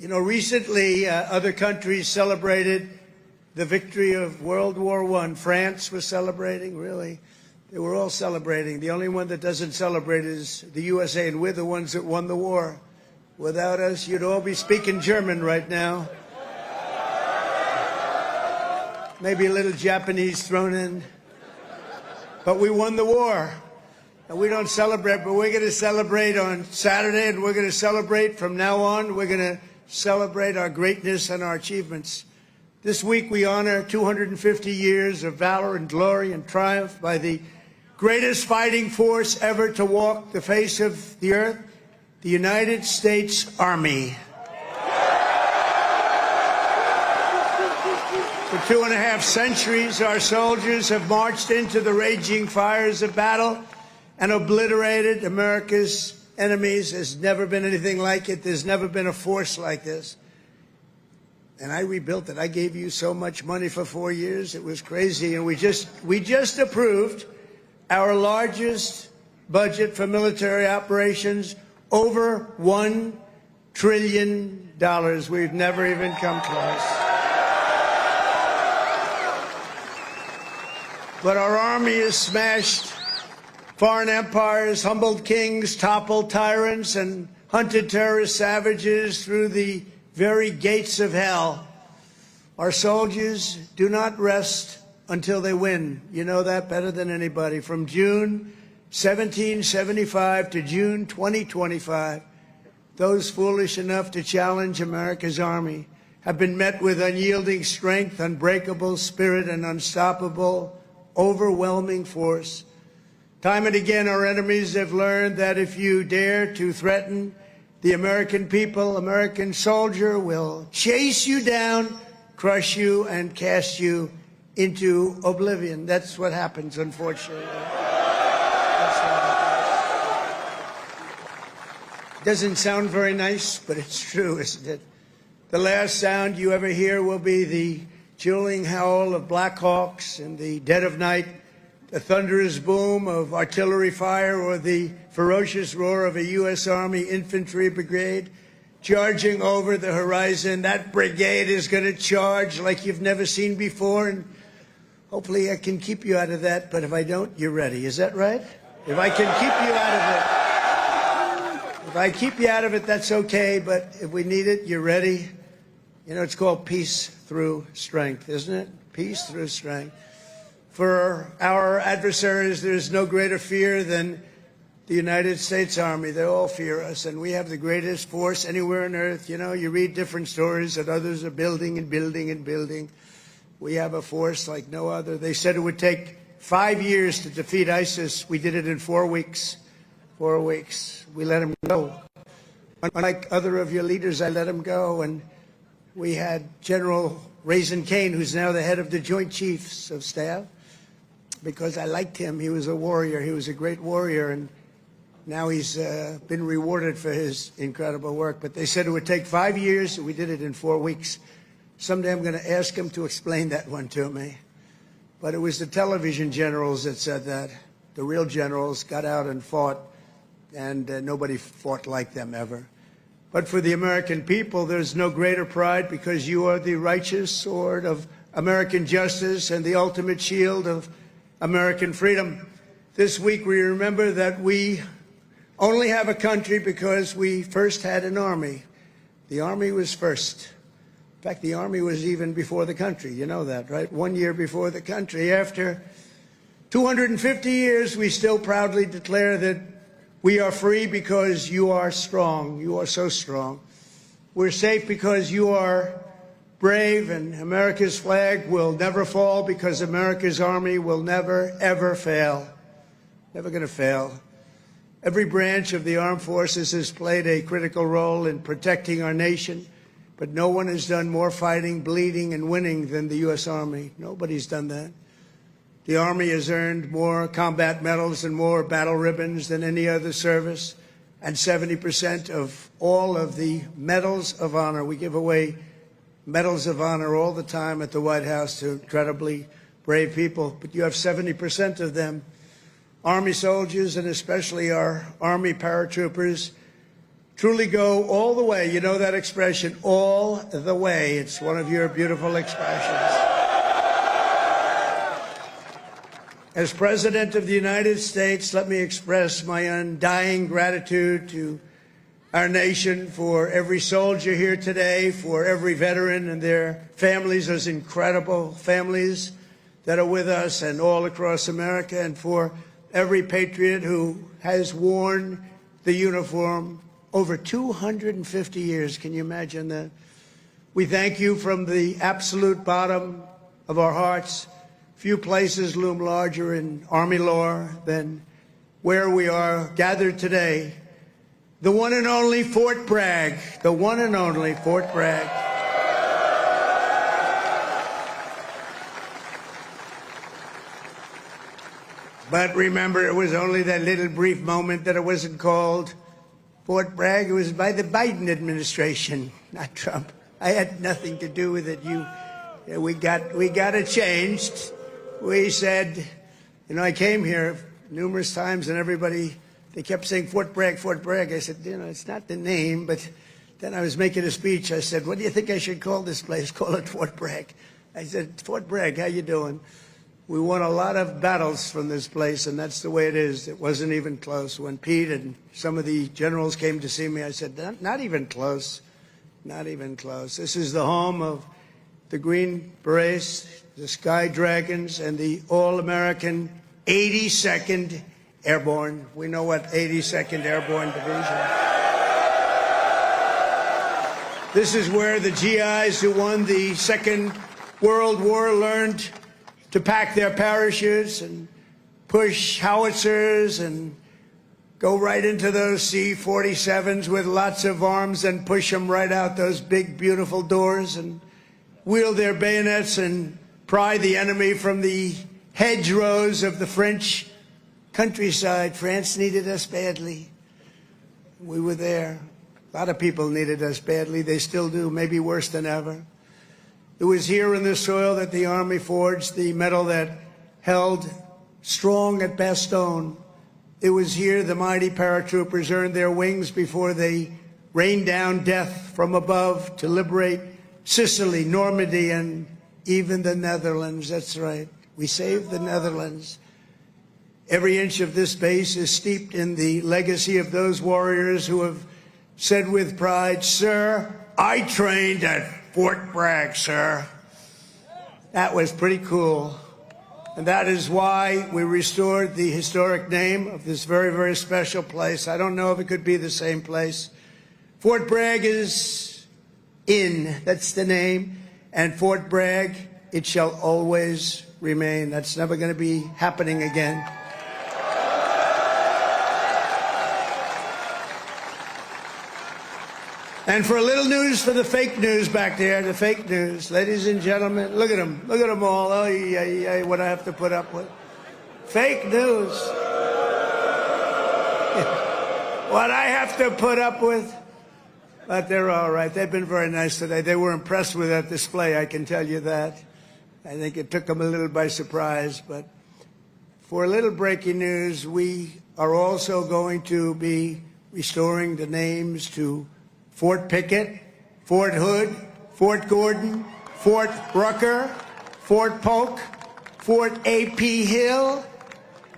Speaker 12: You know, recently, other countries celebrated the victory of World War I. France was celebrating, really. They were all celebrating. The only one that doesn't celebrate is the USA, and we're the ones that won the war. Without us, you'd all be speaking German right now. Maybe a little Japanese thrown in. But we won the war. And we don't celebrate, but we're going to celebrate on Saturday, and we're going to celebrate from now on. We're going to celebrate our greatness and our achievements. This week we honor 250 years of valor and glory and triumph by the greatest fighting force ever to walk the face of the earth, the United States Army. For 2.5 centuries, our soldiers have marched into the raging fires of battle and obliterated America's enemies. There's never been anything like it. There's never been a force like this. And I rebuilt it. I gave you so much money for 4 years. It was crazy. And we just approved our largest budget for military operations, over $1 trillion. We've never even come close. But our army has smashed foreign empires, humbled kings, toppled tyrants, and hunted terrorist savages through the very gates of hell. Our soldiers do not rest until they win. You know that better than anybody. From June 1775 to June 2025, those foolish enough to challenge America's army have been met with unyielding strength, unbreakable spirit, and unstoppable, overwhelming force. Time and again, our enemies have learned that if you dare to threaten the American people, American soldier will chase you down, crush you, and cast you into oblivion. That's what happens, unfortunately. Doesn't sound very nice, but it's true, isn't it? The last sound you ever hear will be the chilling howl of Black Hawks in the dead of night, the thunderous boom of artillery fire, or the ferocious roar of a U.S. Army infantry brigade charging over the horizon. That brigade is going to charge like you've never seen before, and hopefully I can keep you out of that, but if I don't, you're ready. Is that right? If I can keep you out of it. If I keep you out of it, that's okay, but if we need it, you're ready. You know, it's called peace through strength, isn't it? Peace through strength. For our adversaries, there's no greater fear than the United States Army. They all fear us, and we have the greatest force anywhere on earth. You know, you read different stories that others are building and building and building. We have a force like no other. They said it would take 5 years to defeat ISIS. We did it in 4 weeks. 4 weeks. We let them go. Unlike other of your leaders, I let them go. And we had General Raisin Kane, who's now the head of the Joint Chiefs of Staff, because I liked him. He was a warrior. He was a great warrior. And now he's been rewarded for his incredible work. But they said it would take 5 years. We did it in 4 weeks. Someday I'm going to ask him to explain that one to me. But it was the television generals that said that. The real generals got out and fought, and nobody fought like them ever. But for the American people, there's no greater pride, because you are the righteous sword of American justice and the ultimate shield of American freedom. This week we remember that we only have a country because we first had an army. The army was first. In fact, the army was even before the country. You know that, right? 1 year before the country. After 250 years, we still proudly declare that we are free because you are strong. You are so strong. We're safe because you are brave, and America's flag will never fall because America's army will never, ever fail. Never going to fail. Every branch of the armed forces has played a critical role in protecting our nation, but no one has done more fighting, bleeding, and winning than the U.S. Army. Nobody's done that. The Army has earned more combat medals and more battle ribbons than any other service, and 70% of all of the medals of honor we give away medals of honor all the time at the White House to incredibly brave people, but you have 70% of them, Army soldiers, and especially our Army paratroopers, truly go all the way. You know that expression, all the way. It's one of your beautiful expressions. As President of the United States, let me express my undying gratitude to our nation for every soldier here today, for every veteran and their families, those incredible families that are with us and all across America, and for every patriot who has worn the uniform over 250 years. Can you imagine that? We thank you from the absolute bottom of our hearts. Few places loom larger in Army lore than where we are gathered today. The one and only Fort Bragg, the one and only Fort Bragg. But remember, it was only that little brief moment that it wasn't called Fort Bragg. It was by the Biden administration, not Trump. I had nothing to do with it. We got it changed. We said, you know, I came here numerous times and everybody, they kept saying Fort Bragg, Fort Bragg. I said, you know, it's not the name, but then I was making a speech. I said, what do you think I should call this place? Call it Fort Bragg. I said, Fort Bragg, how you doing? We won a lot of battles from this place, and that's the way it is. It wasn't even close. When Pete and some of the generals came to see me, I said, not even close, not even close. This is the home of the Green Berets, the Sky Dragons, and the all-American 82nd Airborne. We know what 82nd Airborne Division. This is where the GIs who won the Second World War learned to pack their parachutes and push howitzers and go right into those C-47s with lots of arms and push them right out those big, beautiful doors and wield their bayonets and pry the enemy from the hedgerows of the French countryside. France needed us badly. We were there. A lot of people needed us badly. They still do, maybe worse than ever. It was here in the soil that the Army forged the medal that held strong at Bastogne. It was here the mighty paratroopers earned their wings before they rained down death from above to liberate Sicily, Normandy, and even the Netherlands. That's right. We saved the Netherlands. Every inch of this base is steeped in the legacy of those warriors who have said with pride, "Sir, I trained at Fort Bragg, sir." That was pretty cool. And that is why we restored the historic name of this very, very special place. I don't know if it could be the same place. Fort Bragg is in. That's the name. And Fort Bragg, it shall always remain. That's never going to be happening again. And for a little news for the fake news back there, the fake news, ladies and gentlemen, look at them all. Oh, yeah, what I have to put up with. Fake news. What I have to put up with. But they're all right. They've been very nice today. They were impressed with that display, I can tell you that. I think it took them a little by surprise. But for a little breaking news, we are also going to be restoring the names to Fort Pickett, Fort Hood, Fort Gordon, Fort Rucker, Fort Polk, Fort A.P. Hill,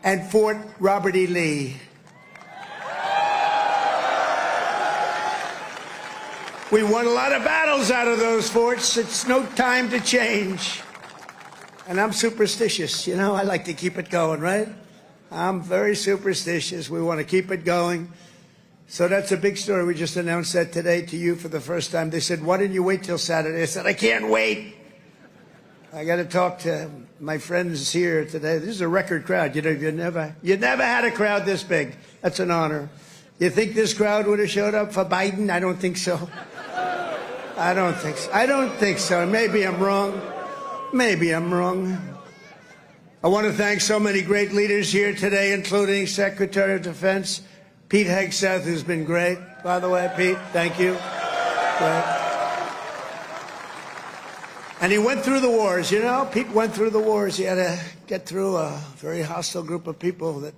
Speaker 12: and Fort Robert E. Lee. We won a lot of battles out of those forts. It's no time to change. And I'm superstitious. You know, I like to keep it going, right? I'm very superstitious. We want to keep it going. So that's a big story. We just announced that today to you for the first time. They said, why didn't you wait till Saturday? I said, I can't wait. I got to talk to my friends here today. This is a record crowd. You know, you never had a crowd this big. That's an honor. You think this crowd would have showed up for Biden? I don't think so. I don't think so. I don't think so. Maybe I'm wrong. Maybe I'm wrong. I want to thank so many great leaders here today, including Secretary of Defense Pete Hegseth, who's been great. By the way, Pete, thank you. Great. And he went through the wars, you know. Pete went through the wars. He had to get through a very hostile group of people that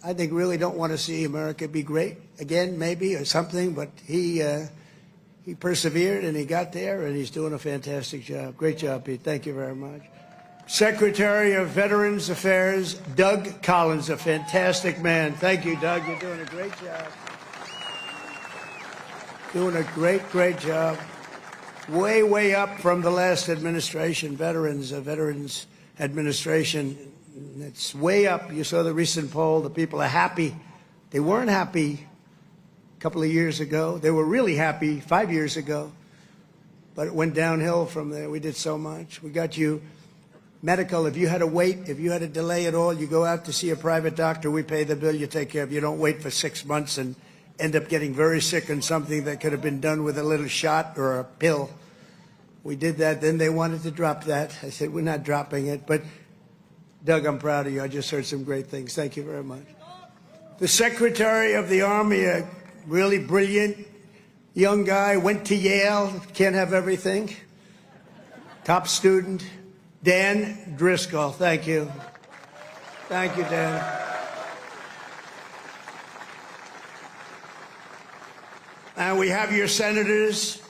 Speaker 12: I think really don't want to see America be great again, maybe, or something. But he persevered, and he got there, and he's doing a fantastic job. Great job, Pete. Thank you very much. Secretary of Veterans Affairs, Doug Collins, a fantastic man. Thank you, Doug. You're doing a great job. Doing a great job. Way, way up from the last administration, Veterans Administration. It's way up. You saw the recent poll. The people are happy. They weren't happy a couple of years ago. They were really happy 5 years ago. But it went downhill from there. We did so much. We got you medical. If you had to wait, if you had to delay at all, you go out to see a private doctor. We pay the bill. You take care of it. You don't wait for 6 months and end up getting very sick on something that could have been done with a little shot or a pill. We did that. Then they wanted to drop that. I said, we're not dropping it. But, Doug, I'm proud of you. I just heard some great things. Thank you very much. The Secretary of the Army, a really brilliant young guy, went to Yale. Can't have everything. Top student, Dan Driscoll. Thank you. Thank you, Dan. And we have your senators,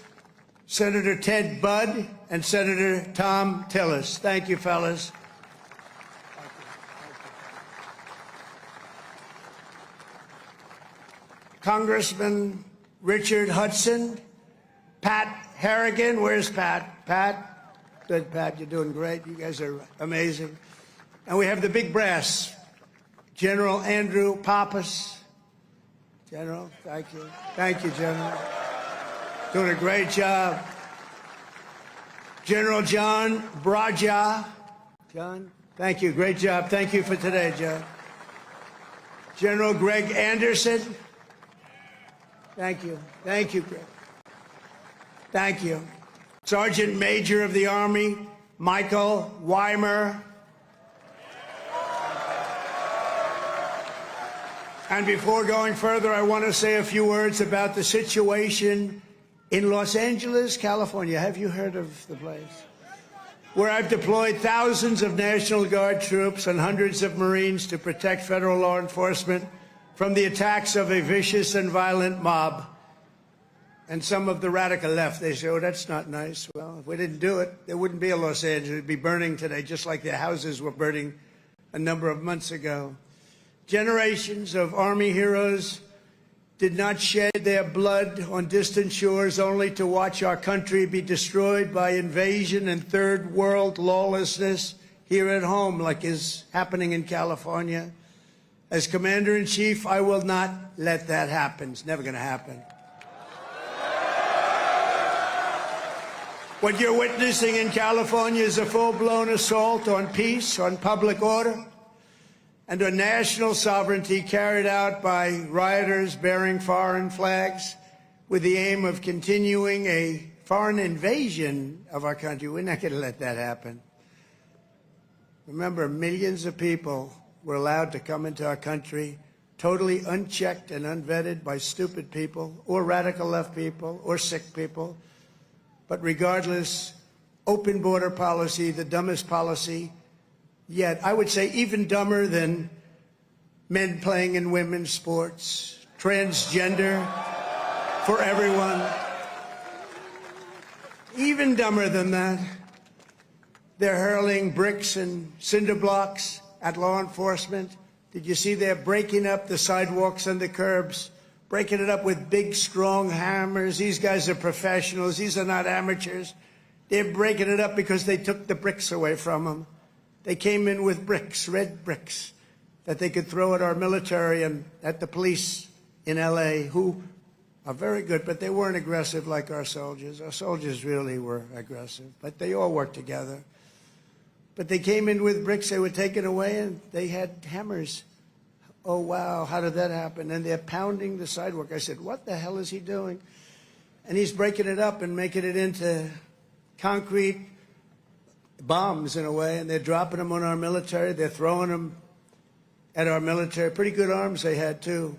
Speaker 12: Senator Ted Budd and Senator Tom Tillis. Thank you, fellas. Congressman Richard Hudson, Pat Harrigan. Where's Pat? Pat? Good, Pat. You're doing great. You guys are amazing. And we have the big brass, General Andrew Pappas. General, thank you. Thank you, General. Doing a great job. General John Braja. John, thank you. Great job. Thank you for today, John. General Greg Anderson. Thank you. Thank you, Greg. Thank you. Sergeant Major of the Army, Michael Weimer. And before going further, I want to say a few words about the situation in Los Angeles, California. Have you heard of the place? Where I've deployed thousands of National Guard troops and hundreds of Marines to protect federal law enforcement from the attacks of a vicious and violent mob. And some of the radical left, they say, oh, that's not nice. Well, if we didn't do it, there wouldn't be a Los Angeles. It'd be burning today, just like their houses were burning a number of months ago. Generations of Army heroes did not shed their blood on distant shores only to watch our country be destroyed by invasion and third world lawlessness here at home, like is happening in California. As Commander-in-Chief, I will not let that happen. It's never going to happen. What you're witnessing in California is a full-blown assault on peace, on public order, and on national sovereignty carried out by rioters bearing foreign flags with the aim of continuing a foreign invasion of our country. We're not going to let that happen. Remember, millions of people were allowed to come into our country totally unchecked and unvetted by stupid people or radical left people or sick people. But regardless, open border policy, the dumbest policy yet, I would say even dumber than men playing in women's sports, transgender for everyone. Even dumber than that. They're hurling bricks and cinder blocks at law enforcement. Did you see they're breaking up the sidewalks and the curbs, breaking it up with big, strong hammers? These guys are professionals. These are not amateurs. They're breaking it up because they took the bricks away from them. They came in with bricks, red bricks, that they could throw at our military and at the police in L.A., who are very good, but they weren't aggressive like our soldiers. Our soldiers really were aggressive, but they all worked together. But they came in with bricks, they were taken away, and they had hammers. Oh, wow, how did that happen? And they're pounding the sidewalk. I said, what the hell is he doing? And he's breaking it up and making it into concrete bombs in a way, and they're dropping them on our military. They're throwing them at our military. Pretty good arms they had, too.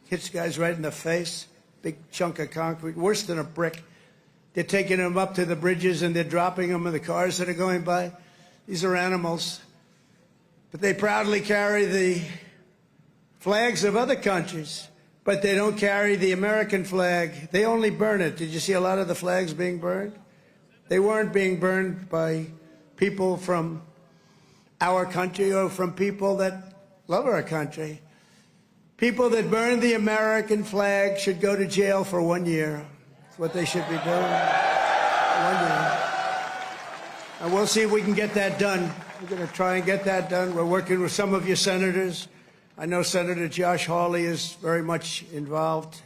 Speaker 12: Hits guys right in the face. Big chunk of concrete, worse than a brick. They're taking them up to the bridges and they're dropping them in the cars that are going by. These are animals. But they proudly carry the flags of other countries, but they don't carry the American flag. They only burn it. Did you see a lot of the flags being burned? They weren't being burned by people from our country or from people that love our country. People that burn the American flag should go to jail for 1 year. That's what they should be doing. 1 year. And we'll see if we can get that done. We're going to try and get that done. We're working with some of your senators. I know Senator Josh Hawley is very much involved.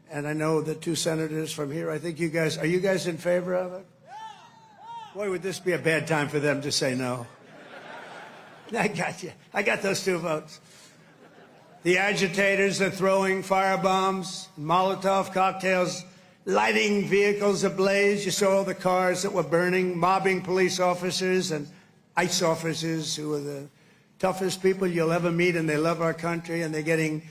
Speaker 12: And I know the 2 senators from here. I think you guys, are you guys in favor of it? Boy, would this be a bad time for them to say no. I got you. I got those 2 votes. The agitators are throwing firebombs, Molotov cocktails, lighting vehicles ablaze. You saw all the cars that were burning, mobbing police officers and ICE officers who are the toughest people you'll ever meet, and they love our country, and they're getting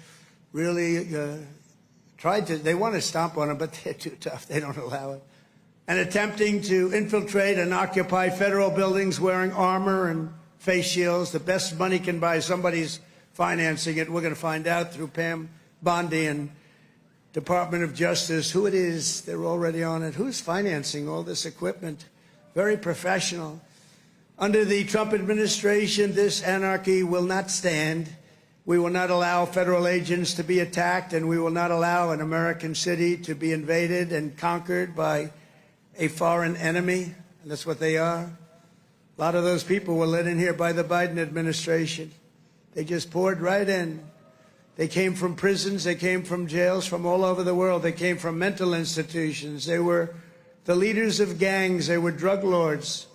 Speaker 12: really they want to stomp on them, but they're too tough. They don't allow it. And attempting to infiltrate and occupy federal buildings wearing armor and face shields. The best money can buy, somebody's financing it. We're going to find out through Pam Bondi and Department of Justice who it is. They're already on it. Who's financing all this equipment? Very professional. Under the Trump administration, this anarchy will not stand. We will not allow federal agents to be attacked, and we will not allow an American city to be invaded and conquered by a foreign enemy. And that's what they are. A lot of those people were let in here by the Biden administration. They just poured right in. They came from prisons. They came from jails from all over the world. They came from mental institutions. They were the leaders of gangs. They were drug lords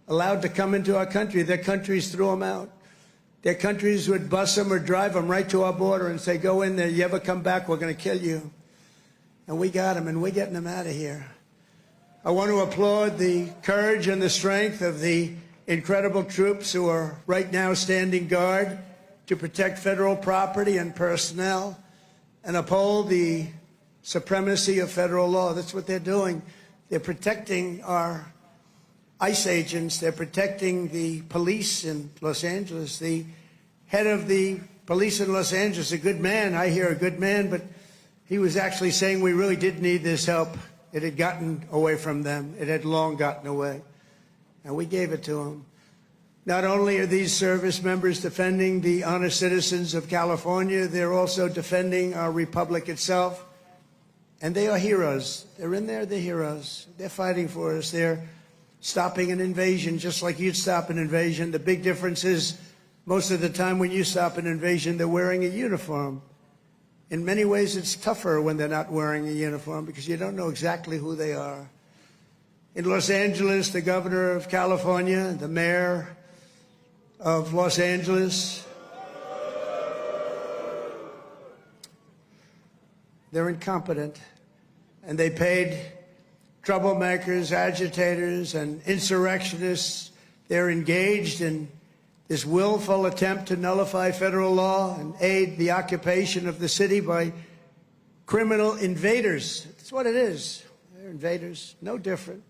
Speaker 12: allowed to come into our country. Their countries threw them out. Their countries would bus them or drive them right to our border and say, go in there. You ever come back, we're going to kill you. And we got them, and we're getting them out of here. I want to applaud the courage and the strength of the incredible troops who are right now standing guard to protect federal property and personnel and uphold the supremacy of federal law. That's what they're doing. They're protecting our ICE agents. They're protecting the police in Los Angeles. The head of the police in Los Angeles, a good man, I hear a good man, but he was actually saying we really did need this help. It had gotten away from them. It had long gotten away. And we gave it to them. Not only are these service members defending the honest citizens of California, they're also defending our republic itself. And they are heroes. They're in there, they're heroes. They're fighting for us. They're stopping an invasion just like you'd stop an invasion. The big difference is most of the time when you stop an invasion, they're wearing a uniform. In many ways, it's tougher when they're not wearing a uniform because you don't know exactly who they are. In Los Angeles, the governor of California, the mayor of Los Angeles, they're incompetent, and they paid troublemakers, agitators, and insurrectionists. They're engaged in this willful attempt to nullify federal law and aid the occupation of the city by criminal invaders. That's what it is. They're invaders, no different.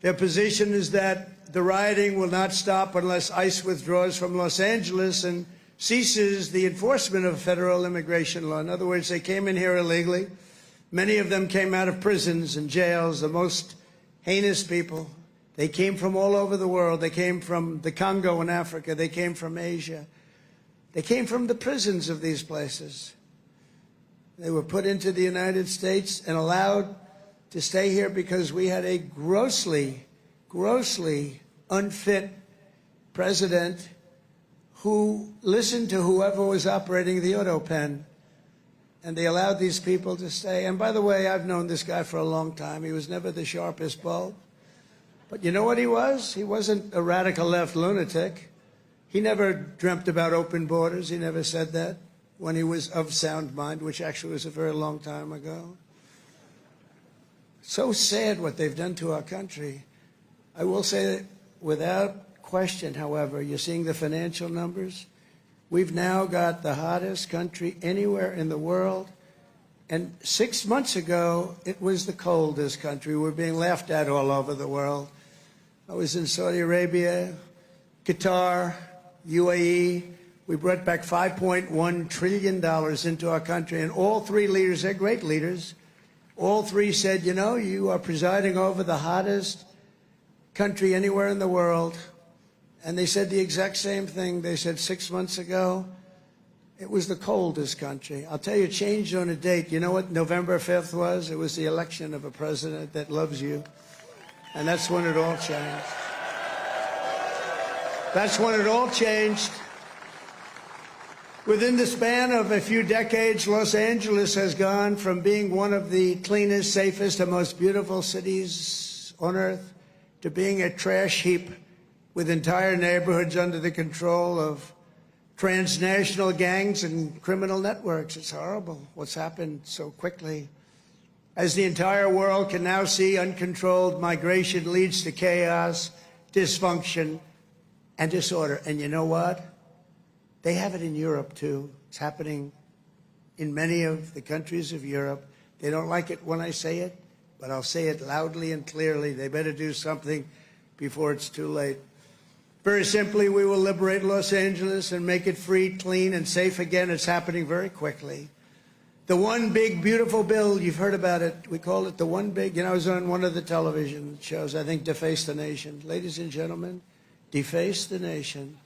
Speaker 12: Their position is that the rioting will not stop unless ICE withdraws from Los Angeles and ceases the enforcement of federal immigration law. In other words, they came in here illegally. Many of them came out of prisons and jails, the most heinous people. They came from all over the world. They came from the Congo in Africa. They came from Asia. They came from the prisons of these places. They were put into the United States and allowed to stay here because we had a grossly, grossly unfit president who listened to whoever was operating the auto pen. And they allowed these people to stay. And by the way, I've known this guy for a long time. He was never the sharpest bulb. But you know what he was? He wasn't a radical left lunatic. He never dreamt about open borders. He never said that when he was of sound mind, which actually was a very long time ago. So sad what they've done to our country. I will say that without question, however, you're seeing the financial numbers. We've now got the hottest country anywhere in the world, And 6 months ago, it was the coldest country. We're being laughed at all over the world. I was in Saudi Arabia, Qatar, UAE. We brought back $5.1 trillion into our country. And all three leaders, they're great leaders, all three said, you know, you are presiding over the hottest country anywhere in the world. And they said the exact same thing. They said 6 months ago, it was the coldest country. I'll tell you, it changed on a date. You know what November 5th was? It was the election of a president that loves you. And that's when it all changed. That's when it all changed. Within the span of a few decades, Los Angeles has gone from being one of the cleanest, safest, and most beautiful cities on earth to being a trash heap with entire neighborhoods under the control of transnational gangs and criminal networks. It's horrible what's happened so quickly. As the entire world can now see, uncontrolled migration leads to chaos, dysfunction, and disorder. And you know what? They have it in Europe, too. It's happening in many of the countries of Europe. They don't like it when I say it, but I'll say it loudly and clearly. They better do something before it's too late. Very simply, we will liberate Los Angeles and make it free, clean, and safe again. It's happening very quickly. The one big, beautiful bill, you've heard about it. We call it the one big, I was on one of the television shows, I think Deface the Nation. Ladies and gentlemen, Deface the Nation.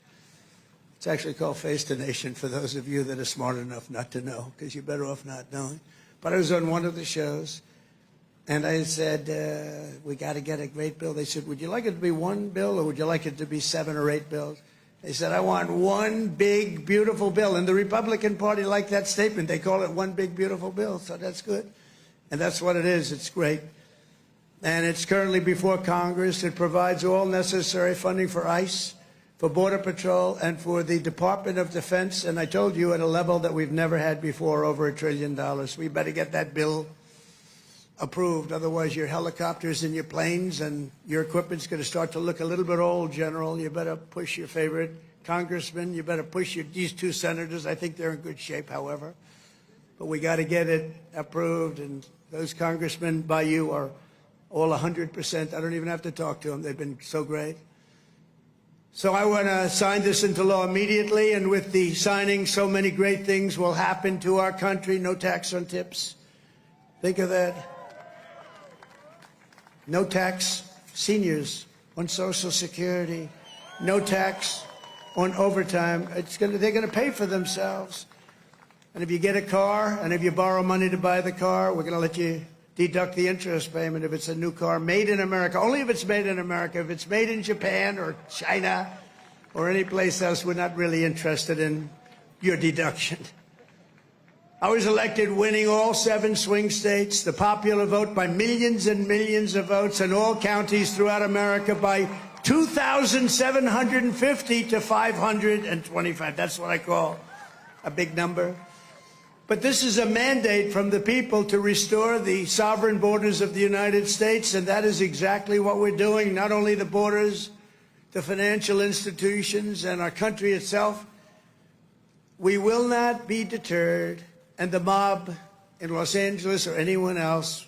Speaker 12: It's actually called Face the Nation for those of you that are smart enough not to know, because you're better off not knowing. But I was on one of the shows, and I said, we got to get a great bill. They said, would you like it to be one bill, or would you like it to be 7 or 8 bills? They said, I want one big, beautiful bill. And the Republican Party liked that statement. They call it one big, beautiful bill. So that's good. And that's what it is. It's great. And it's currently before Congress. It provides all necessary funding for ICE, for Border Patrol, and for the Department of Defense. And I told you, at a level that we've never had before, over $1 trillion. We better get that bill approved. Otherwise, your helicopters and your planes and your equipment's going to start to look a little bit old, General. You better push your favorite congressman. You better push these 2 senators. I think they're in good shape, however. But we got to get it approved. And those congressmen by you are all 100%. I don't even have to talk to them. They've been so great. So I want to sign this into law immediately. And with the signing, so many great things will happen to our country. No tax on tips. Think of that. No tax, seniors, on Social Security. No tax on overtime. They're going to pay for themselves. And if you get a car, and if you borrow money to buy the car, we're going to let you deduct the interest payment if it's a new car made in America. Only if it's made in America. If it's made in Japan or China or any place else, we're not really interested in your deduction. I was elected winning all 7 swing states, the popular vote by millions and millions of votes, in all counties throughout America by 2,750 to 525. That's what I call a big number. But this is a mandate from the people to restore the sovereign borders of the United States, and that is exactly what we're doing. Not only the borders, the financial institutions, and our country itself. We will not be deterred. And the mob in Los Angeles or anyone else,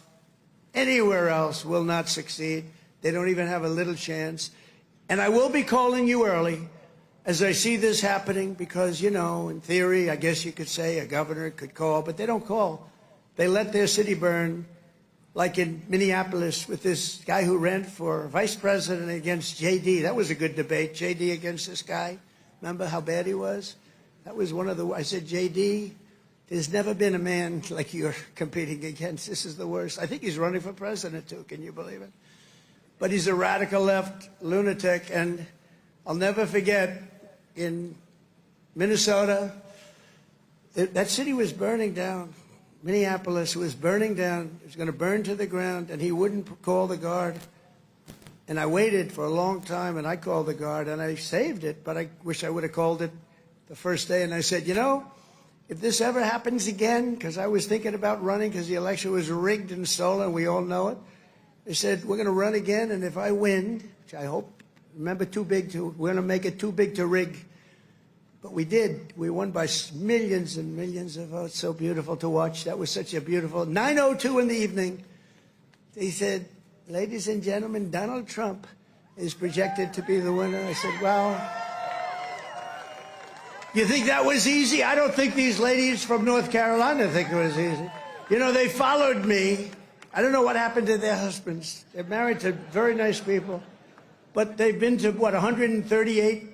Speaker 12: anywhere else, will not succeed. They don't even have a little chance. And I will be calling you early as I see this happening because, in theory, I guess you could say a governor could call, but they don't call. They let their city burn, like in Minneapolis with this guy who ran for vice president against J.D. That was a good debate, J.D. against this guy. Remember how bad he was? That was one of the, I said, J.D., there's never been a man like you're competing against. This is the worst. I think he's running for president, too. Can you believe it? But he's a radical left lunatic. And I'll never forget, in Minnesota, that city was burning down. Minneapolis was burning down. It was going to burn to the ground, and he wouldn't call the guard. And I waited for a long time, and I called the guard, and I saved it. But I wish I would have called it the first day. And I said, if this ever happens again, because I was thinking about running because the election was rigged and stolen, we all know it. They said, we're going to run again, and if I win, which I hope, remember, we're going to make it too big to rig. But we did. We won by millions and millions of votes. So beautiful to watch. That was such a beautiful 9:02 in the evening. They said, ladies and gentlemen, Donald Trump is projected to be the winner. I said, well, you think that was easy? I don't think these ladies from North Carolina think it was easy. You know, they followed me. I don't know what happened to their husbands. They're married to very nice people. But they've been to, 138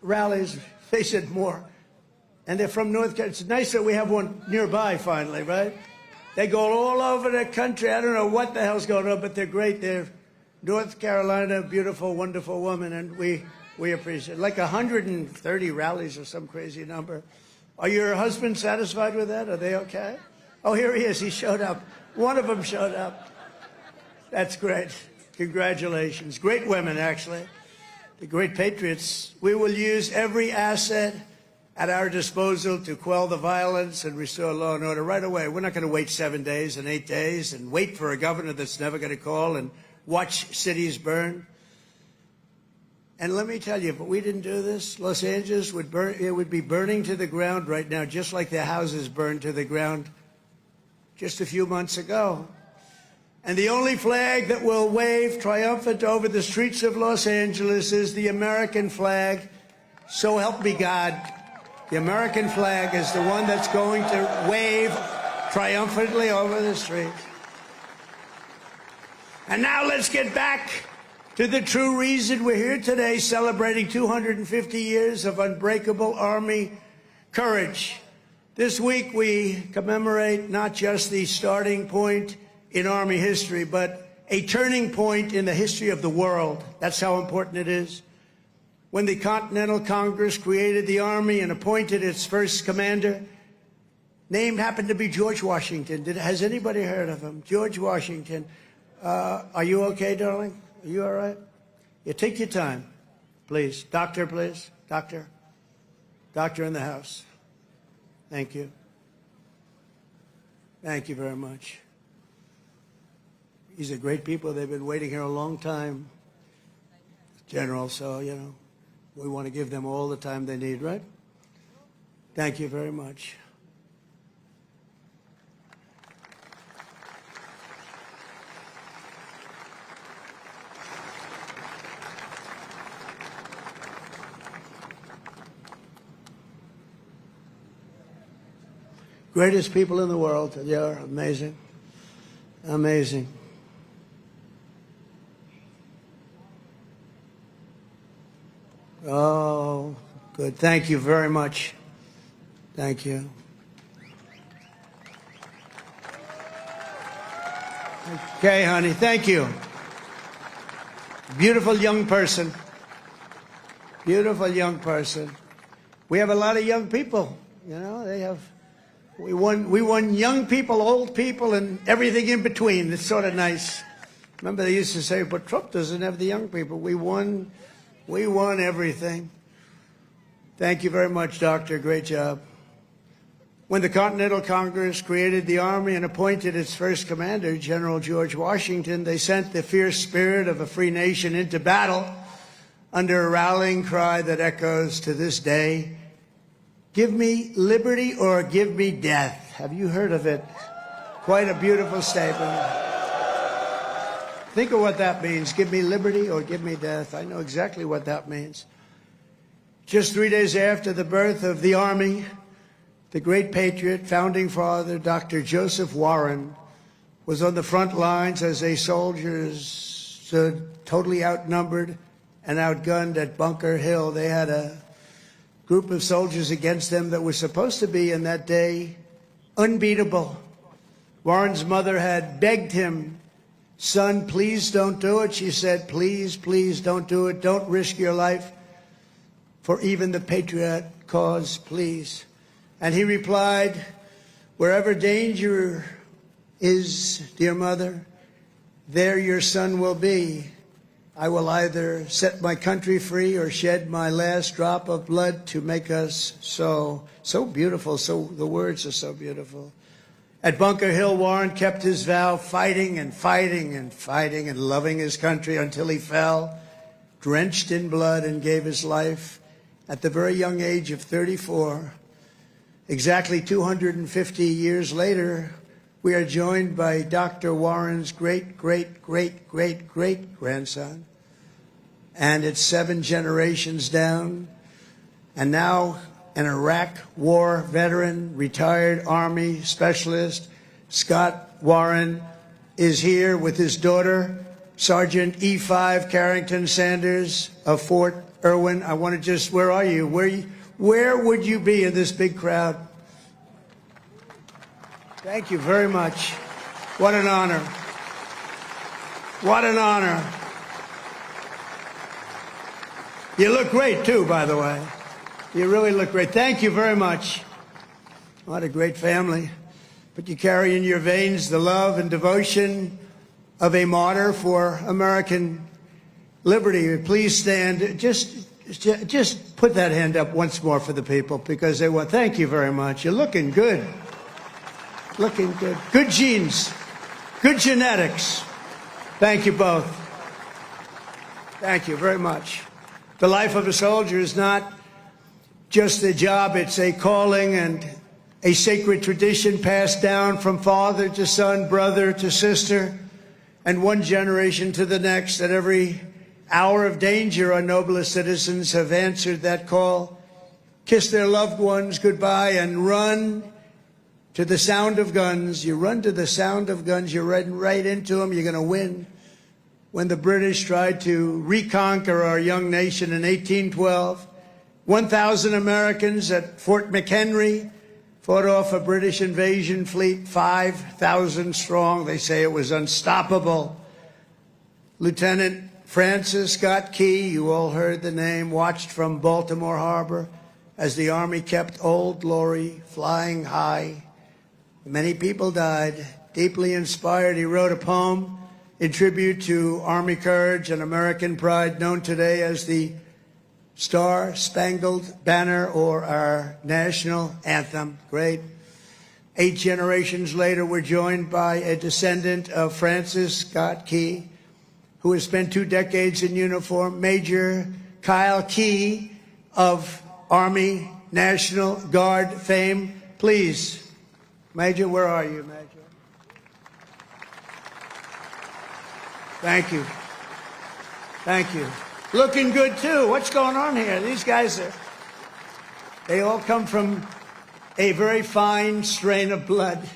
Speaker 12: rallies. They said more. And they're from North Carolina. It's nice that we have one nearby finally, right? They go all over the country. I don't know what the hell's going on, but they're great. They're North Carolina, beautiful, wonderful woman, and we appreciate it. Like 130 rallies or some crazy number. Are your husbands satisfied with that? Are they okay? Oh, here he is. He showed up. One of them showed up. That's great. Congratulations. Great women, actually. The great patriots. We will use every asset at our disposal to quell the violence and restore law and order right away. We're not going to wait 7 days and 8 days and wait for a governor that's never going to call and watch cities burn. And let me tell you, if we didn't do this, Los Angeles would burn. It would be burning to the ground right now, just like their houses burned to the ground just a few months ago. And the only flag that will wave triumphant over the streets of Los Angeles is the American flag. So help me God. The American flag is the one that's going to wave triumphantly over the streets. And now let's get back to the true reason we're here today, celebrating 250 years of unbreakable Army courage. This week we commemorate not just the starting point in Army history, but a turning point in the history of the world. That's how important it is. When the Continental Congress created the Army and appointed its first commander, named happened to be George Washington. Has anybody heard of him? George Washington. Are you okay, darling? Are you all right? Yeah, take your time, please. Doctor, please. Doctor. Doctor in the house. Thank you. Thank you very much. These are great people. They've been waiting here a long time, General, so, you know, we want to give them all the time they need, right? Thank you very much. Greatest people in the world. You're amazing. Amazing. Oh, good. Thank you very much. Thank you. Okay, honey. Thank you. Beautiful young person. Beautiful young person. We have a lot of young people. You know, they have. We won young people, old people, and everything in between. It's sort of nice. Remember, they used to say, but Trump doesn't have the young people. We won everything. Thank you very much, Doctor. Great job. When the Continental Congress created the Army and appointed its first commander, General George Washington, they sent the fierce spirit of a free nation into battle under a rallying cry that echoes to this day. Give me liberty or give me death. Have you heard of it? Quite a beautiful statement. Think of what that means. Give me liberty or give me death. I know exactly what that means. Just 3 days after the birth of the Army, the great patriot, founding father, Dr. Joseph Warren, was on the front lines as a soldiers stood totally outnumbered and outgunned at Bunker Hill. They had a group of soldiers against them that was supposed to be, in that day, unbeatable. Warren's mother had begged him, son, please don't do it. She said, please, please don't do it. Don't risk your life for even the patriot cause, please. And he replied, wherever danger is, dear mother, there your son will be. I will either set my country free or shed my last drop of blood to make us so beautiful. So the words are so beautiful. At Bunker Hill, Warren kept his vow, fighting and fighting and fighting and loving his country until he fell, drenched in blood, and gave his life at the very young age of 34. Exactly 250 years later, we are joined by Dr. Warren's great-great-great-great-great-grandson, and it's 7 generations down, and now an Iraq war veteran, retired Army specialist, Scott Warren, is here with his daughter, Sergeant E5 Carrington Sanders of Fort Irwin. I want to just, where are you? Where would you be in this big crowd? Thank you very much. What an honor. What an honor. You look great, too, by the way. You really look great. Thank you very much. What a great family. But you carry in your veins the love and devotion of a martyr for American liberty. Please stand. Just put that hand up once more for the people, because they want. Thank you very much. You're looking good. Looking good. Good genes. Good genetics. Thank you both. Thank you very much. The life of a soldier is not just a job. It's a calling and a sacred tradition passed down from father to son, brother to sister, and one generation to the next. At every hour of danger, our noblest citizens have answered that call, kissed their loved ones goodbye, and run to the sound of guns. You run to the sound of guns. You're right into them. You're going to win. When the British tried to reconquer our young nation in 1812, 1,000 Americans at Fort McHenry fought off a British invasion fleet, 5,000 strong. They say it was unstoppable. Lieutenant Francis Scott Key, you all heard the name, watched from Baltimore Harbor as the Army kept Old Glory flying high. Many people died. Deeply inspired, he wrote a poem in tribute to Army courage and American pride, known today as the Star-Spangled Banner, or our national anthem. Great. 8 generations later, we're joined by a descendant of Francis Scott Key, who has spent 2 decades in uniform, Major Kyle Key of Army National Guard fame. Please, Major, where are you, Major? Thank you. Thank you. Looking good, too. What's going on here? These guys they all come from a very fine strain of blood.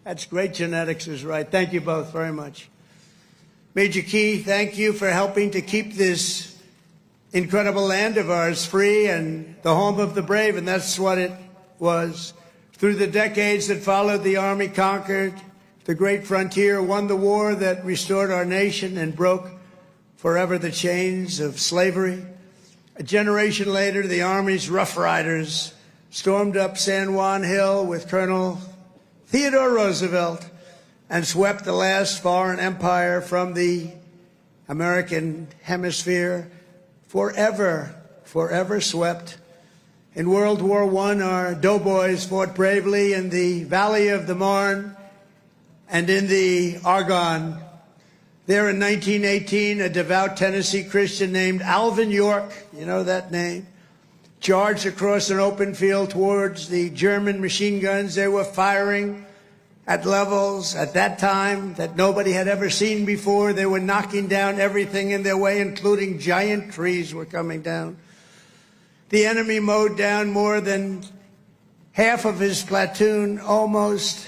Speaker 12: That's great genetics is right. Thank you both very much. Major Key, thank you for helping to keep this incredible land of ours free and the home of the brave, and that's what it was. Through the decades that followed, the Army conquered the great frontier, won the war that restored our nation and broke forever the chains of slavery. A generation later, the Army's Rough Riders stormed up San Juan Hill with Colonel Theodore Roosevelt and swept the last foreign empire from the American hemisphere, forever swept. In World War I, our doughboys fought bravely in the Valley of the Marne and in the Argonne. There in 1918, a devout Tennessee Christian named Alvin York, you know that name, charged across an open field towards the German machine guns. They were firing at levels at that time that nobody had ever seen before. They were knocking down everything in their way, including giant trees were coming down. The enemy mowed down more than half of his platoon almost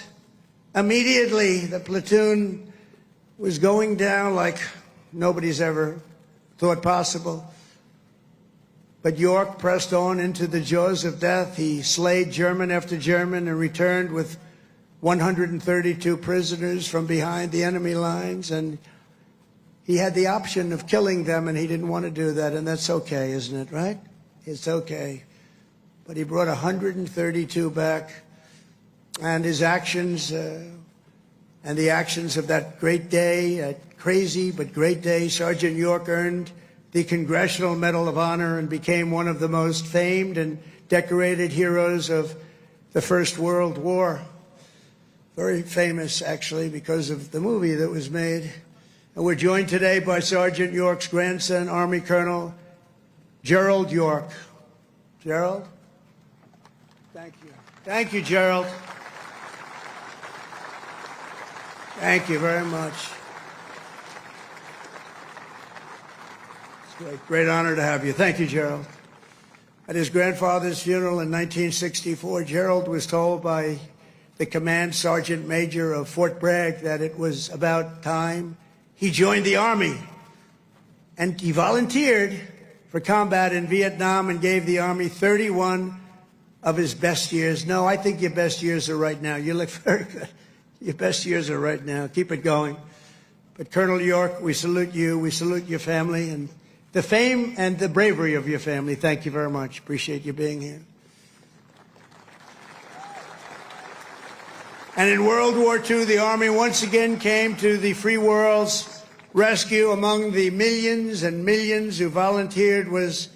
Speaker 12: immediately. The platoon was going down like nobody's ever thought possible. But York pressed on into the jaws of death. He slayed German after German and returned with 132 prisoners from behind the enemy lines. And he had the option of killing them, and he didn't want to do that. And that's okay, isn't it, right? It's okay. But he brought 132 back. And his actions and the actions of that great day, that crazy but great day, Sergeant York earned the Congressional Medal of Honor and became one of the most famed and decorated heroes of the First World War. Very famous, actually, because of the movie that was made. And we're joined today by Sergeant York's grandson, Army Colonel Gerald York. Gerald? Thank you. Thank you, Gerald. Thank you very much. It's great. Great honor to have you. Thank you, Gerald. At his grandfather's funeral in 1964, Gerald was told by the command sergeant major of Fort Bragg that it was about time he joined the Army. And he volunteered for combat in Vietnam and gave the Army 31 of his best years. No, I think your best years are right now. You look very good. Your best years are right now. Keep it going. But Colonel York, we salute you. We salute your family and the fame and the bravery of your family. Thank you very much. Appreciate you being here. And in World War II, the Army once again came to the free world's rescue. Among the millions and millions who volunteered was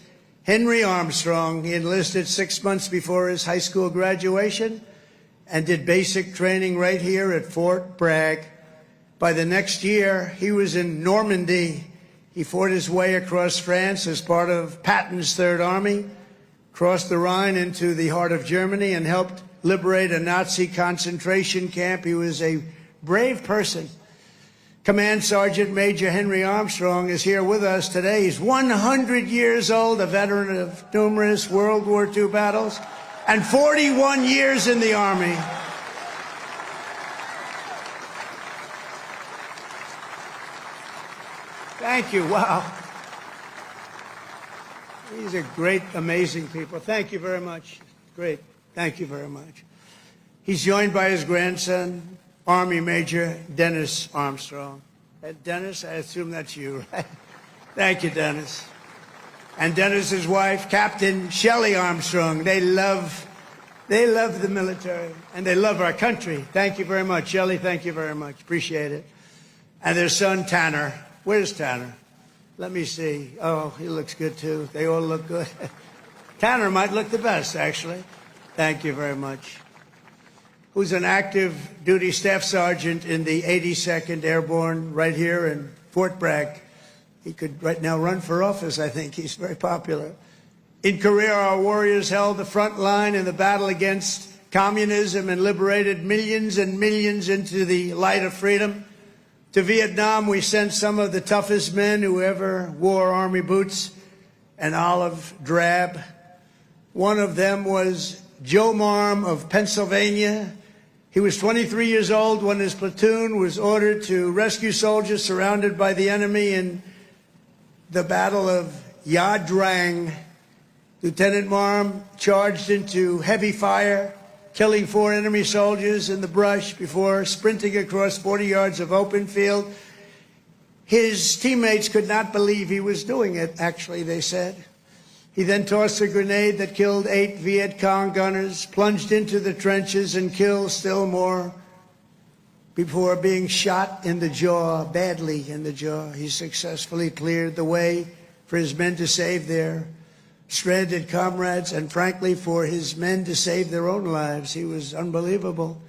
Speaker 12: Henry Armstrong. He enlisted 6 months before his high school graduation and did basic training right here at Fort Bragg. By the next year, he was in Normandy. He fought his way across France as part of Patton's Third Army, crossed the Rhine into the heart of Germany, and helped liberate a Nazi concentration camp. He was a brave person. Command Sergeant Major Henry Armstrong is here with us today. He's 100 years old, a veteran of numerous World War II battles, and 41 years in the Army. Thank you. Wow. These are great, amazing people. Thank you very much. Great. Thank you very much. He's joined by his grandson, Army Major Dennis Armstrong. Dennis, I assume that's you, right? Thank you, Dennis. And Dennis's wife, Captain Shelley Armstrong. They love the military, and they love our country. Thank you very much. Shelley, thank you very much. Appreciate it. And their son, Tanner. Where's Tanner? Let me see. Oh, he looks good, too. They all look good. Tanner might look the best, actually. Thank you very much. Who's an active duty staff sergeant in the 82nd Airborne right here in Fort Bragg. He could right now run for office, I think. He's very popular. In Korea, our warriors held the front line in the battle against communism and liberated millions and millions into the light of freedom. To Vietnam, we sent some of the toughest men who ever wore Army boots and olive drab. One of them was Joe Marm of Pennsylvania. He was 23 years old when his platoon was ordered to rescue soldiers surrounded by the enemy in the Battle of Ia Drang. Lieutenant Marm charged into heavy fire, killing 4 enemy soldiers in the brush before sprinting across 40 yards of open field. His teammates could not believe he was doing it, actually, they said. He then tossed a grenade that killed 8 Viet Cong gunners, plunged into the trenches and killed still more before being shot in the jaw, badly in the jaw. He successfully cleared the way for his men to save their stranded comrades and, frankly, for his men to save their own lives. He was unbelievable.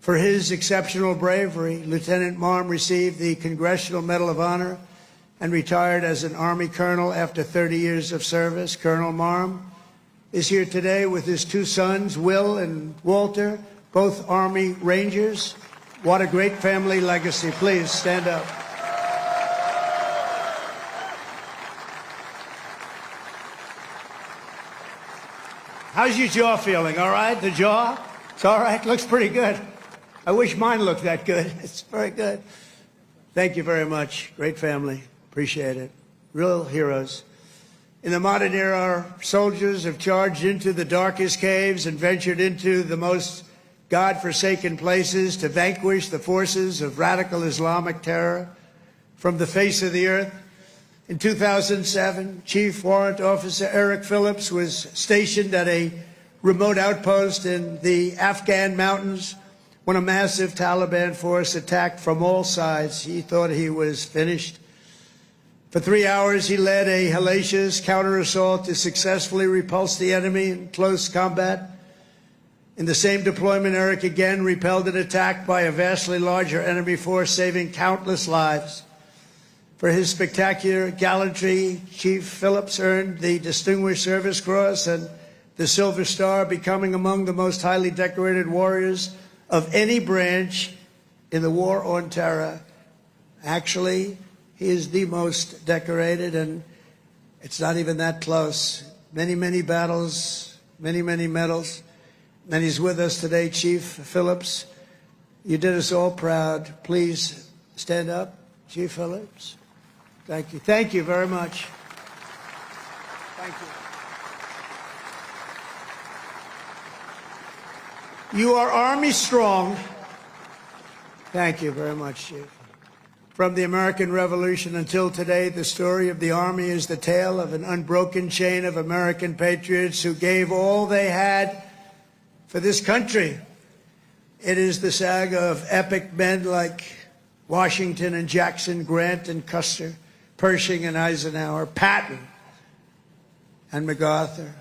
Speaker 12: For his exceptional bravery, Lieutenant Marm received the Congressional Medal of Honor and retired as an Army colonel after 30 years of service. Colonel Marm is here today with his 2 sons, Will and Walter, both Army Rangers. What a great family legacy. Please stand up. How's your jaw feeling? All right? The jaw? It's all right? Looks pretty good. I wish mine looked that good. It's very good. Thank you very much. Great family. Appreciate it. Real heroes. In the modern era, our soldiers have charged into the darkest caves and ventured into the most God-forsaken places to vanquish the forces of radical Islamic terror from the face of the earth. In 2007, Chief Warrant Officer Eric Phillips was stationed at a remote outpost in the Afghan mountains when a massive Taliban force attacked from all sides. He thought he was finished. For 3 hours, he led a hellacious counter-assault to successfully repulse the enemy in close combat. In the same deployment, Eric again repelled an attack by a vastly larger enemy force, saving countless lives. For his spectacular gallantry, Chief Phillips earned the Distinguished Service Cross and the Silver Star, becoming among the most highly decorated warriors of any branch in the war on terror. Actually, he is the most decorated, and it's not even that close. Many, many battles, many, many medals. And he's with us today, Chief Phillips. You did us all proud. Please stand up, Chief Phillips. Thank you. Thank you very much. Thank you. You are Army strong. Thank you very much, Chief. From the American Revolution until today, the story of the Army is the tale of an unbroken chain of American patriots who gave all they had for this country. It is the saga of epic men like Washington and Jackson, Grant and Custer, Pershing and Eisenhower, Patton and MacArthur,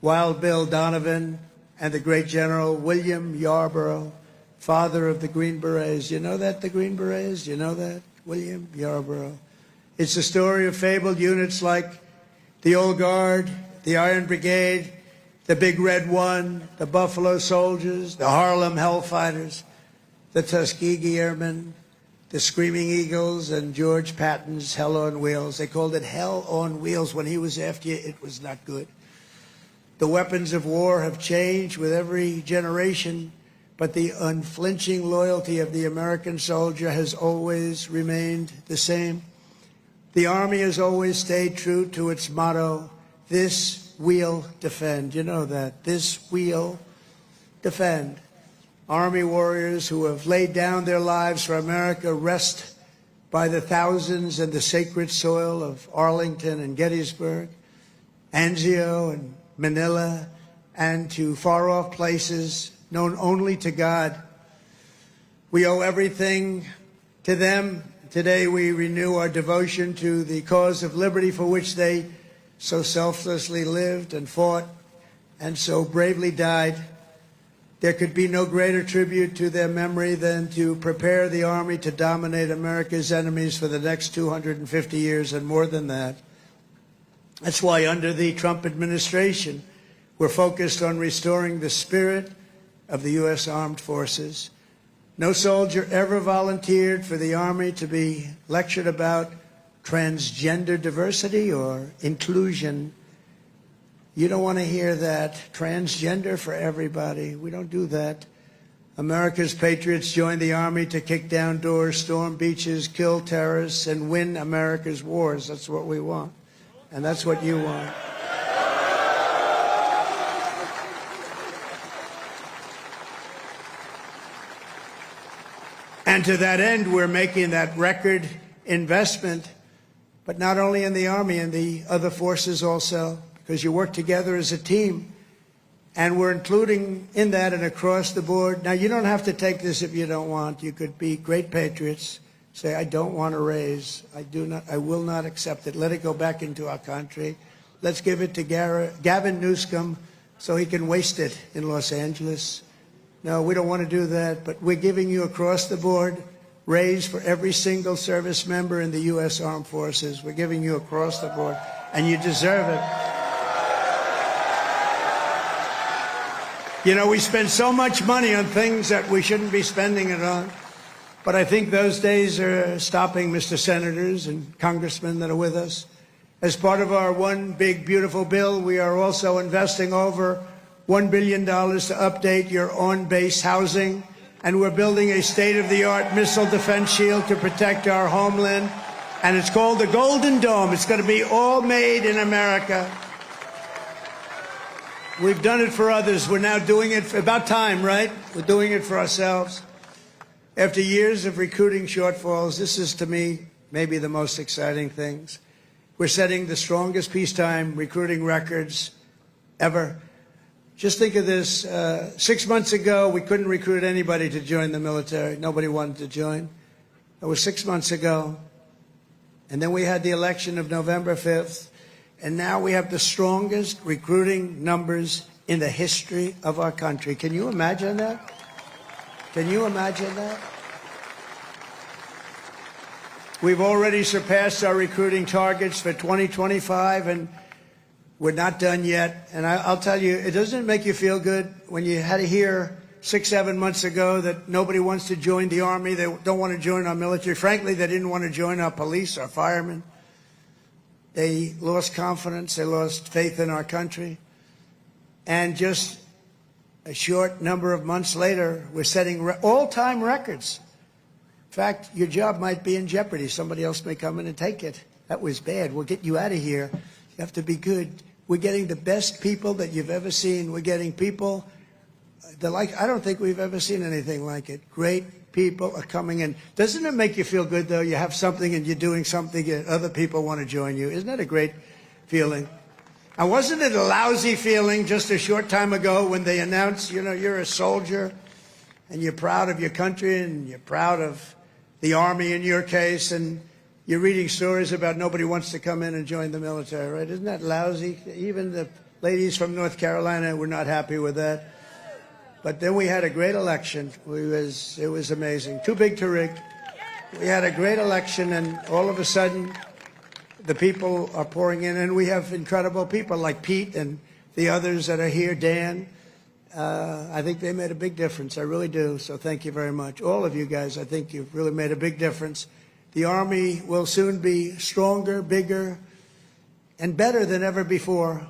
Speaker 12: Wild Bill Donovan, and the great General William Yarborough, father of the Green Berets. You know that, the Green Berets? You know that? William Yarborough. It's the story of fabled units like the Old Guard, the Iron Brigade, the Big Red One, the Buffalo Soldiers, the Harlem Hellfighters, the Tuskegee Airmen, the Screaming Eagles, and George Patton's Hell on Wheels. They called it Hell on Wheels. When he was after you, it was not good. The weapons of war have changed with every generation, but the unflinching loyalty of the American soldier has always remained the same. The Army has always stayed true to its motto, "This we'll defend." You know that. This we'll defend. Army warriors who have laid down their lives for America rest by the thousands in the sacred soil of Arlington and Gettysburg, Anzio and Manila, and to far-off places known only to God. We owe everything to them. Today we renew our devotion to the cause of liberty for which they so selflessly lived and fought and so bravely died. There could be no greater tribute to their memory than to prepare the Army to dominate America's enemies for the next 250 years and more than that. That's why under the Trump administration, we're focused on restoring the spirit of the U.S. Armed Forces. No soldier ever volunteered for the Army to be lectured about transgender diversity or inclusion. You don't want to hear that. Transgender for everybody. We don't do that. America's patriots joined the Army to kick down doors, storm beaches, kill terrorists, and win America's wars. That's what we want. And that's what you want. And to that end, we're making that record investment, but not only in the Army, in the other forces also, because you work together as a team. And we're including in that and across the board. Now, you don't have to take this if you don't want. You could be great patriots, say, I don't want to raise. I will not accept it. Let it go back into our country. Let's give it to Gavin Newsom so he can waste it in Los Angeles. No, we don't want to do that, but we're giving you across the board raise for every single service member in the U.S. Armed Forces. We're giving you across the board, and you deserve it. You know, we spend so much money on things that we shouldn't be spending it on, but I think those days are stopping, Mr. Senators and Congressmen that are with us. As part of our one big, beautiful bill, we are also investing over $1 billion to update your on-base housing, and we're building a state-of-the-art missile defense shield to protect our homeland, and it's called the Golden Dome. It's going to be all made in America. We've done it for others. We're now doing it for about time, right? We're doing it for ourselves. After years of recruiting shortfalls, this is, to me, maybe the most exciting things. We're setting the strongest peacetime recruiting records ever. Just think of this. 6 months ago, we couldn't recruit anybody to join the military. Nobody wanted to join. That was 6 months ago. And then we had the election of November 5th. And now we have the strongest recruiting numbers in the history of our country. Can you imagine that? Can you imagine that? We've already surpassed our recruiting targets for 2025, and We're not done yet. And I'll tell you, it doesn't make you feel good when you had to hear 6-7 months ago that nobody wants to join the Army. They don't want to join our military. Frankly, they didn't want to join our police, our firemen. They lost confidence. They lost faith in our country. And just a short number of months later, we're setting all-time records. In fact, your job might be in jeopardy. Somebody else may come in and take it. That was bad. We'll get you out of here. You have to be good. We're getting the best people that you've ever seen. We're getting people I don't think we've ever seen anything like it. Great people are coming in. Doesn't it make you feel good, though? You have something and you're doing something and other people want to join you. Isn't that a great feeling? And wasn't it a lousy feeling just a short time ago when they announced, you're a soldier and you're proud of your country and you're proud of the Army in your case, and you're reading stories about nobody wants to come in and join the military, right? Isn't that lousy? Even the ladies from North Carolina were not happy with that. But then we had a great election. It was amazing. Too big to rig. We had a great election, and all of a sudden, the people are pouring in, and we have incredible people like Pete and the others that are here, Dan. I think they made a big difference. I really do. So thank you very much. All of you guys, I think you've really made a big difference. The Army will soon be stronger, bigger, and better than ever before.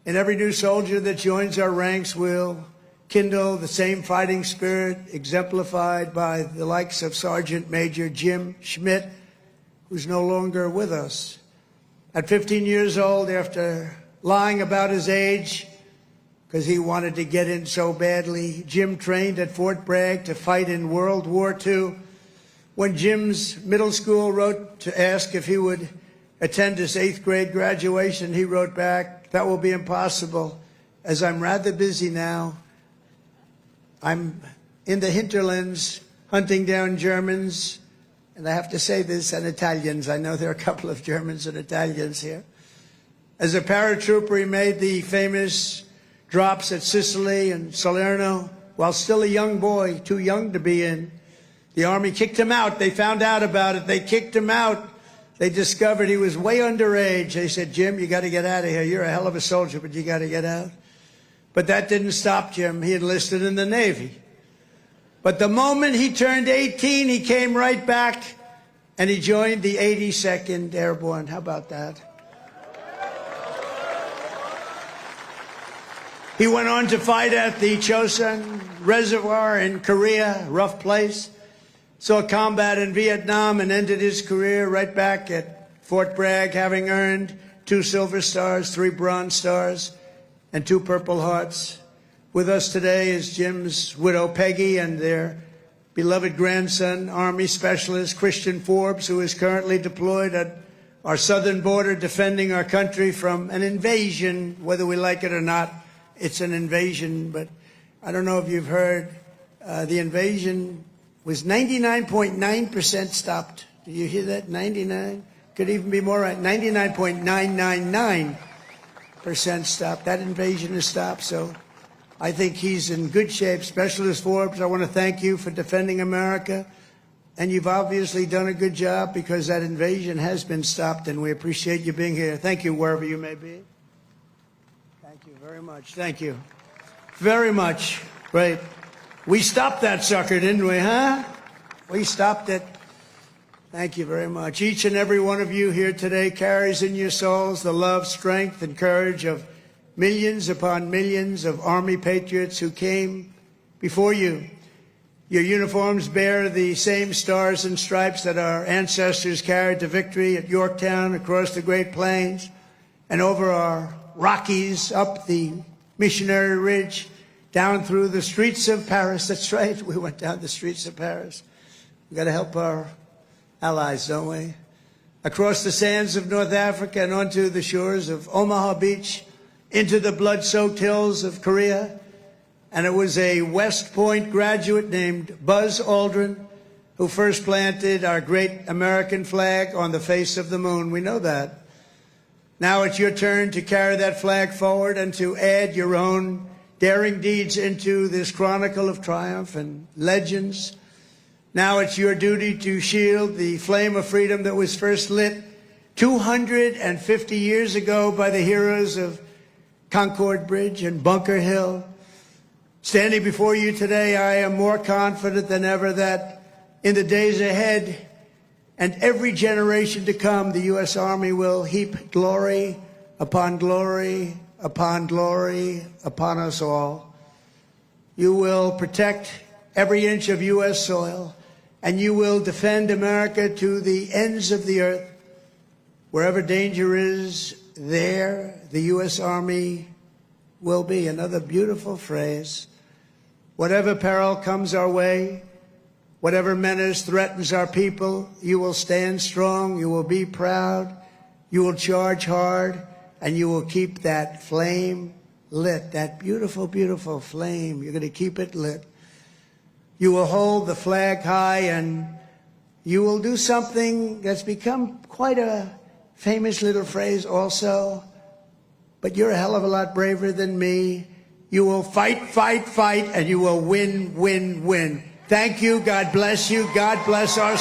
Speaker 12: And every new soldier that joins our ranks will kindle the same fighting spirit exemplified by the likes of Sergeant Major Jim Schmidt, who's no longer with us. At 15 years old, after lying about his age, because he wanted to get in so badly, Jim trained at Fort Bragg to fight in World War II. When Jim's middle school wrote to ask if he would attend his 8th grade graduation, he wrote back, "That will be impossible, as I'm rather busy now. I'm in the hinterlands hunting down Germans," and I have to say this, and Italians. I know there are a couple of Germans and Italians here. As a paratrooper, he made the famous drops at Sicily and Salerno while still a young boy, too young to be in. The Army kicked him out. They found out about it. They kicked him out. They discovered he was way underage. They said, "Jim, you got to get out of here. You're a hell of a soldier, but you got to get out." But that didn't stop Jim. He enlisted in the Navy. But the moment he turned 18, he came right back and he joined the 82nd Airborne. How about that? He went on to fight at the Chosin Reservoir in Korea, rough place. Saw combat in Vietnam and ended his career right back at Fort Bragg, having earned 2 Silver Stars, 3 Bronze Stars, and 2 Purple Hearts. With us today is Jim's widow, Peggy, and their beloved grandson, Army Specialist Christian Forbes, who is currently deployed at our southern border defending our country from an invasion, whether we like it or not. It's an invasion, but I don't know if you've heard, the invasion was 99.9% stopped. Did you hear that? 99? Could even be more right. 99.999% stopped. That invasion is stopped, so I think he's in good shape. Specialist Forbes, I want to thank you for defending America. And you've obviously done a good job because that invasion has been stopped, and we appreciate you being here. Thank you, wherever you may be. Thank you very much. Thank you very much. Great. We stopped that sucker, didn't we, huh? We stopped it. Thank you very much. Each and every one of you here today carries in your souls the love, strength, and courage of millions upon millions of Army patriots who came before you. Your uniforms bear the same stars and stripes that our ancestors carried to victory at Yorktown, across the Great Plains, and over our Rockies, up the Missionary Ridge, down through the streets of Paris. That's right, we went down the streets of Paris. We've got to help our allies, don't we? Across the sands of North Africa and onto the shores of Omaha Beach, into the blood-soaked hills of Korea. And it was a West Point graduate named Buzz Aldrin who first planted our great American flag on the face of the moon. We know that. Now it's your turn to carry that flag forward and to add your own daring deeds into this chronicle of triumph and legends. Now it's your duty to shield the flame of freedom that was first lit 250 years ago by the heroes of Concord Bridge and Bunker Hill. Standing before you today, I am more confident than ever that in the days ahead and every generation to come, the U.S. Army will heap glory upon glory upon glory upon us all. You will protect every inch of U.S. soil, and you will defend America to the ends of the earth. Wherever danger is, there the U.S. Army will be. Another beautiful phrase. Whatever peril comes our way, whatever menace threatens our people, you will stand strong, you will be proud, you will charge hard, and you will keep that flame lit, that beautiful, beautiful flame. You're going to keep it lit. You will hold the flag high, and you will do something that's become quite a famous little phrase also, but you're a hell of a lot braver than me. You will fight, fight, fight, and you will win, win, win. Thank you. God bless you. God bless our...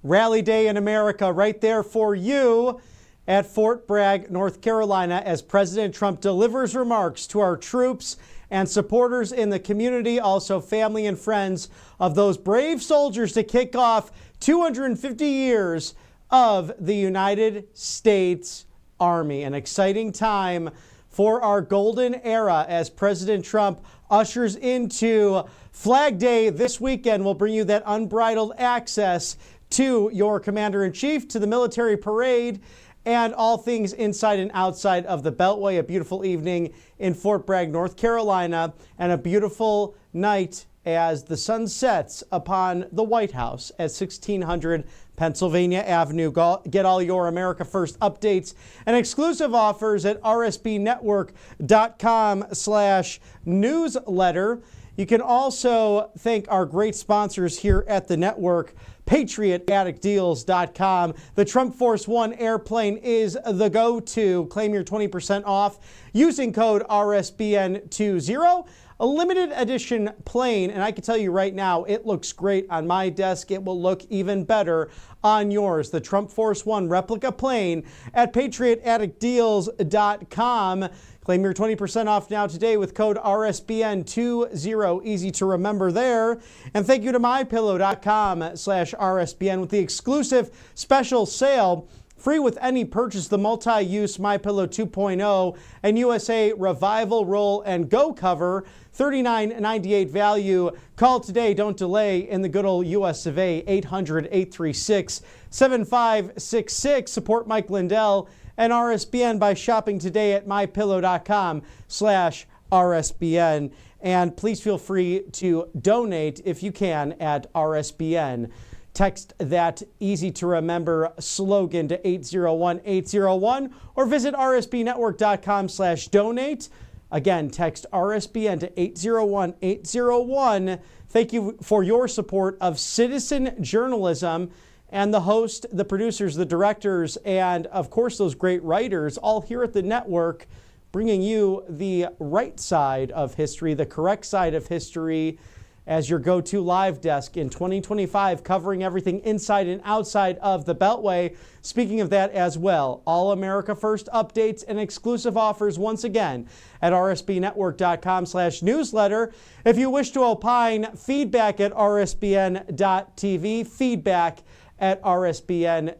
Speaker 1: Rally Day in America right there for you at Fort Bragg, North Carolina, as President Trump delivers remarks to our troops and supporters in the community, also family and friends of those brave soldiers to kick off 250 years of the United States Army. An exciting time for our golden era as President Trump ushers into Flag Day this weekend. We'll bring you that unbridled access to your Commander-in-Chief, to the military parade, and all things inside and outside of the Beltway. A beautiful evening in Fort Bragg, North Carolina, and a beautiful night as the sun sets upon the White House at 1600 Pennsylvania Avenue. Get all your America First updates and exclusive offers at rsbnetwork.com/newsletter. You can also thank our great sponsors here at the network, patrioticdeals.com. The Trump Force One airplane is the go-to. Claim your 20% off using code RSBN20. A limited edition plane, and I can tell you right now, it looks great on my desk. It will look even better on yours. The Trump Force One replica plane at patrioticdeals.com. Claim your 20% off now today with code RSBN20. Easy to remember there. And thank you to mypillow.com/RSBN with the exclusive special sale. Free with any purchase, the multi-use MyPillow 2.0 and USA Revival Roll and Go cover, $39.98 value. Call today, don't delay, in the good old US of A, 800-836-7566. Support Mike Lindell and RSBN by shopping today at mypillow.com/RSBN. And please feel free to donate if you can at RSBN. Text that easy-to-remember slogan to 801-801 or visit rsbnetwork.com/donate. Again, text RSBN to 801-801. Thank you for your support of citizen journalism and the host, the producers, the directors, and of course those great writers all here at the network, bringing you the right side of history, the correct side of history, as your go-to live desk in 2025, covering everything inside and outside of the Beltway. Speaking of that as well, all America First updates and exclusive offers once again at rsbnetwork.com/newsletter. If you wish to opine, feedback at rsbn.tv, feedback at rsbn.tv.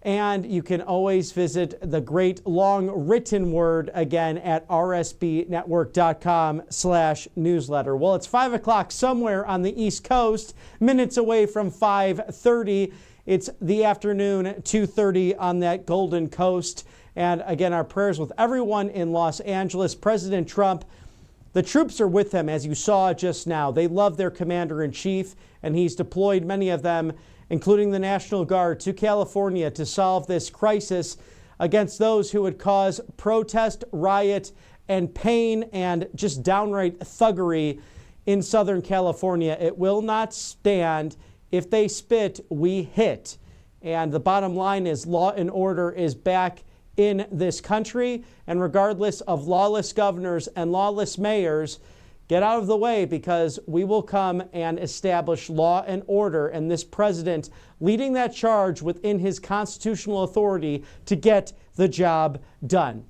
Speaker 1: And you can always visit the great long written word again at rsbnetwork.com/newsletter. Well, it's 5 o'clock somewhere on the East Coast, minutes away from 5:30. It's the afternoon, 2:30 on that Golden Coast. And again, our prayers with everyone in Los Angeles. President Trump, the troops are with him, as you saw just now. They love their commander-in-chief, and he's deployed many of them, including the National Guard, to California to solve this crisis against those who would cause protest, riot, and pain and just downright thuggery in Southern California. It will not stand. If they spit, we hit. And the bottom line is law and order is back in this country. And regardless of lawless governors and lawless mayors, get out of the way, because we will come and establish law and order, and this president leading that charge within his constitutional authority to get the job done.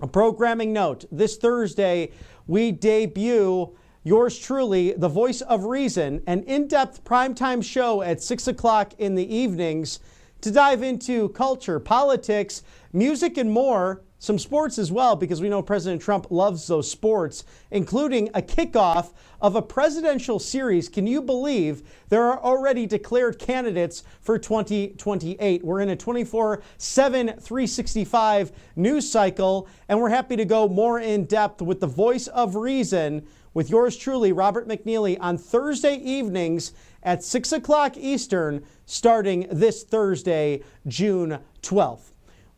Speaker 1: A programming note, this Thursday we debut yours truly, the Voice of Reason, an in-depth primetime show at 6 o'clock in the evenings to dive into culture, politics, music, and more. Some sports as well, because we know President Trump loves those sports, including a kickoff of a presidential series. Can you believe there are already declared candidates for 2028? We're in a 24/7, 365 news cycle, and we're happy to go more in depth with the Voice of Reason with yours truly, Robert McNeely, on Thursday evenings at 6 o'clock Eastern, starting this Thursday, June 12th.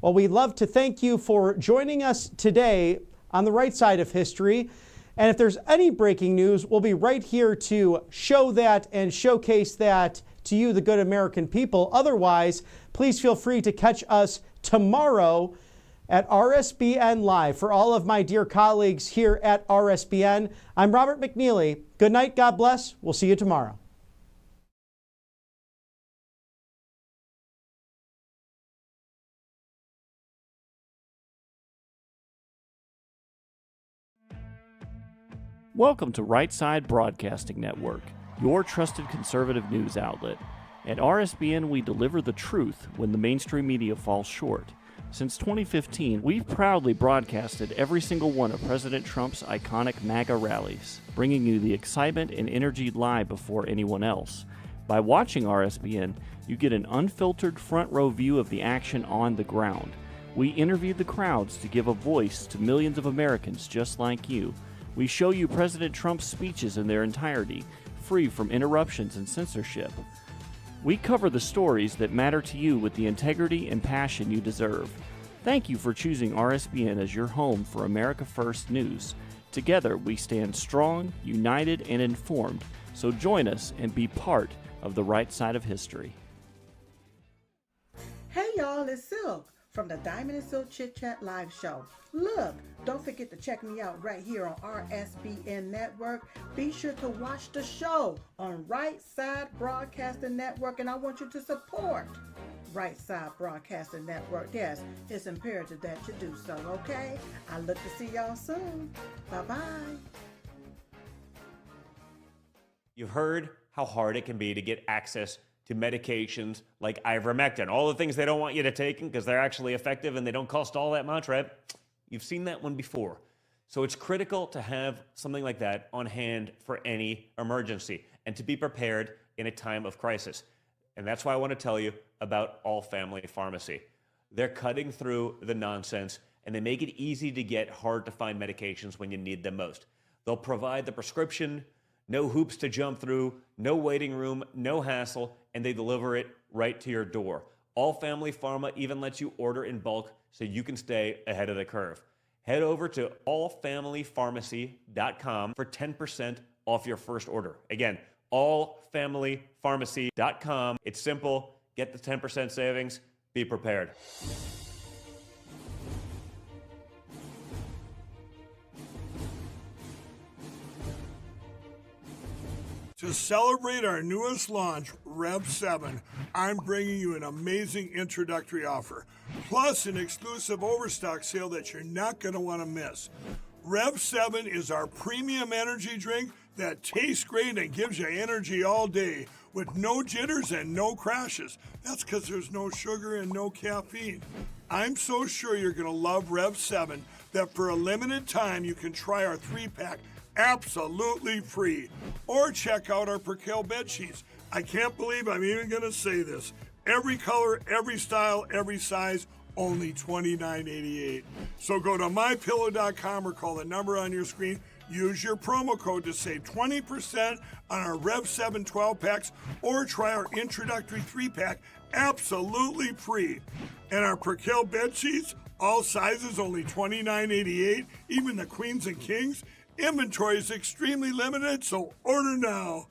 Speaker 1: Well, we'd love to thank you for joining us today on the right side of history. And if there's any breaking news, we'll be right here to show that and showcase that to you, the good American people. Otherwise, please feel free to catch us tomorrow at RSBN Live. For all of my dear colleagues here at RSBN, I'm Robert McNeely. Good night. God bless. We'll see you tomorrow.
Speaker 2: Welcome to Right Side Broadcasting Network, your trusted conservative news outlet. At RSBN, we deliver the truth when the mainstream media falls short. Since 2015, we've proudly broadcasted every single one of President Trump's iconic MAGA rallies, bringing you the excitement and energy live before anyone else. By watching RSBN, you get an unfiltered front row view of the action on the ground. We interview the crowds to give a voice to millions of Americans just like you. We show you President Trump's speeches in their entirety, free from interruptions and censorship. We cover the stories that matter to you with the integrity and passion you deserve. Thank you for choosing RSBN as your home for America First News. Together, we stand strong, united, and informed. So join us and be part of the right side of history.
Speaker 3: Hey y'all, it's Silk from the Diamond and Silk Chit Chat Live Show. Look, don't forget to check me out right here on RSBN Network. Be sure to watch the show on Right Side Broadcasting Network, and I want you to support Right Side Broadcasting Network. Yes, it's imperative that you do so, okay? I look to see y'all soon. Bye-bye.
Speaker 4: You've heard how hard it can be to get access to medications like ivermectin, all the things they don't want you to take because they're actually effective and they don't cost all that much, right? You've seen that one before. So it's critical to have something like that on hand for any emergency and to be prepared in a time of crisis. And that's why I want to tell you about All Family Pharmacy. They're cutting through the nonsense and they make it easy to get hard-to-find medications when you need them most. They'll provide the prescription, no hoops to jump through, no waiting room, no hassle, and they deliver it right to your door. All Family Pharma even lets you order in bulk so you can stay ahead of the curve. Head over to allfamilypharmacy.com for 10% off your first order. Again, allfamilypharmacy.com. It's simple. Get the 10% savings. Be prepared.
Speaker 5: To celebrate our newest launch, Rev 7, I'm bringing you an amazing introductory offer, plus an exclusive overstock sale that you're not going to want to miss. Rev 7 is our premium energy drink that tastes great and gives you energy all day with no jitters and no crashes. That's because there's no sugar and no caffeine. I'm so sure you're going to love Rev 7 that for a limited time you can try our 3-pack absolutely free. Or check out our Percale bed sheets. I can't believe I'm even going to say this. Every color, every style, every size, only $29.88. So go to mypillow.com or call the number on your screen. Use your promo code to save 20% on our Rev 7 12-packs or try our introductory 3-pack absolutely free. And our Percale bed sheets, all sizes only $29.88, even the queens and kings. Inventory is extremely limited, so order now.